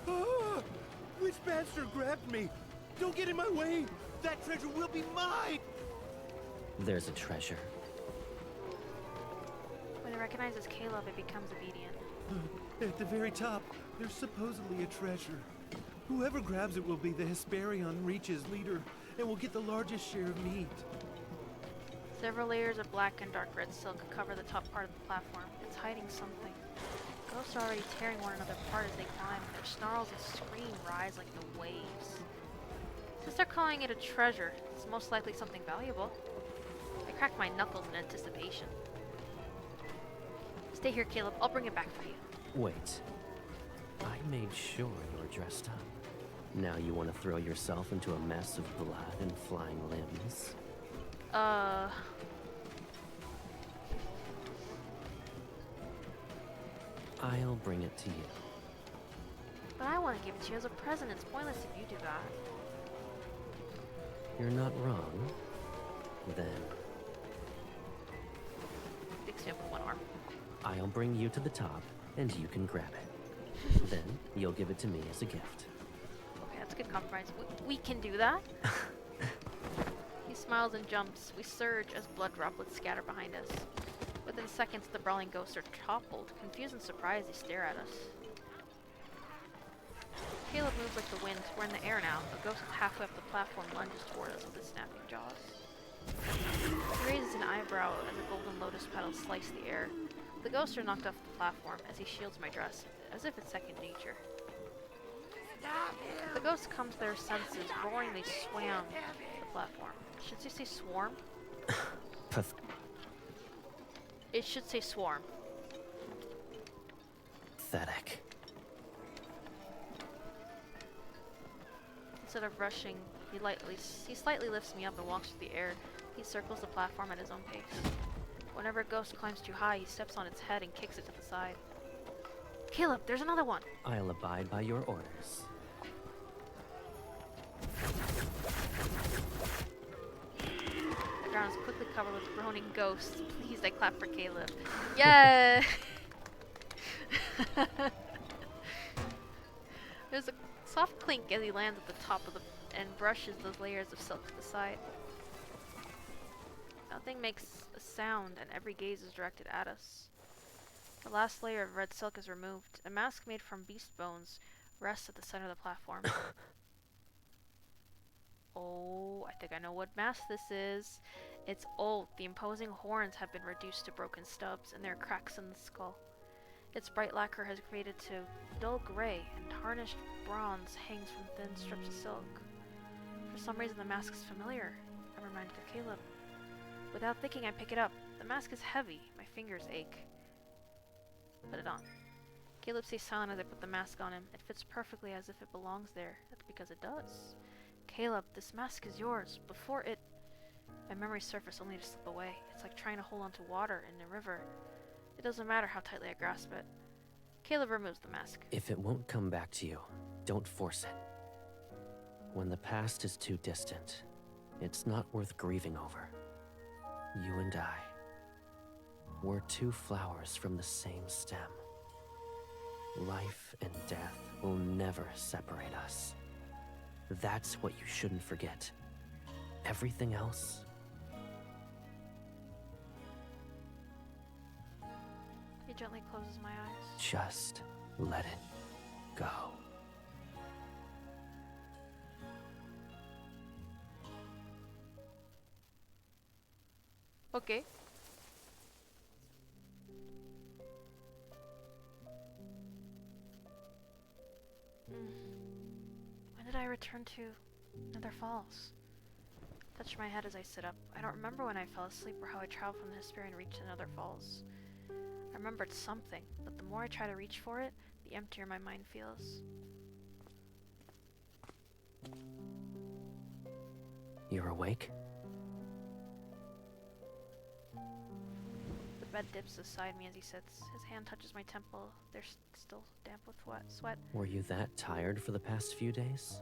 Ah! Which bastard grabbed me? Don't get in my way! That treasure will be mine! There's a treasure. When it recognizes Caleb, it becomes obedient. At the very top, there's supposedly a treasure. Whoever grabs it will be the Hesperion Reach's leader, and will get the largest share of meat. Several layers of black and dark red silk cover the top part of the platform. It's hiding something. Ghosts are already tearing one another apart as they climb. Their snarls and scream rise like the waves. Since they're calling it a treasure, it's most likely something valuable. I crack my knuckles in anticipation. Stay here, Caleb. I'll bring it back for you. Wait. I made sure you were dressed up. Now you want to throw yourself into a mess of blood and flying limbs? I'll bring it to you. But I want to give it to you as a present. It's pointless if you do that. You're not wrong. Then Picks me up with one arm. I'll bring you to the top, and you can grab it. Then you'll give it to me as a gift. Okay, that's a good compromise. We can do that. He smiles and jumps. We surge as blood droplets scatter behind us. Within seconds, the brawling ghosts are toppled. Confused and surprised, they stare at us. Caleb moves like the wind. We're in the air now. A ghost halfway up the platform lunges toward us with his snapping jaws. He raises an eyebrow as a golden lotus petal slice the air. The ghosts are knocked off the platform as he shields my dress, as if it's second nature. The ghosts come to their senses. Roaring, they swam the platform. Should they say swarm? It should say swarm. Pathetic. Instead of rushing, he slightly lifts me up and walks through the air. He circles the platform at his own pace. Whenever a ghost climbs too high, he steps on its head and kicks it to the side. Caleb, there's another one! I'll abide by your orders. The ground is quickly covered with groaning ghosts. Please, I clap for Caleb. Yeah! There's a soft clink as he lands at the top of the and brushes those layers of silk to the side. Nothing makes a sound, and every gaze is directed at us. The last layer of red silk is removed. A mask made from beast bones rests at the center of the platform. Oh, I think I know what mask this is. It's old. The imposing horns have been reduced to broken stubs, and there are cracks in the skull. Its bright lacquer has faded to dull gray, and tarnished bronze hangs from thin strips of silk. For some reason, the mask is familiar. I'm reminded of Caleb. Without thinking, I pick it up. The mask is heavy. My fingers ache. Put it on. Caleb stays silent as I put the mask on him. It fits perfectly as if it belongs there. That's because it does. Caleb, this mask is yours. Before it... My memories surface only to slip away. It's like trying to hold onto water in a river. It doesn't matter how tightly I grasp it. Caleb removes the mask. If it won't come back to you, don't force it. When the past is too distant, it's not worth grieving over. You and I, we're two flowers from the same stem. Life and death will never separate us. That's what you shouldn't forget. Everything else... He gently closes my eyes. Just let it go. Okay. I return to Nether Falls? Touch my head as I sit up. I don't remember when I fell asleep or how I traveled from the Hesperian Reach to Nether Falls. I remembered something, but the more I try to reach for it, the emptier my mind feels. You're awake? The bed dips beside me as he sits. His hand touches my temple. They're still damp with sweat. Were you that tired for the past few days?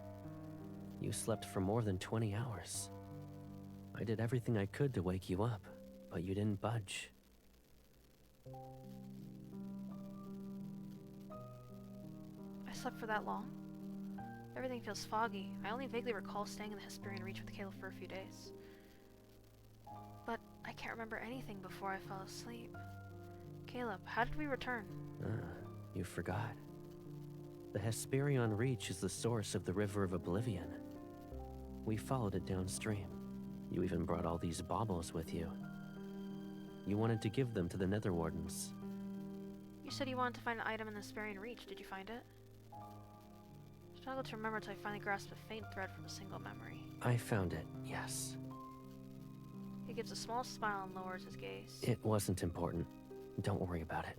You slept for more than 20 hours. I did everything I could to wake you up, but you didn't budge. I slept for that long? Everything feels foggy. I only vaguely recall staying in the Hesperian Reach with Caleb for a few days. But I can't remember anything before I fell asleep. Caleb, how did we return? You forgot. The Hesperion Reach is the source of the River of Oblivion. We followed it downstream. You even brought all these baubles with you. You wanted to give them to the Nether Wardens. You said you wanted to find an item in the Hesperian Reach. Did you find it? I struggled to remember until I finally grasped a faint thread from a single memory. I found it, yes. He gives a small smile and lowers his gaze. It wasn't important. Don't worry about it.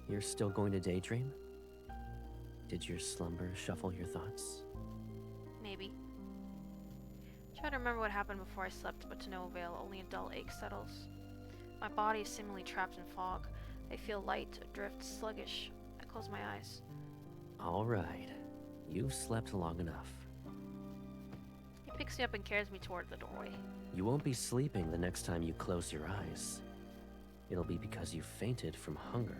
You're still going to daydream? Did your slumber shuffle your thoughts? Maybe. Try to remember what happened before I slept, but to no avail. Only a dull ache settles. My body is seemingly trapped in fog. I feel light, adrift, sluggish. I close my eyes. All right. You've slept long enough. He picks me up and carries me toward the doorway. You won't be sleeping the next time you close your eyes. It'll be because you fainted from hunger.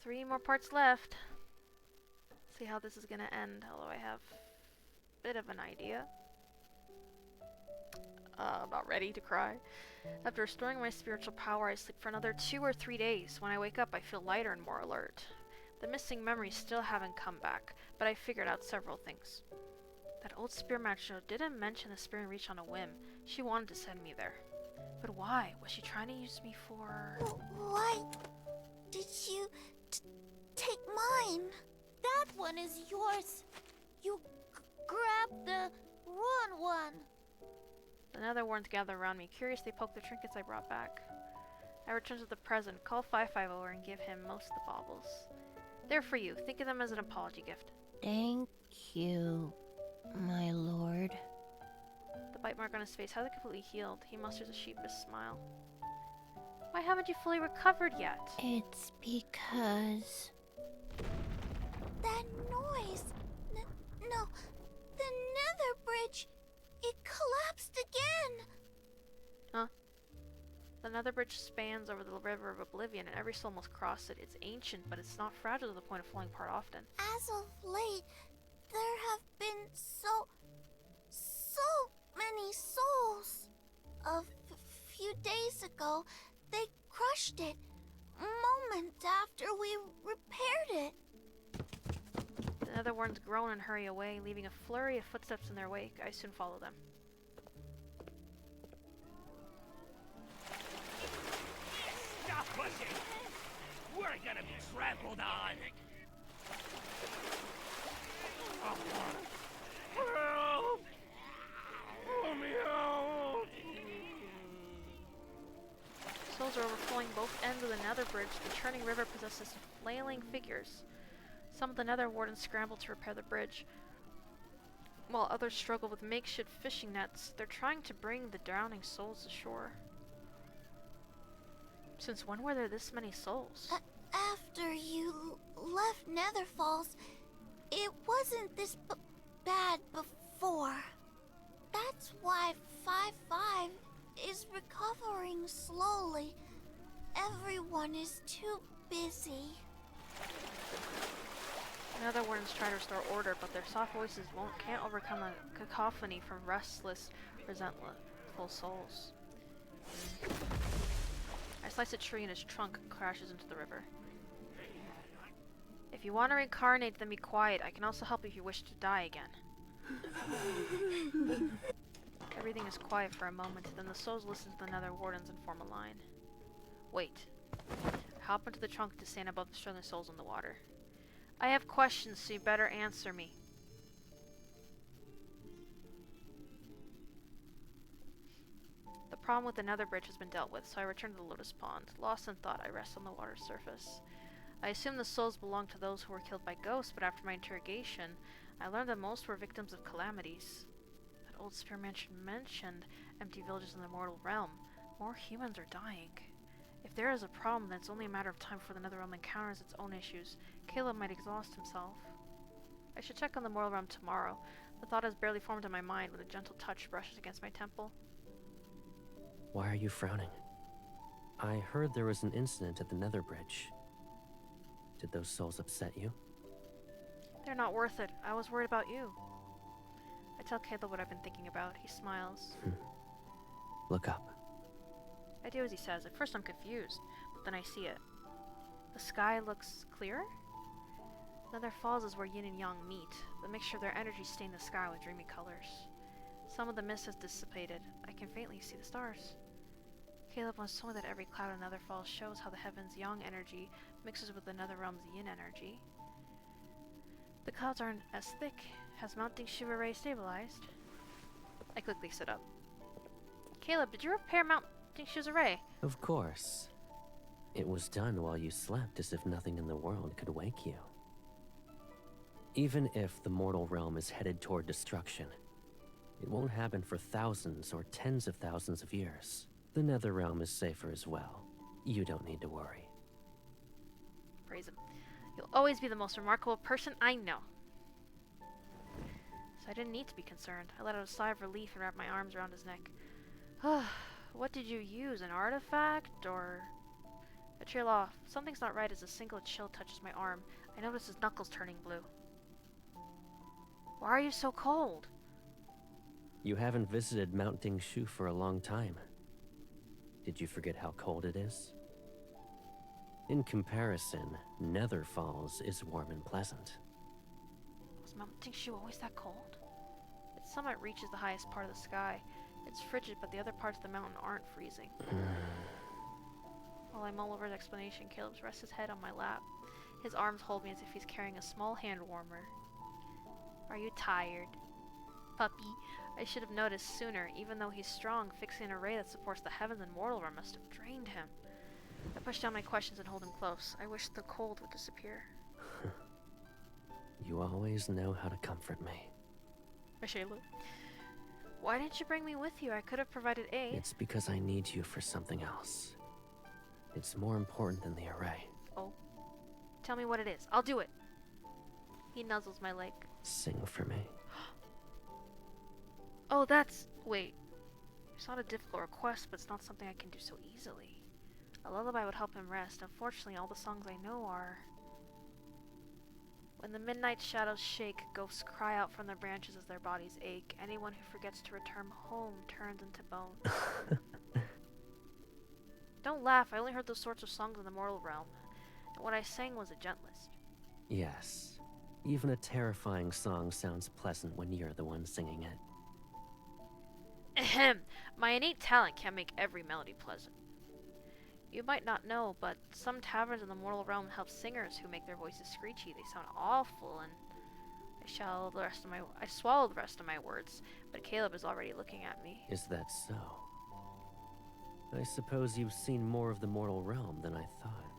Three more parts left. See how this is gonna end, although I have a bit of an idea. About ready to cry. After restoring my spiritual power, I sleep for another 2 or 3 days. When I wake up, I feel lighter and more alert. The missing memories still haven't come back, but I figured out several things. That old spearman show didn't mention the Hesperian Reach on a whim. She wanted to send me there. But why? Was she trying to use me for... Why did you take mine? That one is yours. You grabbed the wrong one. The Nether Wardens gather around me. Curious, they poke the trinkets I brought back. I return to the present, call 550 over and give him most of the baubles. They're for you. Think of them as an apology gift. Thank you, my lord. The bite mark on his face hasn't completely healed. He musters a sheepish smile. Why haven't you fully recovered yet? It's because... That noise! No, the Nether Bridge! It collapsed again! Huh? The Nether Bridge spans over the River of Oblivion, and every soul must cross it. It's ancient, but it's not fragile to the point of falling apart often. As of late, there have been so many souls. A few days ago, they crushed it, moments after we repaired it. The Nether Wardens groan and hurry away, leaving a flurry of footsteps in their wake. I soon follow them. Stop pushing! We're gonna be trampled on! Help! Let me out! Souls are overflowing both ends of the Nether Bridge. The churning river possesses flailing figures. Some of the Nether Wardens scramble to repair the bridge, while others struggle with makeshift fishing nets. They're trying to bring the drowning souls ashore. Since when were there this many souls? After you left Nether Falls, it wasn't this bad before. That's why 5-5 is recovering slowly. Everyone is too busy. Nether Wardens try to restore order, but their soft voices can't overcome a cacophony from restless, resentful souls. I slice a tree and its trunk crashes into the river. If you want to reincarnate, then be quiet. I can also help if you wish to die again. Everything is quiet for a moment, then the souls listen to the Nether Wardens and form a line. Wait. Hop into the trunk to stand above the struggling souls in the water. I have questions, so you better answer me. The problem with the Nether bridge has been dealt with, so I return to the Lotus Pond. Lost in thought, I rest on the water's surface. I assume the souls belong to those who were killed by ghosts, but after my interrogation, I learned that most were victims of calamities. That old spearman mentioned empty villages in the mortal realm. More humans are dying. If there is a problem, then it's only a matter of time before the Netherrealm encounters its own issues. Caleb might exhaust himself. I should check on the mortal realm tomorrow. The thought has barely formed in my mind when a gentle touch brushes against my temple. Why are you frowning? I heard there was an incident at the Nether Bridge. Did those souls upset you? They're not worth it. I was worried about you. I tell Caleb what I've been thinking about. He smiles. Look up. I do as he says. At first I'm confused, but then I see it. The sky looks clearer? Nether Falls is where yin and yang meet. The mixture of their energy stained the sky with dreamy colors. Some of the mist has dissipated. I can faintly see the stars. Caleb once told me that every cloud in Nether Falls shows how the heaven's yang energy mixes with the Nether Realm's yin energy. The clouds aren't as thick. Has mounting Shiva Ray stabilized? I quickly sit up. Caleb, did you repair mounting Shiva Ray? Of course. It was done while you slept, as if nothing in the world could wake you. Even if the mortal realm is headed toward destruction, it won't happen for thousands or tens of thousands of years. The Nether Realm is safer as well. You don't need to worry. Praise him. You'll always be the most remarkable person I know. So I didn't need to be concerned. I let out a sigh of relief and wrapped my arms around his neck. What did you use? An artifact? Or... I trail off. Something's not right as a single chill touches my arm. I notice his knuckles turning blue. Why are you so cold? You haven't visited Mount Dingshu for a long time. Did you forget how cold it is? In comparison, Nether Falls is warm and pleasant. Was Mount Dingshu always that cold? Its summit reaches the highest part of the sky. It's frigid, but the other parts of the mountain aren't freezing. While I mull over his explanation, Caleb rests his head on my lap. His arms hold me as if he's carrying a small hand warmer. Are you tired? Puppy, I should have noticed sooner. Even though he's strong, fixing an array that supports the heavens and mortal realm must have drained him. I push down my questions and hold him close. I wish the cold would disappear. You always know how to comfort me. Mashayla. Why didn't you bring me with you? I could have provided aid. It's because I need you for something else. It's more important than the array. Oh. Tell me what it is. I'll do it. He nuzzles my leg. Sing for me. Oh, that's... Wait. It's not a difficult request, but it's not something I can do so easily. A lullaby would help him rest. Unfortunately, all the songs I know are... When the midnight shadows shake, ghosts cry out from their branches as their bodies ache. Anyone who forgets to return home turns into bone. Don't laugh, I only heard those sorts of songs in the mortal realm. And what I sang was the gentlest. Yes. Even a terrifying song sounds pleasant when you're the one singing it. Ahem. My innate talent can't make every melody pleasant. You might not know, but some taverns in the mortal realm help singers who make their voices screechy. They sound awful, and I swallowed the rest of my words, but Caleb is already looking at me. Is that so? I suppose you've seen more of the mortal realm than I thought.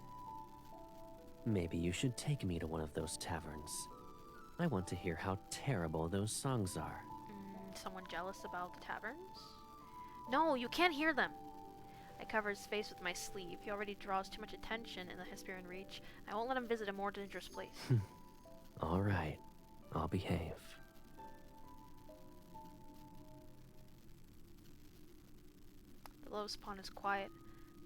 Maybe you should take me to one of those taverns. I want to hear how terrible those songs are. Someone jealous about the taverns? No, you can't hear them! I cover his face with my sleeve. He already draws too much attention in the Hesperian Reach. I won't let him visit a more dangerous place. All right, I'll behave. The Lotus Pond is quiet.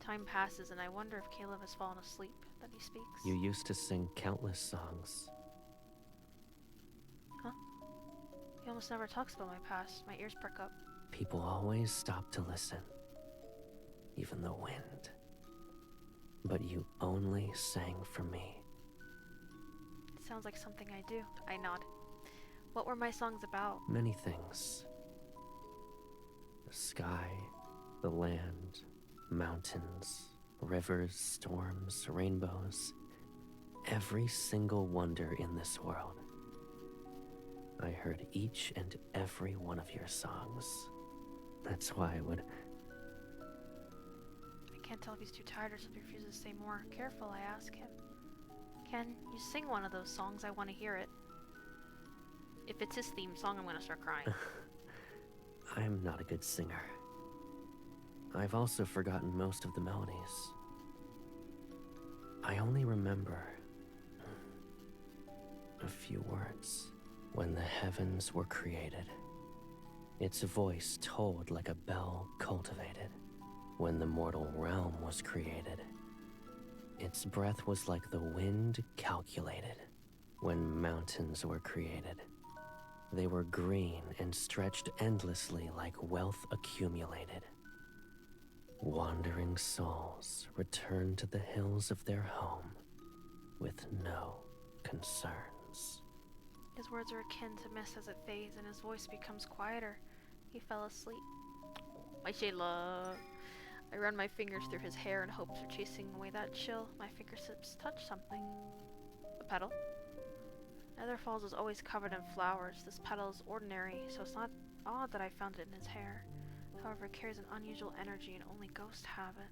Time passes, and I wonder if Caleb has fallen asleep. Then he speaks. You used to sing countless songs. Huh? He almost never talks about my past. My ears perk up. People always stop to listen. Even the wind. But you only sang for me. It sounds like something I do. I nod. What were my songs about? Many things. The sky, the land, mountains, rivers, storms, rainbows. Every single wonder in this world. I heard each and every one of your songs. That's why I would... I can't tell if he's too tired or if he refuses to say more. Careful, I ask him. Can you sing one of those songs? I want to hear it. If it's his theme song, I'm gonna start crying. I'm not a good singer. I've also forgotten most of the melodies. I only remember a few words. When the heavens were created, its voice tolled like a bell cultivated. When the mortal realm was created, its breath was like the wind calculated. When mountains were created, they were green and stretched endlessly like wealth accumulated. Wandering souls returned to the hills of their home with no concerns. His words are akin to mist as it fades, and his voice becomes quieter. He fell asleep. My Shayla. I run my fingers through his hair in hopes of chasing away that chill. My fingertips touch something. A petal. Nether Falls is always covered in flowers. This petal is ordinary, so it's not odd that I found it in his hair. However, it carries an unusual energy and only ghosts have it.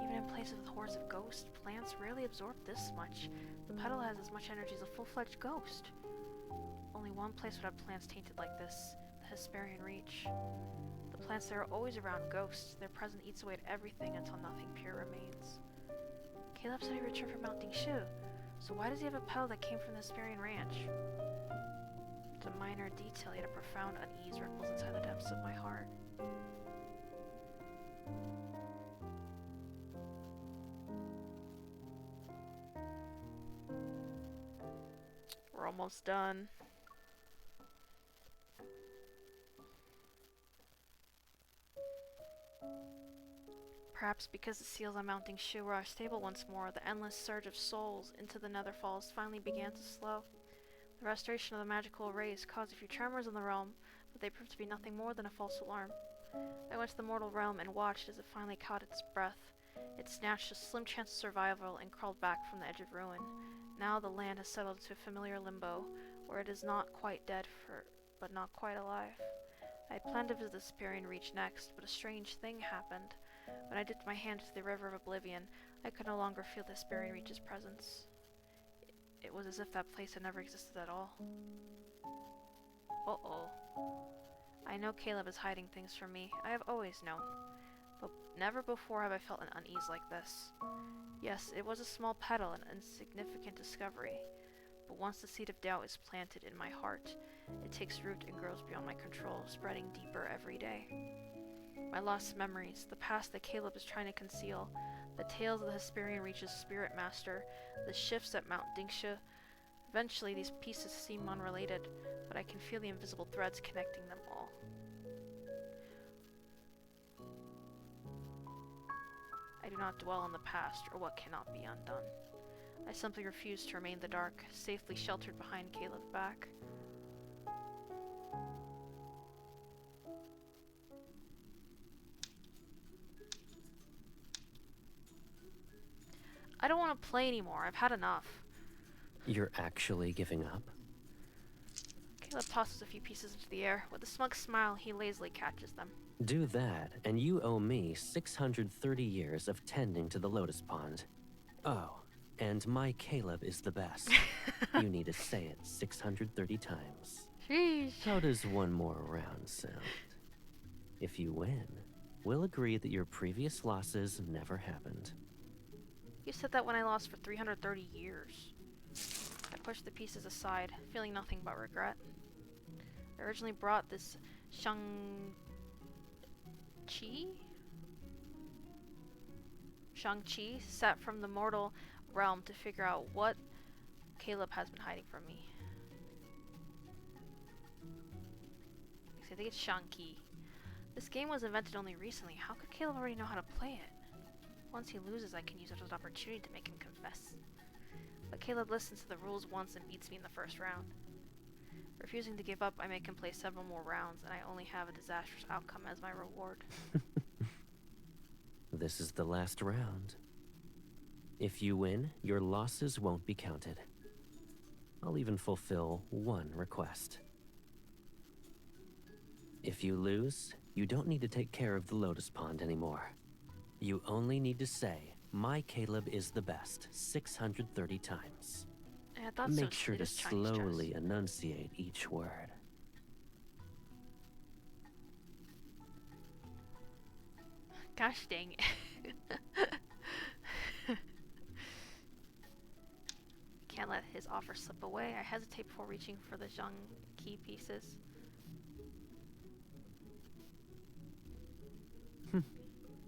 Even in places with hordes of ghosts, plants rarely absorb this much. The petal has as much energy as a full-fledged ghost. Only one place would have plants tainted like this, the Hesperian Reach. The plants there are always around ghosts. Their presence eats away at everything until nothing pure remains. Caleb said he returned from Mount Dingshu, so why does he have a petal that came from the Hesperian Ranch? It's a minor detail, yet a profound unease ripples inside the depths of my heart. We're almost done. Perhaps because the seals on Mount Dingshu were stable once more, the endless surge of souls into the Nether Falls finally began to slow. The restoration of the magical rays caused a few tremors in the realm, but they proved to be nothing more than a false alarm. I went to the mortal realm and watched as it finally caught its breath. It snatched a slim chance of survival and crawled back from the edge of ruin. Now the land has settled into a familiar limbo, where it is not quite dead but not quite alive. I had planned to visit the Hesperian Reach next, but a strange thing happened. When I dipped my hand into the River of Oblivion, I could no longer feel the Hesperian Reach's presence. It was as if that place had never existed at all. Uh-oh. I know Caleb is hiding things from me. I have always known. But never before have I felt an unease like this. Yes, it was a small petal, an insignificant discovery. But once the seed of doubt is planted in my heart, it takes root and grows beyond my control, spreading deeper every day. My lost memories, the past that Caleb is trying to conceal, the tales of the Hesperian Reach's spirit master, the shifts at Mount Dingshu. Eventually these pieces seem unrelated, but I can feel the invisible threads connecting them all. I do not dwell on the past or what cannot be undone. I simply refuse to remain in the dark, safely sheltered behind Caleb's back. I don't want to play anymore. I've had enough. You're actually giving up? Caleb tosses a few pieces into the air. With a smug smile, he lazily catches them. Do that, and you owe me 630 years of tending to the lotus pond. Oh, and my Caleb is the best. You need to say it 630 times. Sheesh. How does one more round sound? If you win, we'll agree that your previous losses never happened. You said that when I lost for 330 years. I pushed the pieces aside, feeling nothing but regret. I originally brought this Shang-Chi set from the mortal realm to figure out what Caleb has been hiding from me. I think it's Shang-Chi. This game was invented only recently. How could Caleb already know how to play it? Once he loses, I can use it as an opportunity to make him confess. But Caleb listens to the rules once and beats me in the first round. Refusing to give up, I make him play several more rounds, and I only have a disastrous outcome as my reward. This is the last round. If you win, your losses won't be counted. I'll even fulfill one request. If you lose, you don't need to take care of the Lotus Pond anymore. You only need to say, "My Caleb is the best," 630 times. Yeah, I thought so. Make sure It to is Chinese chess. slowly enunciate each word. Gosh dang it. Can't let his offer slip away. I hesitate before reaching for the Zhang key pieces.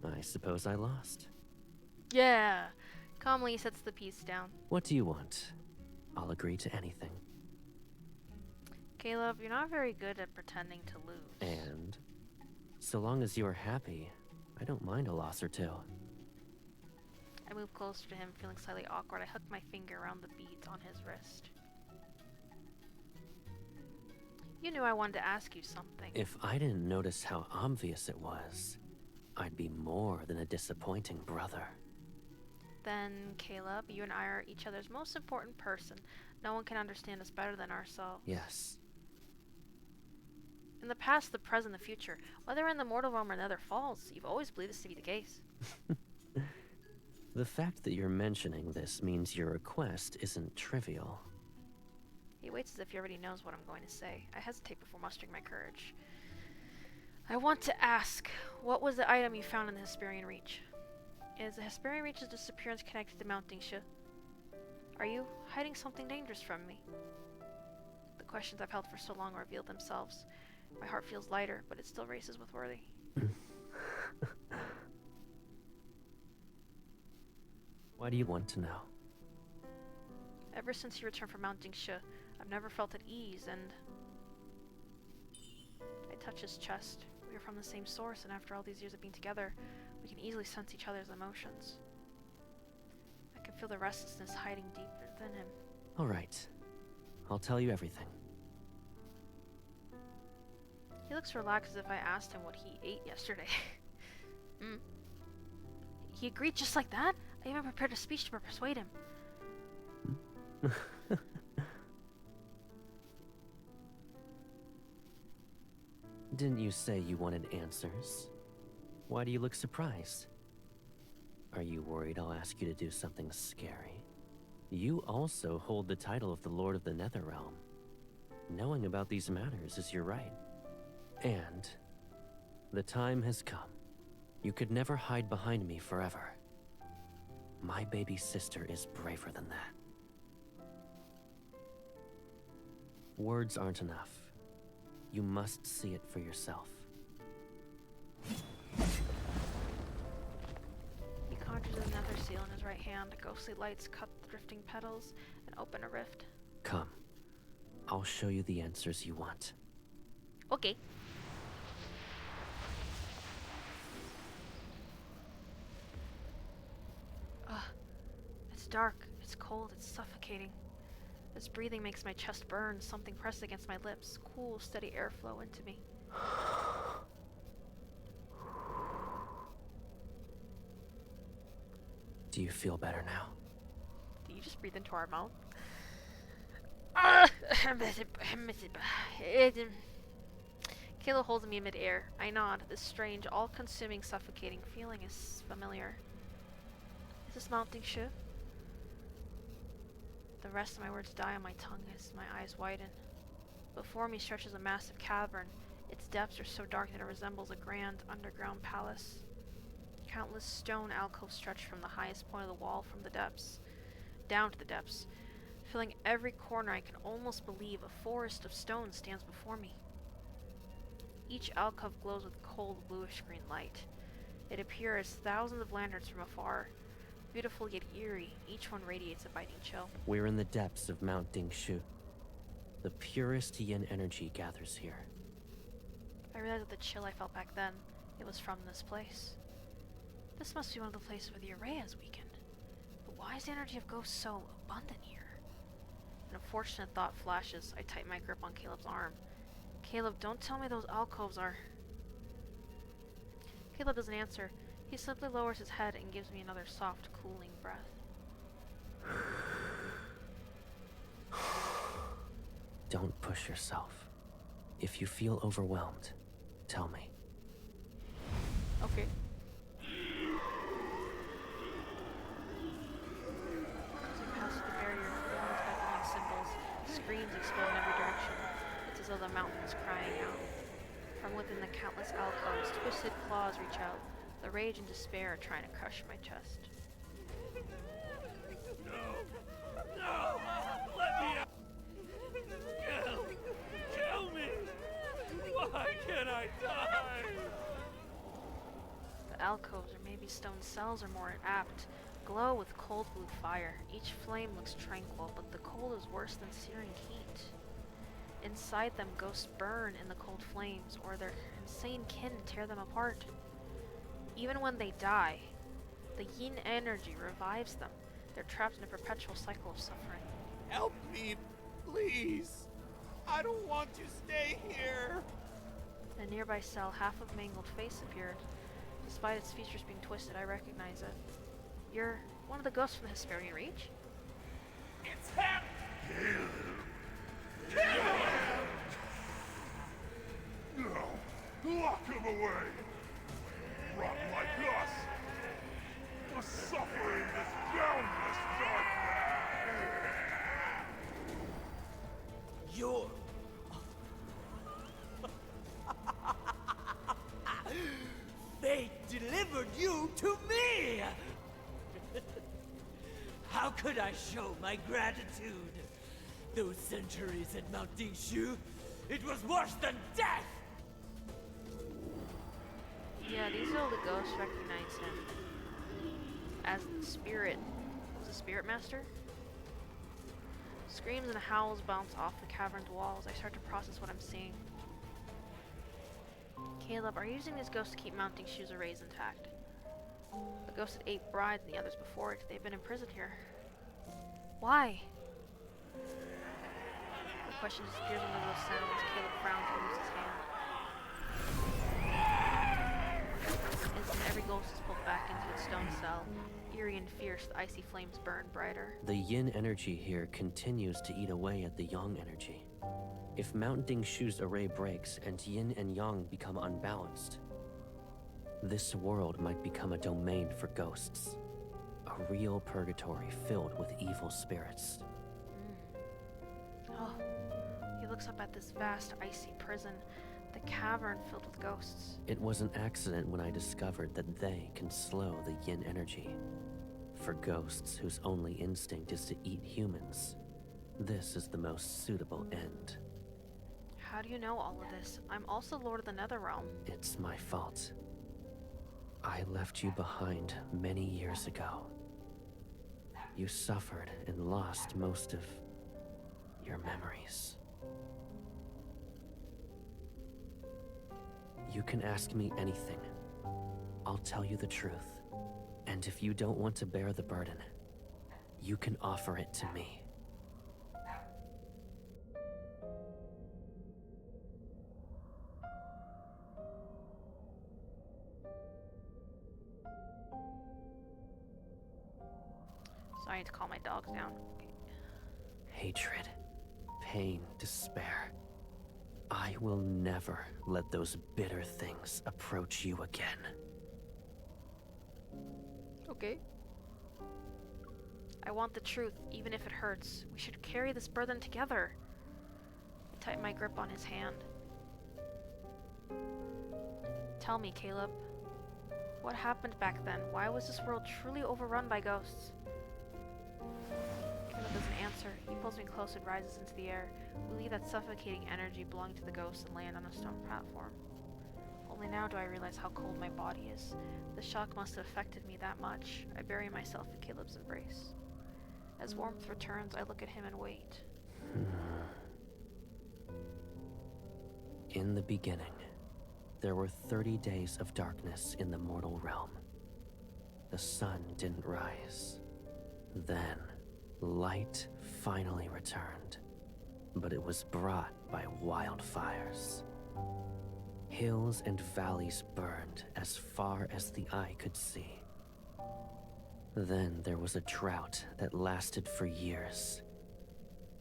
I suppose I lost. Yeah! Calmly sets the piece down. What do you want? I'll agree to anything. Caleb, you're not very good at pretending to lose. And so long as you're happy, I don't mind a loss or two. I move closer to him, feeling slightly awkward. I hook my finger around the beads on his wrist. You knew I wanted to ask you something. If I didn't notice how obvious it was, I'd be more than a disappointing brother. Then, Caleb, you and I are each other's most important person. No one can understand us better than ourselves. Yes. In the past, the present, the future, whether in the mortal realm or Nether Falls, you've always believed this to be the case. The fact that you're mentioning this means your request isn't trivial. He waits as if he already knows what I'm going to say. I hesitate before mustering my courage. I want to ask, what was the item you found in the Hesperian Reach? Is the Hesperian Reach's disappearance connected to Mount Dingsha? Are you hiding something dangerous from me? The questions I've held for so long reveal themselves. My heart feels lighter, but it still races with worry. Why do you want to know? Ever since you returned from Mount Dingsha, I've never felt at ease, and I touch his chest. We are from the same source, and after all these years of being together, we can easily sense each other's emotions. I can feel the restlessness hiding deep within him. All right. I'll tell you everything. He looks relaxed as if I asked him what he ate yesterday. He agreed just like that? I even prepared a speech to persuade him. Didn't you say you wanted answers? Why do you look surprised? Are you worried I'll ask you to do something scary? You also hold the title of the Lord of the Netherrealm. Knowing about these matters is your right. And the time has come. You could never hide behind me forever. My baby sister is braver than that. Words aren't enough. You must see it for yourself. He conjures another seal in his right hand. Ghostly lights cut the drifting petals and open a rift. Come. I'll show you the answers you want. Okay. It's dark, it's cold, it's suffocating. This breathing makes my chest burn, something pressed against my lips. Cool, steady airflow into me. Do you feel better now? Do you just breathe into our mouth? Kayla holds me in midair. I nod. This strange, all-consuming, suffocating feeling is familiar. Is this Mount Dingsha? The rest of my words die on my tongue as my eyes widen. Before me stretches a massive cavern. Its depths are so dark that it resembles a grand underground palace. Countless stone alcoves stretch from the highest point of the wall from the depths, down to the depths. Filling every corner, I can almost believe a forest of stone stands before me. Each alcove glows with cold bluish-green light. It appears thousands of lanterns from afar. Beautiful yet eerie, each one radiates a biting chill. We're in the depths of Mount Dingshu. The purest yin energy gathers here. I realized that the chill I felt back then, it was from this place. This must be one of the places where the array has weakened. But why is the energy of ghosts so abundant here? An unfortunate thought flashes. I tighten my grip on Caleb's arm. Caleb, don't tell me those alcoves are... Caleb doesn't answer. He simply lowers his head and gives me another soft, cooling breath. Don't push yourself. If you feel overwhelmed, tell me. Okay. As we pass through the barrier, formed by glowing symbols, screams explode in every direction. It's as though the mountain is crying out. From within the countless alcoves, twisted claws reach out. The rage and despair are trying to crush my chest. No! Let me out! Kill me! Why can't I die? The alcoves, or maybe stone cells are more apt, glow with cold blue fire. Each flame looks tranquil, but the cold is worse than searing heat. Inside them, ghosts burn in the cold flames, or their insane kin tear them apart. Even when they die, the yin energy revives them. They're trapped in a perpetual cycle of suffering. Help me, please. I don't want to stay here. In a nearby cell, half of mangled face appeared. Despite its features being twisted, I recognize it. You're one of the ghosts from the Hesperian Reach? It's happening! No! Lock him away! Rot like us! The suffering is boundless darkness! You're... Fate delivered you to me! How could I show my gratitude? Those centuries at Mount Dingshu, it was worse than death! Yeah, these are all the ghosts recognize him as the spirit. Was the spirit master? Screams and howls bounce off the cavern's walls. I start to process what I'm seeing. Caleb, are you using these ghosts to keep Mounting Shoes arrays intact? The ghost that ate brides and the others before it, they've been imprisoned here. Why? The question disappears under those sounds. Caleb frowns and moves his hand. Instantly, every ghost is pulled back into its stone cell. Eerie and fierce, the icy flames burn brighter. The yin energy here continues to eat away at the yang energy. If Mount Dingshu's array breaks and yin and yang become unbalanced, this world might become a domain for ghosts. A real purgatory filled with evil spirits. Oh, he looks up at this vast, icy prison, the cavern filled with ghosts. It was an accident when I discovered that they can slow the yin energy. For ghosts whose only instinct is to eat humans, this is the most suitable end. How do you know all of this? I'm also Lord of the Netherrealm. It's my fault. I left you behind many years ago. You suffered and lost most of your memories. You can ask me anything. I'll tell you the truth. And if you don't want to bear the burden, you can offer it to me. So I need to calm my dogs down. Hatred, pain, despair. I will never let those bitter things approach you again. Okay. I want the truth, even if it hurts. We should carry this burden together. I tighten my grip on his hand. Tell me, Caleb. What happened back then? Why was this world truly overrun by ghosts? Caleb doesn't answer. He pulls me close and rises into the air. We leave that suffocating energy belonging to the ghosts and land on a stone platform. Only now do I realize how cold my body is. The shock must have affected me that much. I bury myself in Caleb's embrace. As warmth returns, I look at him and wait. In the beginning, there were 30 days of darkness in the mortal realm. The sun didn't rise. Then, light finally returned, but it was brought by wildfires. Hills and valleys burned as far as the eye could see. Then there was a drought that lasted for years.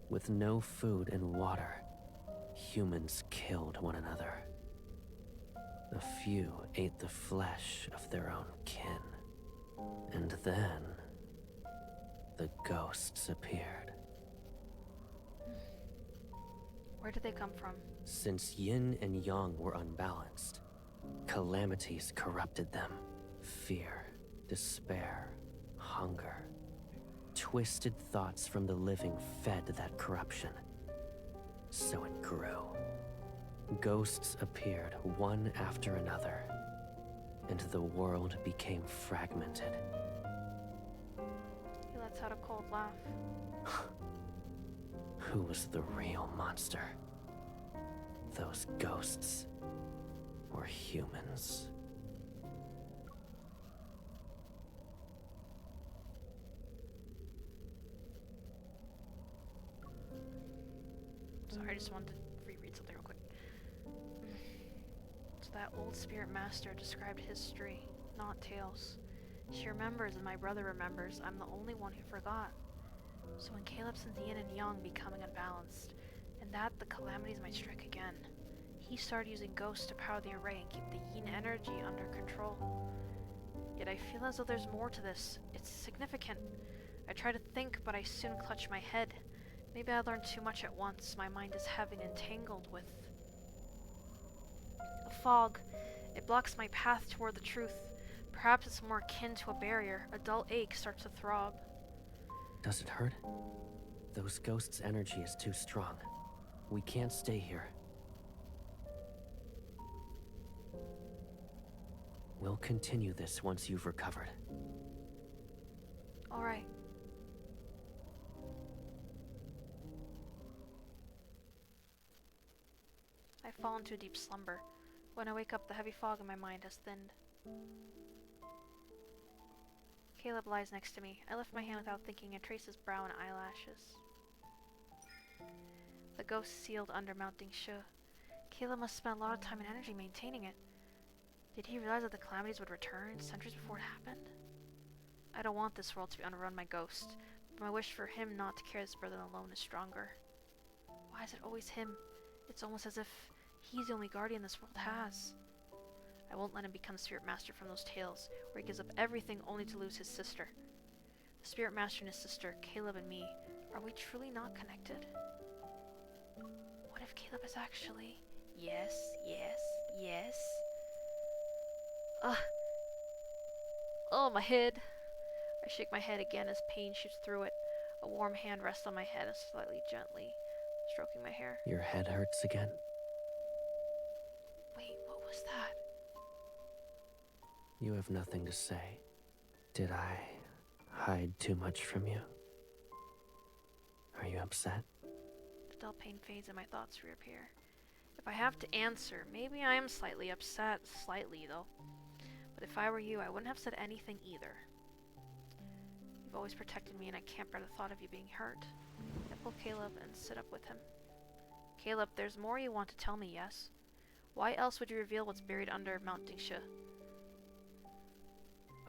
With no food and water, humans killed one another. A few ate the flesh of their own kin. And then, the ghosts appeared. Where did they come from? Since yin and yang were unbalanced, calamities corrupted them. Fear, despair, hunger. Twisted thoughts from the living fed that corruption. So it grew. Ghosts appeared one after another, and the world became fragmented. He lets out a cold laugh. Who was the real monster? Those ghosts or humans? Sorry, I just wanted to reread something real quick. So that old spirit master described history, not tales. She remembers and my brother remembers. I'm the only one who forgot. So when Caleb sent the yin and yang becoming unbalanced, and that the calamities might strike again, he started using ghosts to power the array and keep the yin energy under control. Yet I feel as though there's more to this. It's significant. I try to think, but I soon clutch my head. Maybe I learned too much at once. My mind is heavy and entangled with a fog. It blocks my path toward the truth. Perhaps it's more akin to a barrier. A dull ache starts to throb. Does it hurt? Those ghosts' energy is too strong. We can't stay here. We'll continue this once you've recovered. All right. I fall into a deep slumber. When I wake up, the heavy fog in my mind has thinned. Caleb lies next to me. I lift my hand without thinking and trace his brow and eyelashes. The ghost sealed under mounting Shu. Caleb must spend a lot of time and energy maintaining it. Did he realize that the calamities would return centuries before it happened? I don't want this world to be underrun by ghosts, but my wish for him not to carry this burden alone is stronger. Why is it always him? It's almost as if he's the only guardian this world has. I won't let him become the Spirit Master from those tales, where he gives up everything only to lose his sister. The Spirit Master and his sister, Caleb and me, are we truly not connected? What if Caleb is actually... Yes. Oh, my head. I shake my head again as pain shoots through it. A warm hand rests on my head and slightly gently stroking my hair. Your head hurts again? Wait, what was that? You have nothing to say. Did I hide too much from you? Are you upset? The dull pain fades and my thoughts reappear. If I have to answer, maybe I am slightly upset. Slightly, though. But if I were you, I wouldn't have said anything either. You've always protected me and I can't bear the thought of you being hurt. I pull Caleb and sit up with him. Caleb, there's more you want to tell me, yes? Why else would you reveal what's buried under Mount Dingsha?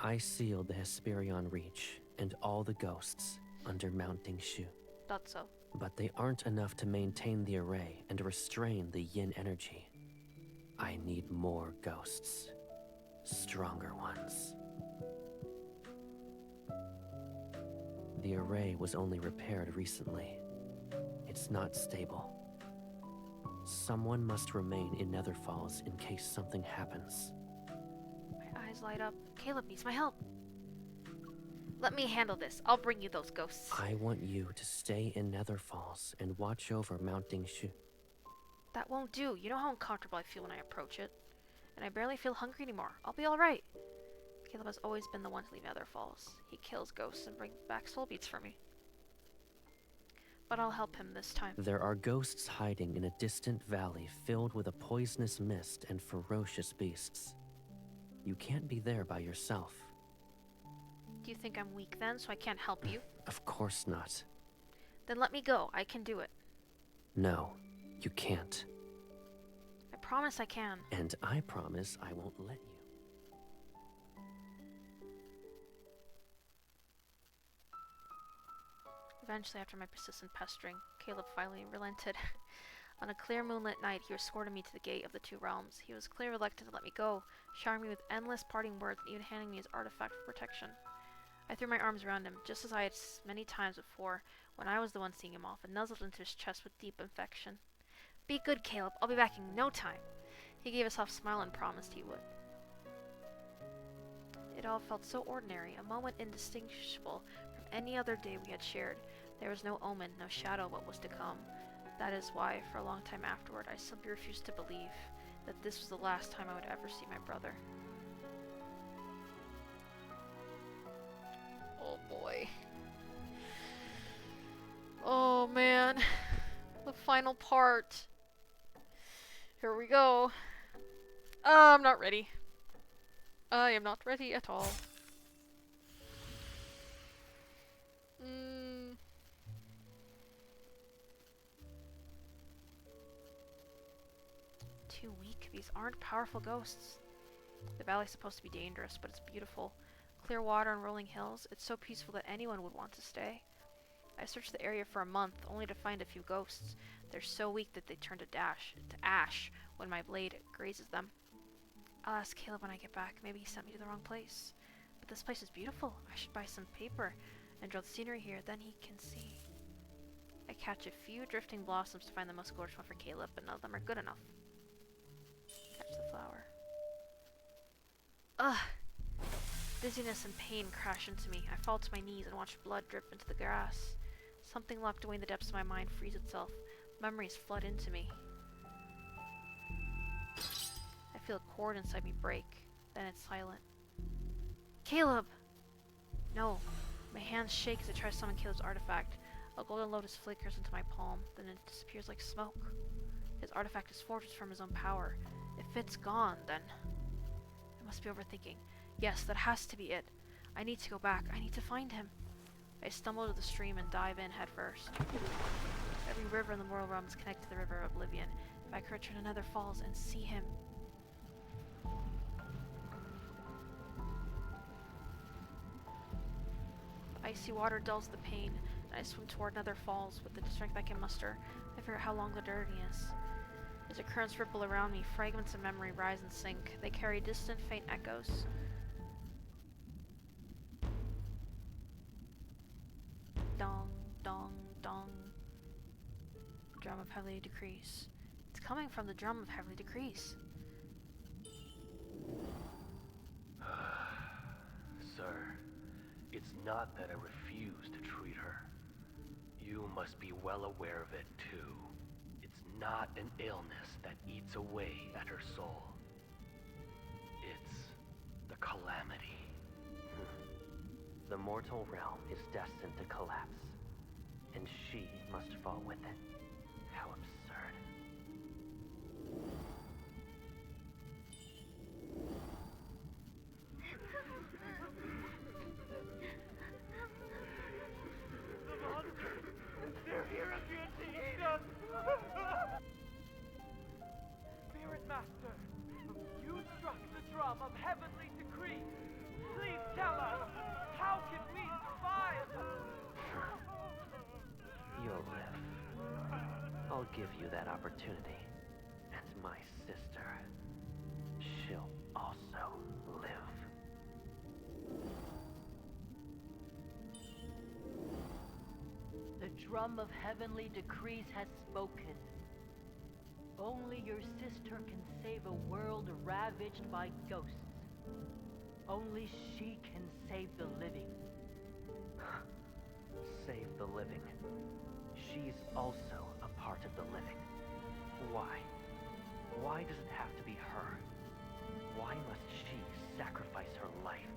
I sealed the Hesperion Reach and all the ghosts under Mount Dingshu. Thought so. But they aren't enough to maintain the array and restrain the yin energy. I need more ghosts. Stronger ones. The array was only repaired recently. It's not stable. Someone must remain in Nether Falls in case something happens. My eyes light up. Caleb needs my help. Let me handle this. I'll bring you those ghosts. I want you to stay in Nether Falls and watch over Mount Dingshu. That won't do. You know how uncomfortable I feel when I approach it. And I barely feel hungry anymore. I'll be alright. Caleb has always been the one to leave Nether Falls. He kills ghosts and brings back soul beats for me. But I'll help him this time. There are ghosts hiding in a distant valley filled with a poisonous mist and ferocious beasts. You can't be there by yourself. Do you think I'm weak then, so I can't help you? Of course not. Then let me go. I can do it. No, you can't. I promise I can. And I promise I won't let you. Eventually, after my persistent pestering, Caleb finally relented. On a clear moonlit night, he escorted me to the gate of the two realms. He was clearly reluctant to let me go, showering me with endless parting words and even handing me his artifact for protection. I threw my arms around him, just as I had many times before, when I was the one seeing him off, and nuzzled into his chest with deep affection. Be good, Caleb. I'll be back in no time. He gave a soft smile and promised he would. It all felt so ordinary, a moment indistinguishable from any other day we had shared. There was no omen, no shadow of what was to come. That is why, for a long time afterward, I simply refused to believe that this was the last time I would ever see my brother. Oh boy. Oh man. The final part. Here we go. I'm not ready. I am not ready at all. 2 weak. These aren't powerful ghosts. The valley's supposed to be dangerous, but it's beautiful. Clear water and rolling hills. It's so peaceful that anyone would want to stay. I searched the area for a month, only to find a few ghosts. They're so weak that they turn to ash when my blade grazes them. I'll ask Caleb when I get back. Maybe he sent me to the wrong place. But this place is beautiful. I should buy some paper and draw the scenery here, then he can see. I catch a few drifting blossoms to find the most gorgeous one for Caleb, but none of them are good enough. Catch the flower. Ugh! Dizziness and pain crash into me. I fall to my knees and watch blood drip into the grass. Something locked away in the depths of my mind frees itself. Memories flood into me. I feel a cord inside me break. Then it's silent. Caleb! No. My hands shake as I try to summon Caleb's artifact. A golden lotus flickers into my palm, then it disappears like smoke. His artifact is forged from his own power. If it's gone, then... I must be overthinking. Yes, that has to be it. I need to go back. I need to find him. I stumble to the stream and dive in headfirst. Every river in the Mortal Realm is connected to the River of Oblivion. If I could return to Nether Falls and see him... The icy water dulls the pain, and I swim toward Nether Falls with the strength I can muster. I figure out how long the journey is. As the currents ripple around me, fragments of memory rise and sink. They carry distant, faint echoes. Dong, dong, dong. Drum of Heavenly Decrees. It's coming from the Drum of Heavenly Decrees. Sir, it's not that I refuse to treat her. You must be well aware of it, too. It's not an illness that eats away at her soul. It's the calamity. The mortal realm is destined to collapse, and she must fall with it. How absurd. The monsters! They're here again to eat us! Spirit Master, you struck the drum of heavenly decree. Please tell us, how can we survive? You'll live. I'll give you that opportunity. And my sister, she'll also live. The drum of heavenly decrees has spoken. Only your sister can save a world ravaged by ghosts. Only she can save the living. Save the living. She's also a part of the living. Why? Why does it have to be her? Why must she sacrifice her life?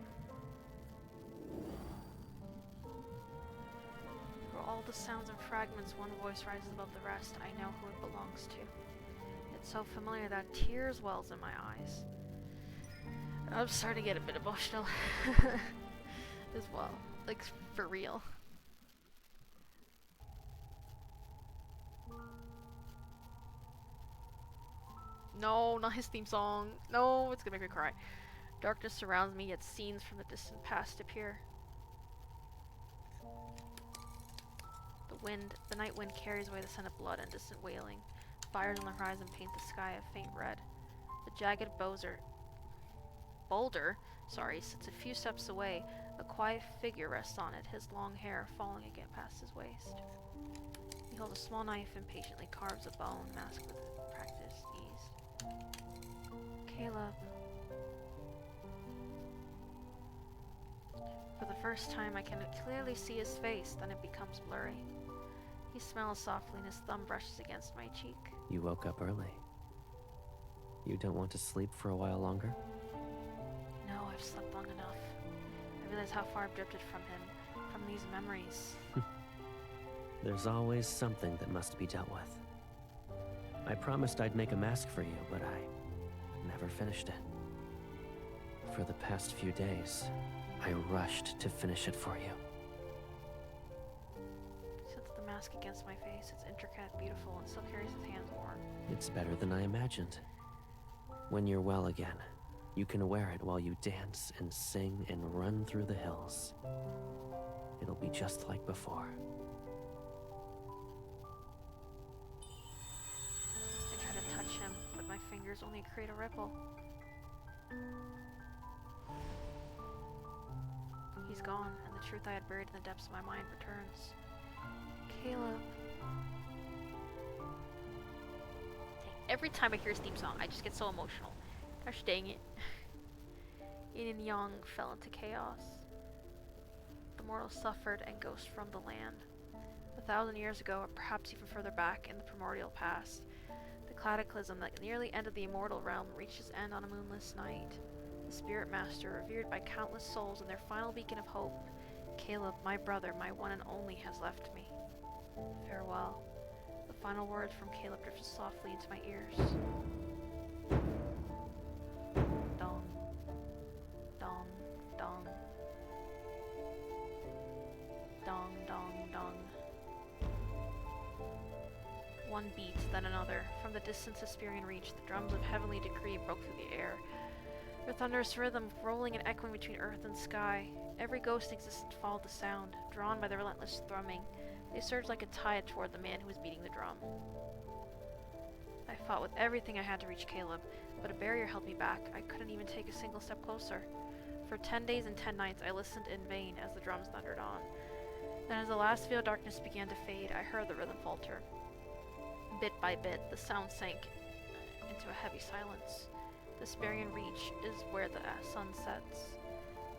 For all the sounds and fragments, one voice rises above the rest. I know who it belongs to. It's so familiar that tears wells in my eyes. I'm starting to get a bit emotional as well. Like, for real. No, not his theme song. No, it's gonna make me cry. Darkness surrounds me, yet scenes from the distant past appear. The night wind carries away the scent of blood and distant wailing. Fires on the horizon paint the sky a faint red. The jagged boulder, sits a few steps away. A quiet figure rests on it, his long hair falling again past his waist. He holds a small knife and patiently carves a bone, masked with practiced ease. Caleb. For the first time, I can clearly see his face, then it becomes blurry. He smells softly and his thumb brushes against my cheek. You woke up early. You don't want to sleep for a while longer? No, I've slept long enough. I realize how far I've drifted from him, from these memories. There's always something that must be dealt with. I promised I'd make a mask for you, but I never finished it. For the past few days, I rushed to finish it for you. He sets the mask against my face. It's intricate, beautiful, and still carries his hands warm. It's better than I imagined. When you're well again, you can wear it while you dance and sing and run through the hills. It'll be just like before. I try to touch him, but my fingers only create a ripple. He's gone, and the truth I had buried in the depths of my mind returns. Caleb. Every time I hear his theme song, I just get so emotional. Gosh dang it. Yin and Yang fell into chaos. The mortals suffered and ghosts from the land. 1,000 years ago, or perhaps even further back in the primordial past, the cataclysm that nearly ended the immortal realm reached its end on a moonless night. The spirit master, revered by countless souls and their final beacon of hope, Caleb, my brother, my one and only, has left me. Farewell. The final words from Caleb drifted softly into my ears. Dong. Dong. Dong. Dong, dong, dong. One beat, then another. From the distant Hesperian reach, the drums of heavenly decree broke through the air. Their thunderous rhythm, rolling and echoing between earth and sky. Every ghost in existence followed the sound, drawn by the relentless thrumming. They surged like a tide toward the man who was beating the drum. I fought with everything I had to reach Caleb, but a barrier held me back. I couldn't even take a single step closer. For 10 days and 10 nights, I listened in vain as the drums thundered on. Then as the last veil of darkness began to fade, I heard the rhythm falter. Bit by bit, the sound sank into a heavy silence. The Hesperian reach is where the sun sets,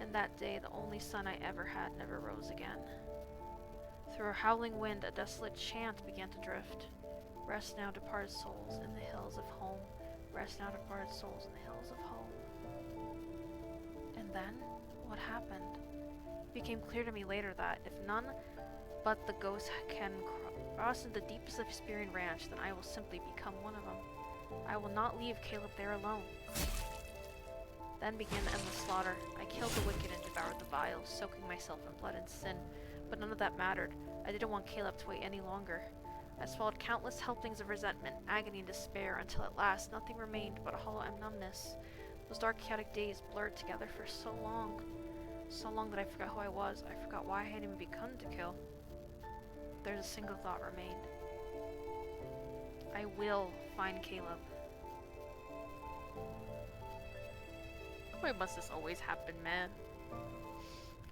and that day the only sun I ever had never rose again. Through a howling wind, a desolate chant began to drift. Rest now, departed souls, in the hills of home. Rest now, departed souls, in the hills of home. And then, what happened? It became clear to me later that if none but the ghosts can cross into the deepest of Hesperian Ranch, then I will simply become one of them. I will not leave Caleb there alone. Then began the endless slaughter. I killed the wicked and devoured the vile, soaking myself in blood and sin. But none of that mattered. I didn't want Caleb to wait any longer. I swallowed countless helpings of resentment, agony, and despair until at last nothing remained but a hollow numbness. Those dark, chaotic days blurred together for so long. So long that I forgot who I was. I forgot why I had even begun to kill. There's a single thought remained. I will find Caleb. Why must this always happen, man?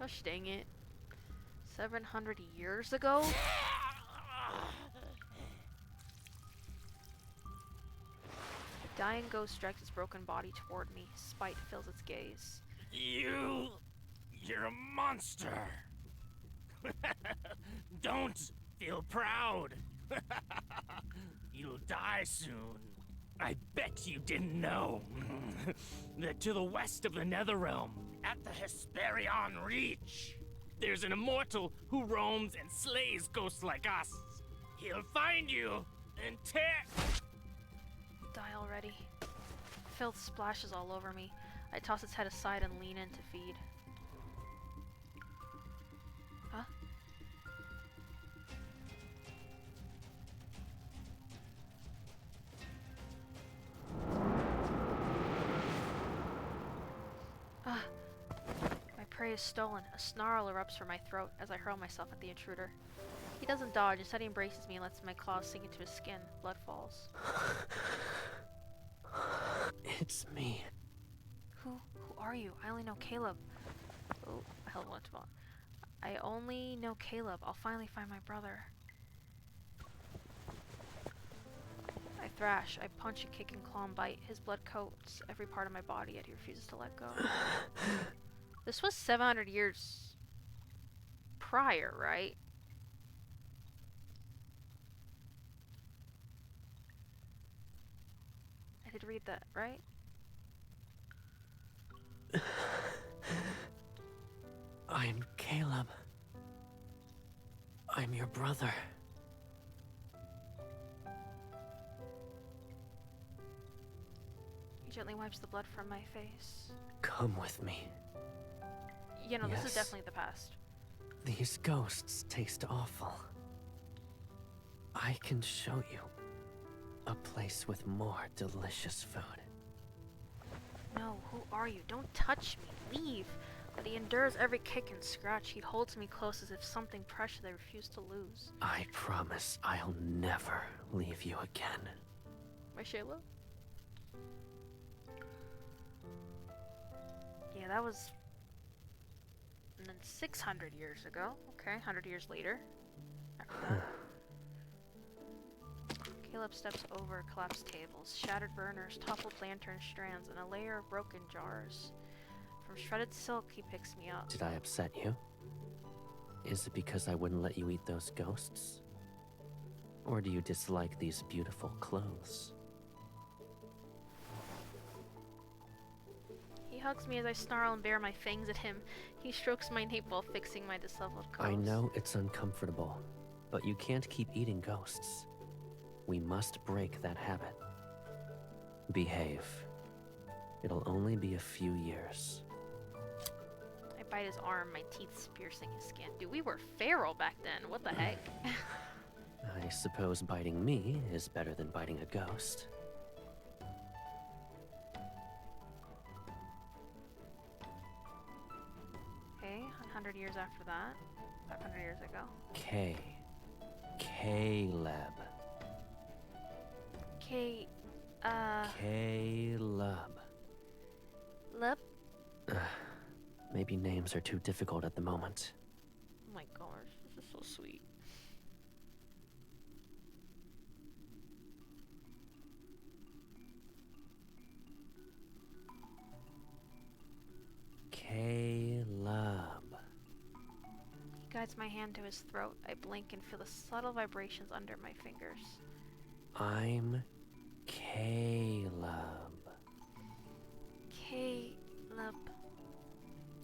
Gosh dang it. 700 years ago? A dying ghost drags its broken body toward me. Spite fills its gaze. You're a monster. Don't feel proud. You'll die soon. I bet you didn't know that to the west of the Netherrealm, at the Hesperian Reach, there's an immortal who roams and slays ghosts like us. He'll find you and tear... Die already. Filth splashes all over me. I toss its head aside and lean in to feed. Huh? prey is stolen. A snarl erupts from my throat as I hurl myself at the intruder. He doesn't dodge, instead he embraces me and lets my claws sink into his skin. Blood falls. It's me. Who are you? I only know Caleb. Oh, I held one too long. I only know Caleb. I'll finally find my brother. I thrash. I punch and kick and claw and bite. His blood coats every part of my body, yet he refuses to let go. This was 700 years prior, right? I did read that, right? I'm Caleb. I'm your brother. He gently wipes the blood from my face. Come with me. You know, this is Yes. definitely the past. These ghosts taste awful. I can show you a place with more delicious food. No, who are you? Don't touch me. Leave. But he endures every kick and scratch. He holds me close as if something precious I refuse to lose. I promise I'll never leave you again. My Shayla? Yeah, that was... And then 600 years ago. Okay, 100 years later. After that. Caleb steps over collapsed tables, shattered burners, toppled lantern strands, and a layer of broken jars. From shredded silk, he picks me up. Did I upset you? Is it because I wouldn't let you eat those ghosts? Or do you dislike these beautiful clothes? He hugs me as I snarl and bare my fangs at him. He strokes my nape while fixing my disheveled clothes. I know it's uncomfortable, but you can't keep eating ghosts. We must break that habit. Behave. It'll only be a few years. I bite his arm, my teeth piercing his skin. Dude, we were feral back then. What the heck? I suppose biting me is better than biting a ghost. Okay, 100 years after that. 500 years ago. Caleb. Caleb. Lep? Maybe names are too difficult at the moment. Oh my gosh, this is so sweet. Caleb. He guides my hand to his throat. I blink and feel the subtle vibrations under my fingers. I'm Caleb. Caleb.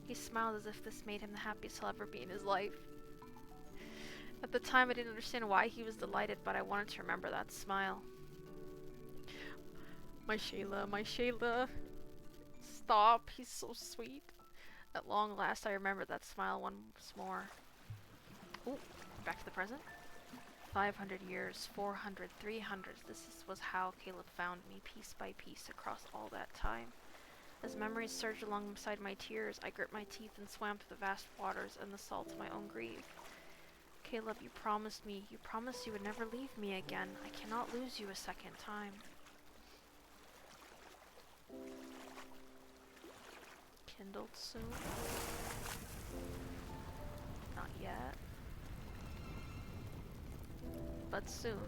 He smiled as if this made him the happiest he'll ever be in his life. At the time, I didn't understand why he was delighted, but I wanted to remember that smile. My Shayla, my Shayla. Stop, he's so sweet. At long last, I remembered that smile once more. Ooh, back to the present. 500 years, 400, 300. Was how Caleb found me piece by piece across all that time. As memories surged alongside my tears, I gripped my teeth and swam through the vast waters and the salt of my own grief. Caleb, you promised you would never leave me again. I cannot lose you a second time. Kindled soon? Not yet. But soon.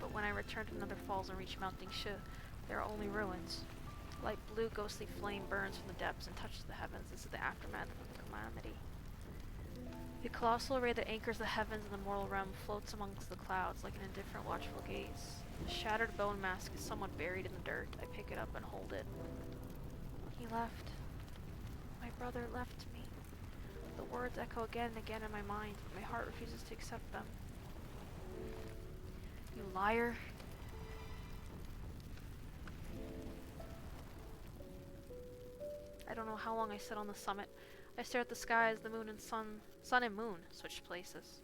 But when I returned to Nether Falls and reached Mounting Shu, there are only ruins. Light blue ghostly flame burns from the depths and touches the heavens. This is the aftermath of the calamity. The colossal ray that anchors the heavens and the mortal realm floats amongst the clouds like an indifferent watchful gaze. The shattered bone mask is somewhat buried in the dirt. I pick it up and hold it. He left. My brother left me. The words echo again and again in my mind, but my heart refuses to accept them. You liar. I don't know how long I sat on the summit. I stare at the sky as the moon and sun and moon switched places.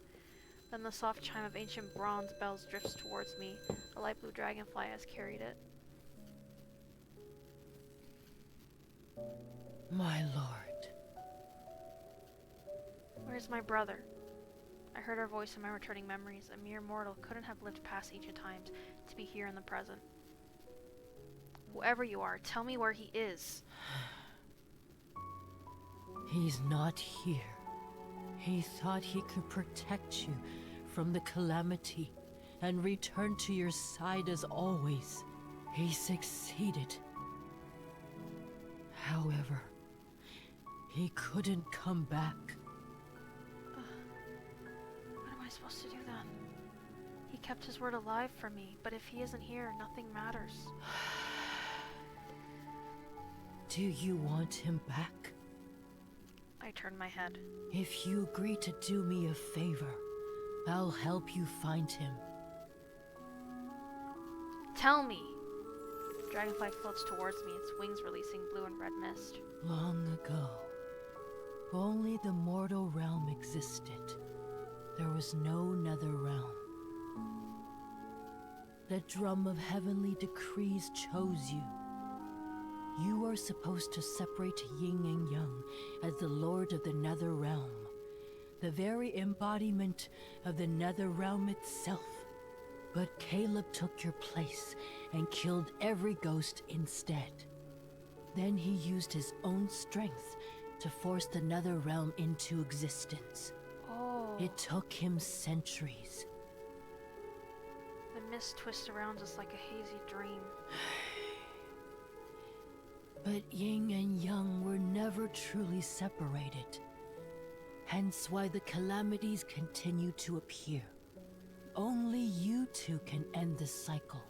Then the soft chime of ancient bronze bells drifts towards me. A light blue dragonfly has carried it. My lord. Where's my brother? I heard her voice in my returning memories. A mere mortal couldn't have lived past ancient times to be here in the present. Whoever you are, tell me where he is. He's not here. He thought he could protect you from the calamity and return to your side as always. He succeeded. However, he couldn't come back. What am I supposed to do then? He kept his word alive for me, but if he isn't here, nothing matters. Do you want him back? I turned my head. If you agree to do me a favor, I'll help you find him. Tell me! The dragonfly floats towards me, its wings releasing blue and red mist. Long ago, only the mortal realm existed. There was no nether realm. The drum of heavenly decrees chose you. You are supposed to separate yin and yang as the lord of the nether realm, the very embodiment of the nether realm itself. But Caleb took your place and killed every ghost instead. Then he used his own strength to force the nether realm into existence. Oh. It took him centuries. The mist twists around us like a hazy dream. But yin and yang were never truly separated. Hence why the calamities continue to appear. Only you two can end this cycle.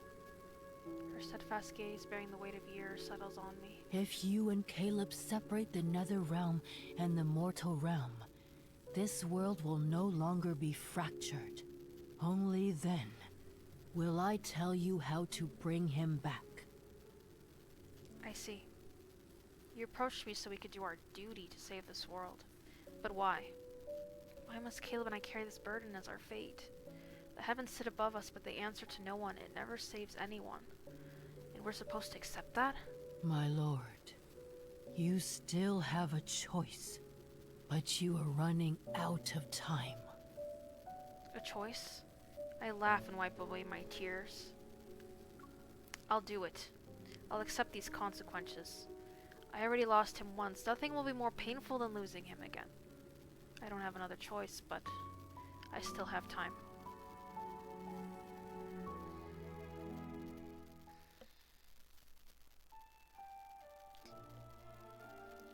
Her steadfast gaze, bearing the weight of years, settles on me. If you and Caleb separate the nether realm and the mortal realm, this world will no longer be fractured. Only then will I tell you how to bring him back. I see. You approached me so we could do our duty to save this world. But why? Why must Caleb and I carry this burden as our fate? The heavens sit above us, but they answer to no one. It never saves anyone. And we're supposed to accept that? My lord, you still have a choice, but you are running out of time. A choice? I laugh and wipe away my tears. I'll do it. I'll accept these consequences. I already lost him once. Nothing will be more painful than losing him again. I don't have another choice, but I still have time.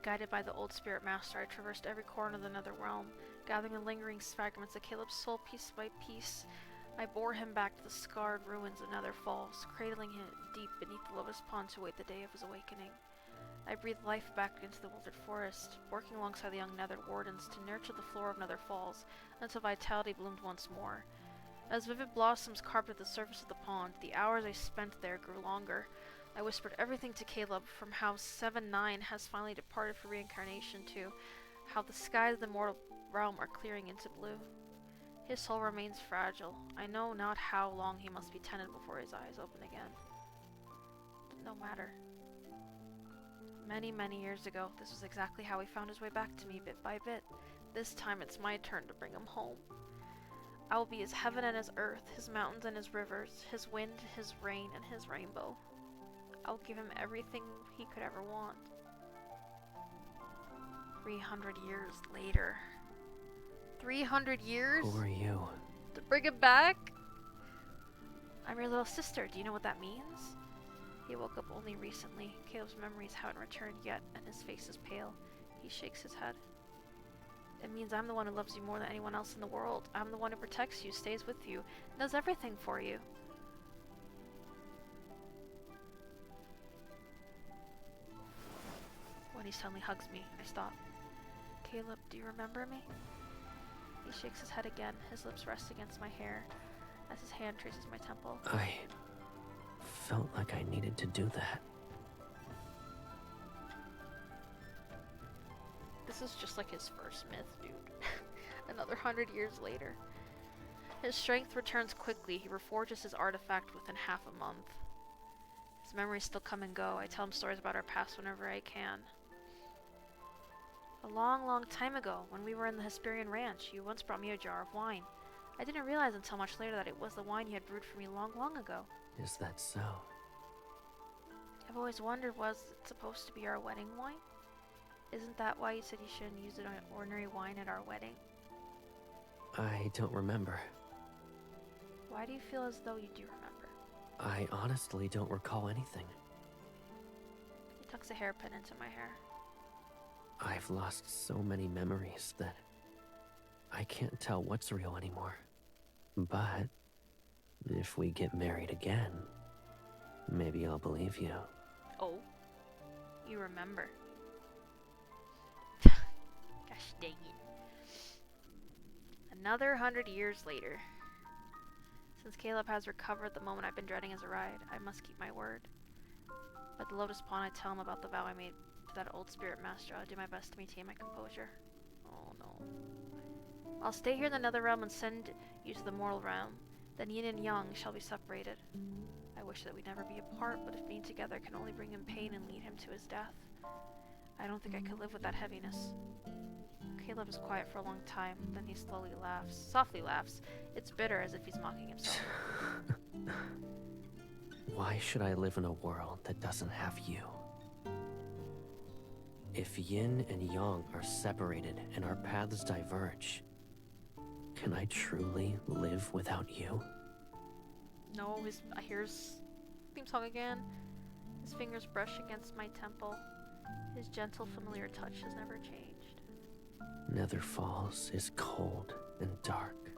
Guided by the old spirit master, I traversed every corner of the nether realm, gathering the lingering fragments of Caleb's soul piece by piece. I bore him back to the scarred ruins of Nether Falls, cradling him deep beneath the Lotus Pond to await the day of his awakening. I breathed life back into the wildered forest, working alongside the young Nether Wardens to nurture the flora of Nether Falls until vitality bloomed once more. As vivid blossoms carved at the surface of the pond, the hours I spent there grew longer. I whispered everything to Caleb, from how 7-9 has finally departed for reincarnation to how the skies of the mortal realm are clearing into blue. His soul remains fragile. I know not how long he must be tended before his eyes open again. No matter. Many, many years ago, this was exactly how he found his way back to me, bit by bit. This time it's my turn to bring him home. I will be his heaven and his earth, his mountains and his rivers, his wind, his rain, and his rainbow. I'll give him everything he could ever want. 300 years later. 300 years? Who are you? To bring him back? I'm your little sister. Do you know what that means? He woke up only recently. Caleb's memories haven't returned yet, and his face is pale. He shakes his head. It means I'm the one who loves you more than anyone else in the world. I'm the one who protects you, stays with you, and does everything for you. When he suddenly hugs me, I stop. Caleb, do you remember me? He shakes his head again, his lips rest against my hair, as his hand traces my temple. I felt like I needed to do that. This is just like his first myth, dude. Another 100 years later. His strength returns quickly. He reforges his artifact within half a month. His memories still come and go. I tell him stories about our past whenever I can. A long, long time ago, when we were in the Hesperian ranch, you once brought me a jar of wine. I didn't realize until much later that it was the wine you had brewed for me long, long ago. Is that so? I've always wondered, was it supposed to be our wedding wine? Isn't that why you said you shouldn't use an ordinary wine at our wedding? I don't remember. Why do you feel as though you do remember? I honestly don't recall anything. He tucks a hairpin into my hair. I've lost so many memories that I can't tell what's real anymore. But if we get married again, maybe I'll believe you. Oh, you remember. Gosh dang it. Another 100 years later. Since Caleb has recovered, the moment I've been dreading is a ride. I must keep my word. At the Lotus Pond, I tell him about the vow I made to that old spirit master. I'll do my best to maintain my composure. Oh no. I'll stay here in the Netherrealm and send you to the mortal realm. Then yin and yang shall be separated. I wish that we'd never be apart, but if being together can only bring him pain and lead him to his death, I don't think I could live with that heaviness. Caleb is quiet for a long time, then he slowly laughs. Softly laughs. It's bitter, as if he's mocking himself. Why should I live in a world that doesn't have you? If yin and yang are separated and our paths diverge, can I truly live without you? No, I hear his theme song again. His fingers brush against my temple. His gentle, familiar touch has never changed. Nether Falls is cold and dark.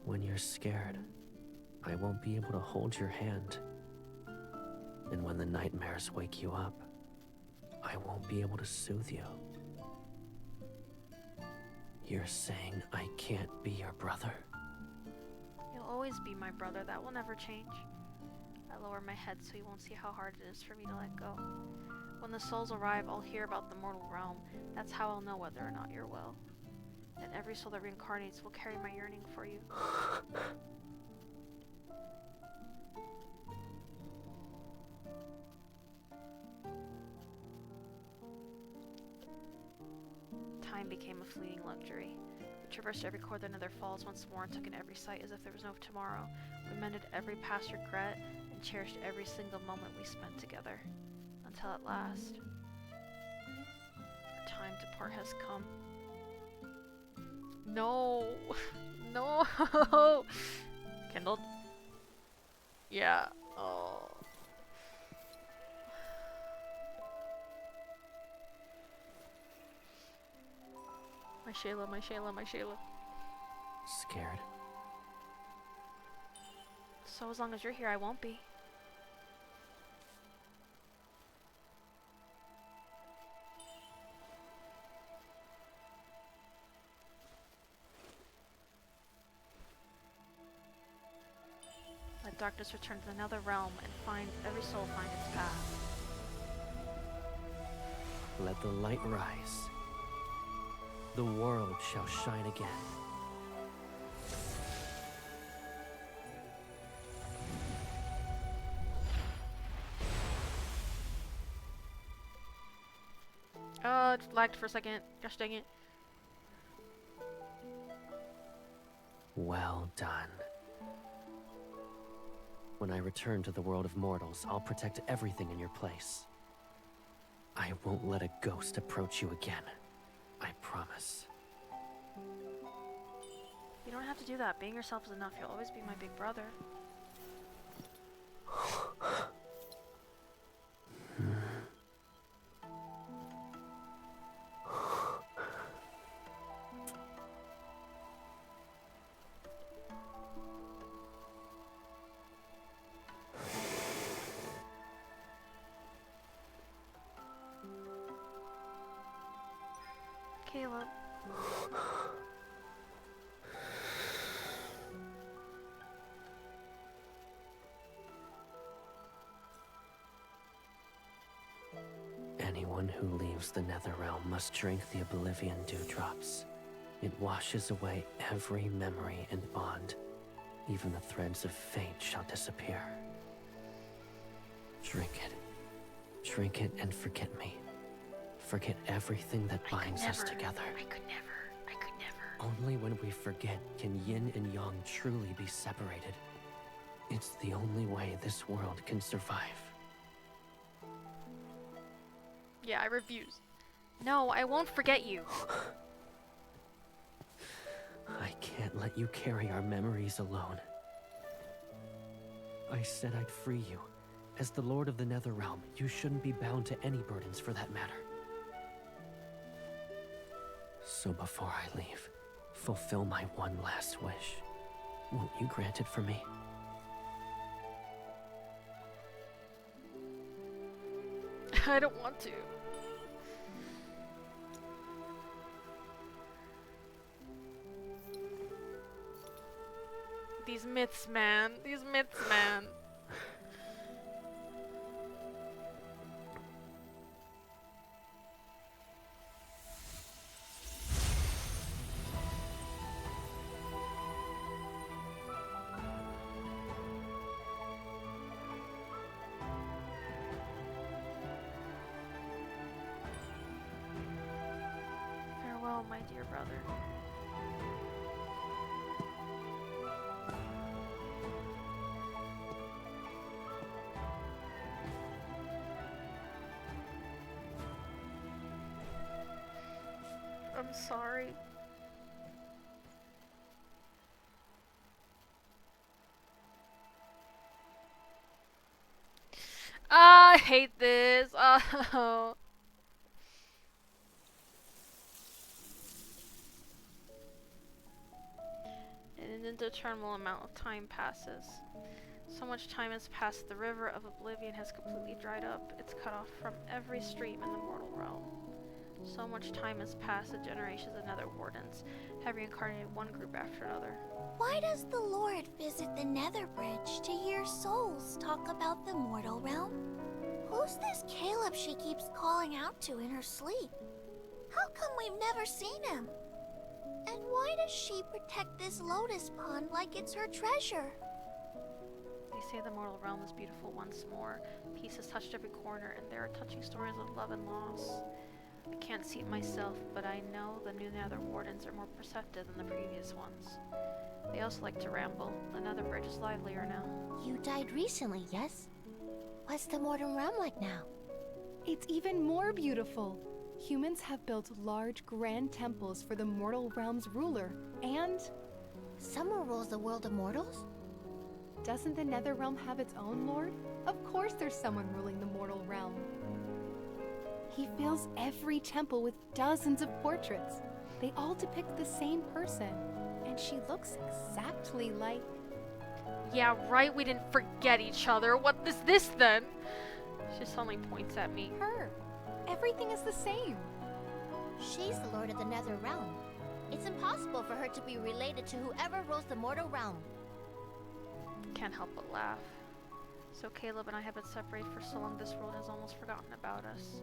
When you're scared, I won't be able to hold your hand. And when the nightmares wake you up, I won't be able to soothe you. You're saying I can't be your brother? You'll always be my brother. That will never change. I lower my head so he won't see how hard it is for me to let go. When the souls arrive, I'll hear about the mortal realm. That's how I'll know whether or not you're well. And every soul that reincarnates will carry my yearning for you. Time became a fleeting luxury. We traversed every corner of Nether Falls once more and took in every sight as if there was no tomorrow. We mended every past regret and cherished every single moment we spent together. Until at last, our time to part has come. No! No! Kindled? Yeah. Oh. My Shayla, my Shayla, my Shayla. Scared? So as long as you're here, I won't be. Let darkness return to another realm and every soul find its path. Let the light rise. The world shall shine again. It lagged for a second. Gosh dang it. Well done. When I return to the world of mortals, I'll protect everything in your place. I won't let a ghost approach you again. I promise. You don't have to do that. Being yourself is enough. You'll always be my big brother. Caleb. Anyone who leaves the Netherrealm must drink the Oblivion Dewdrops. It washes away every memory and bond. Even the threads of fate shall disappear. Drink it. Drink it and forget me. forget everything that binds us together. I could never. Only when we forget can yin and yang truly be separated. It's the only way this world can survive. Yeah, I refuse. No, I won't forget you. I can't let you carry our memories alone. I said I'd free you. As the Lord of the Netherrealm, you shouldn't be bound to any burdens for that matter. So before I leave, fulfill my one last wish. Won't you grant it for me? I don't want to. These myths, man. These myths, man. Farewell, my dear brother. I'm sorry. I hate this. Oh. An indeterminate amount of time passes. So much time has passed, the river of oblivion has completely dried up. It's cut off from every stream in the mortal realm. So much time has passed, the generations of Nether Wardens have reincarnated one group after another. Why does the Lord visit the Nether Bridge to hear souls talk about the mortal realm? Who's this Caleb she keeps calling out to in her sleep? How come we've never seen him? And why does she protect this lotus pond like it's her treasure? They say the mortal realm is beautiful once more. Peace has touched every corner, and there are touching stories of love and loss. I can't see it myself, but I know the new Nether Wardens are more perceptive than the previous ones. They also like to ramble. The Nether Bridge is livelier now. You died recently, yes? What's the mortal realm like now? It's even more beautiful. Humans have built large, grand temples for the mortal realm's ruler, and... Someone rules the world of mortals? Doesn't the Nether Realm have its own lord? Of course there's someone ruling the mortal realm. He fills every temple with dozens of portraits. They all depict the same person, and she looks exactly like... Yeah, right, we didn't forget each other. What is this then? She suddenly points at me. Her. Everything is the same. She's the Lord of the Nether Realm. It's impossible for her to be related to whoever rules the mortal realm. Can't help but laugh. So Caleb and I have been separated for so long this world has almost forgotten about us.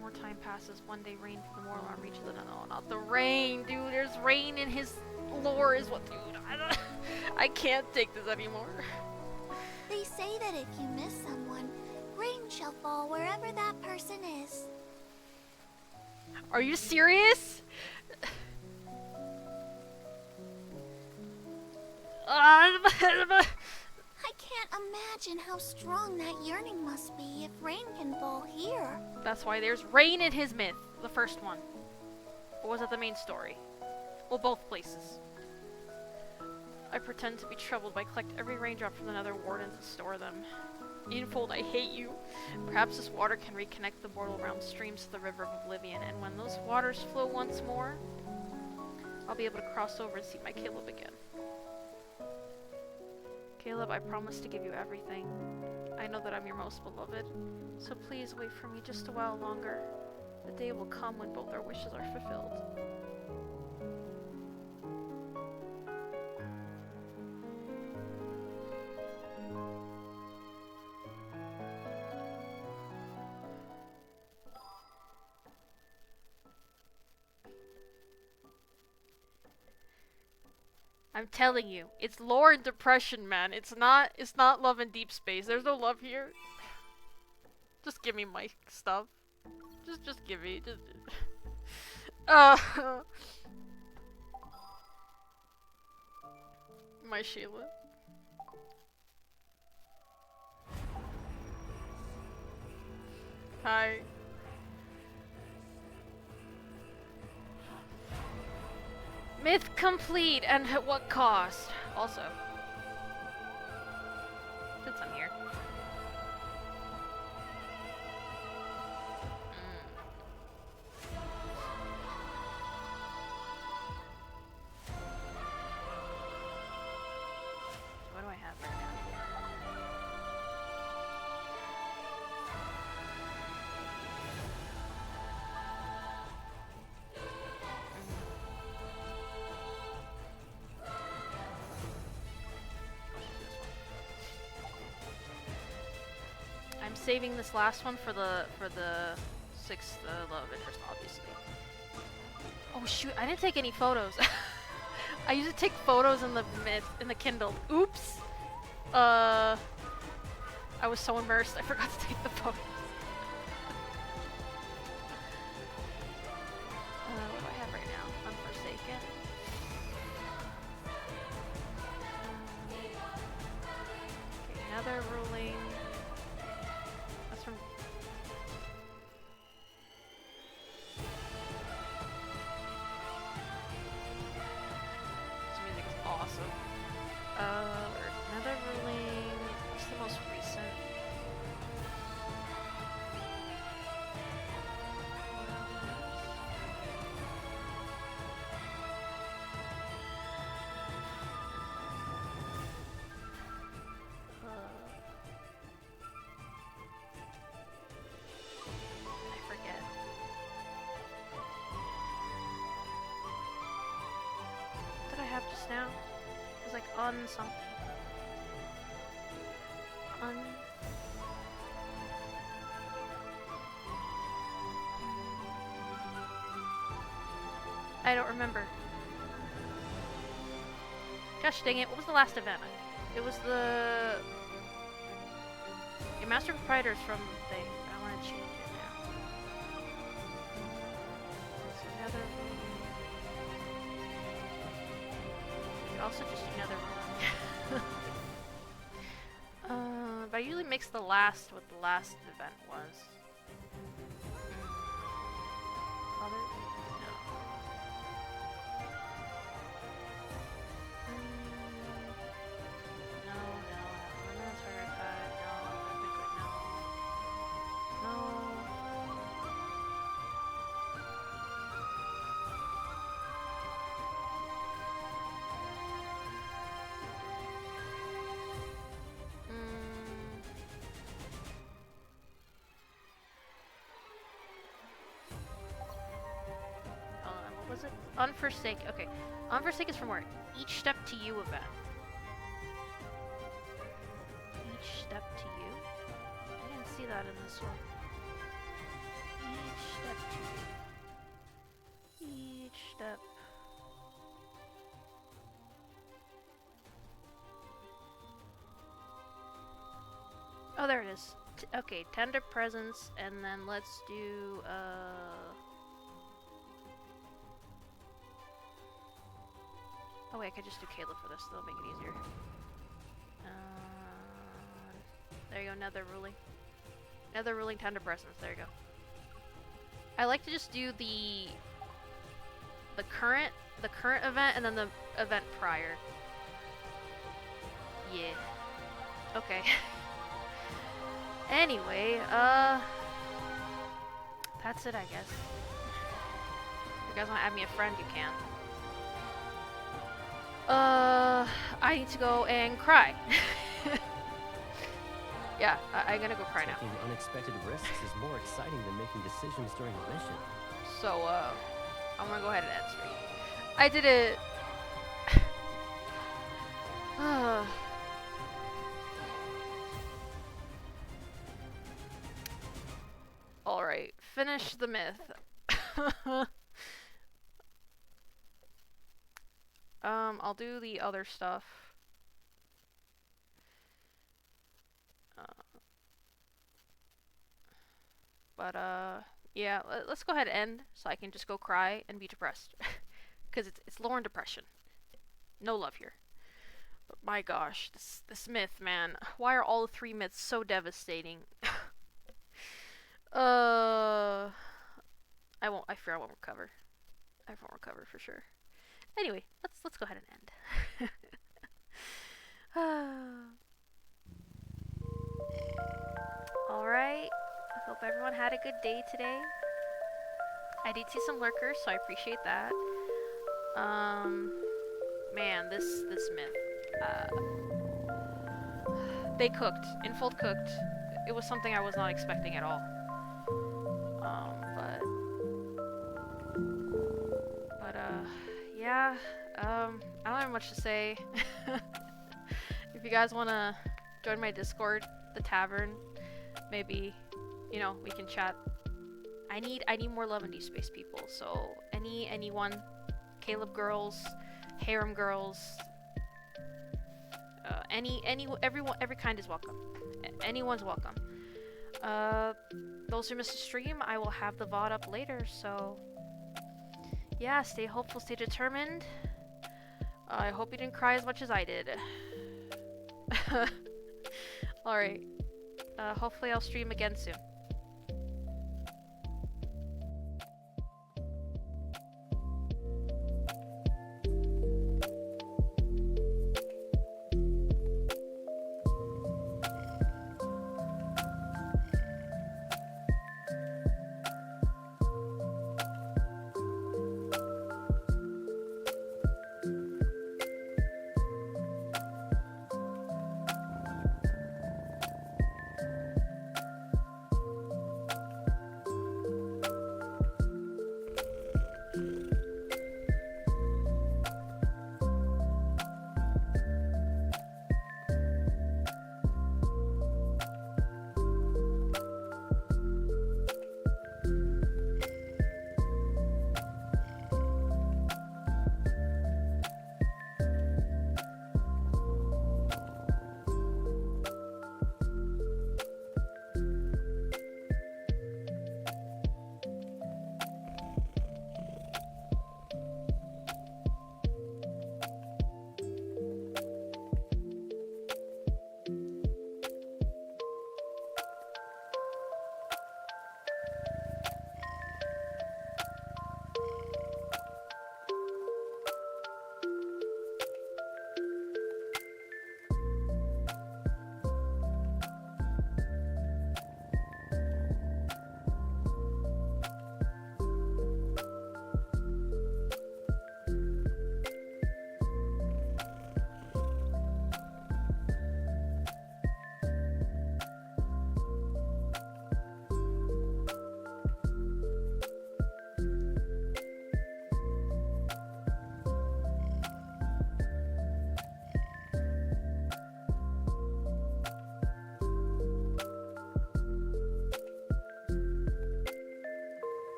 More time passes, one day rain from the mortal realm reaches another. Oh, not the rain, dude. There's rain in his lore is what, dude. I can't take this anymore. They say that if you miss someone, rain shall fall wherever that person is. Are you serious? I can't imagine how strong that yearning must be if rain can fall here. That's why there's rain in his myth, the first one. Or was it the main story? Well, both places. I pretend to be troubled, but I collect every raindrop from the Nether Wardens and store them. Edenfold, I hate you. Perhaps this water can reconnect the mortal realm streams to the river of oblivion, and when those waters flow once more, I'll be able to cross over and see my Caleb again. Caleb, I promise to give you everything. I know that I'm your most beloved, so please wait for me just a while longer. The day will come when both our wishes are fulfilled. I'm telling you, it's lore and depression, man. It's not love and deep space. There's no love here. Just give me my stuff. Just give me. Just. My Sheila. Hi. Myth complete, and at what cost? Also. Put some here. What do I have right now? I'm saving this last one for the 6th love interest, obviously. Oh shoot! I didn't take any photos. I usually take photos in the Kindle. Oops. I was so immersed. I forgot to take the photos. What do I have right now? Unforsaken. Okay, another ruling. That's from. This music is awesome. Another ruling. What's the most recent? I forget. What did I have just now? It was like on something. On. I don't remember. Gosh dang it, what was the last event? It was the... Your Master Proprietor's from the thing. I want to change it now. So another one. You could also just do another one. But I usually mix the last what the last event was. Other? No. No. That's verified. No. Liquid, no. What was it? Unforsake. Okay. Unforsake is from where? Each Step to You event. Each Step to You? I didn't see that in this one. Each Step to You. Each Step. Oh, there it is. Okay, Tender Presence, and then let's do, oh wait, I could just do Caleb for this, that'll make it easier. There you go, Nether Ruling. Nether Ruling Tender Presence, there you go. I like to just do the current event and then the event prior. Yeah. Okay. Anyway, that's it, I guess. If you guys want to add me a friend, you can. I need to go and cry. Yeah, I'm gonna go cry now. Taking unexpected risks is more exciting than making decisions during a mission. So, I'm gonna go ahead and end stream. I did it. Alright, finish the myth. I'll do the other stuff. But yeah, let's go ahead and end so I can just go cry and be depressed. Because it's Lauren depression. No love here. But my gosh, this myth, man. Why are all 3 myths so devastating? I fear I won't recover. I won't recover for sure. Anyway, let's go ahead and end. Alright. I hope everyone had a good day today. I did see some lurkers, so I appreciate that. Man, this myth. They cooked. Infold cooked. It was something I was not expecting at all. Yeah. I don't have much to say. If you guys wanna join my Discord, the tavern, maybe, you know, we can chat. I need more love in Deep Space people. So anyone, Caleb girls, harem girls, everyone, every kind is welcome. Anyone's welcome. Those who missed the stream, I will have the VOD up later. So yeah, stay hopeful, stay determined. I hope you didn't cry as much as I did. Alright. Hopefully I'll stream again soon.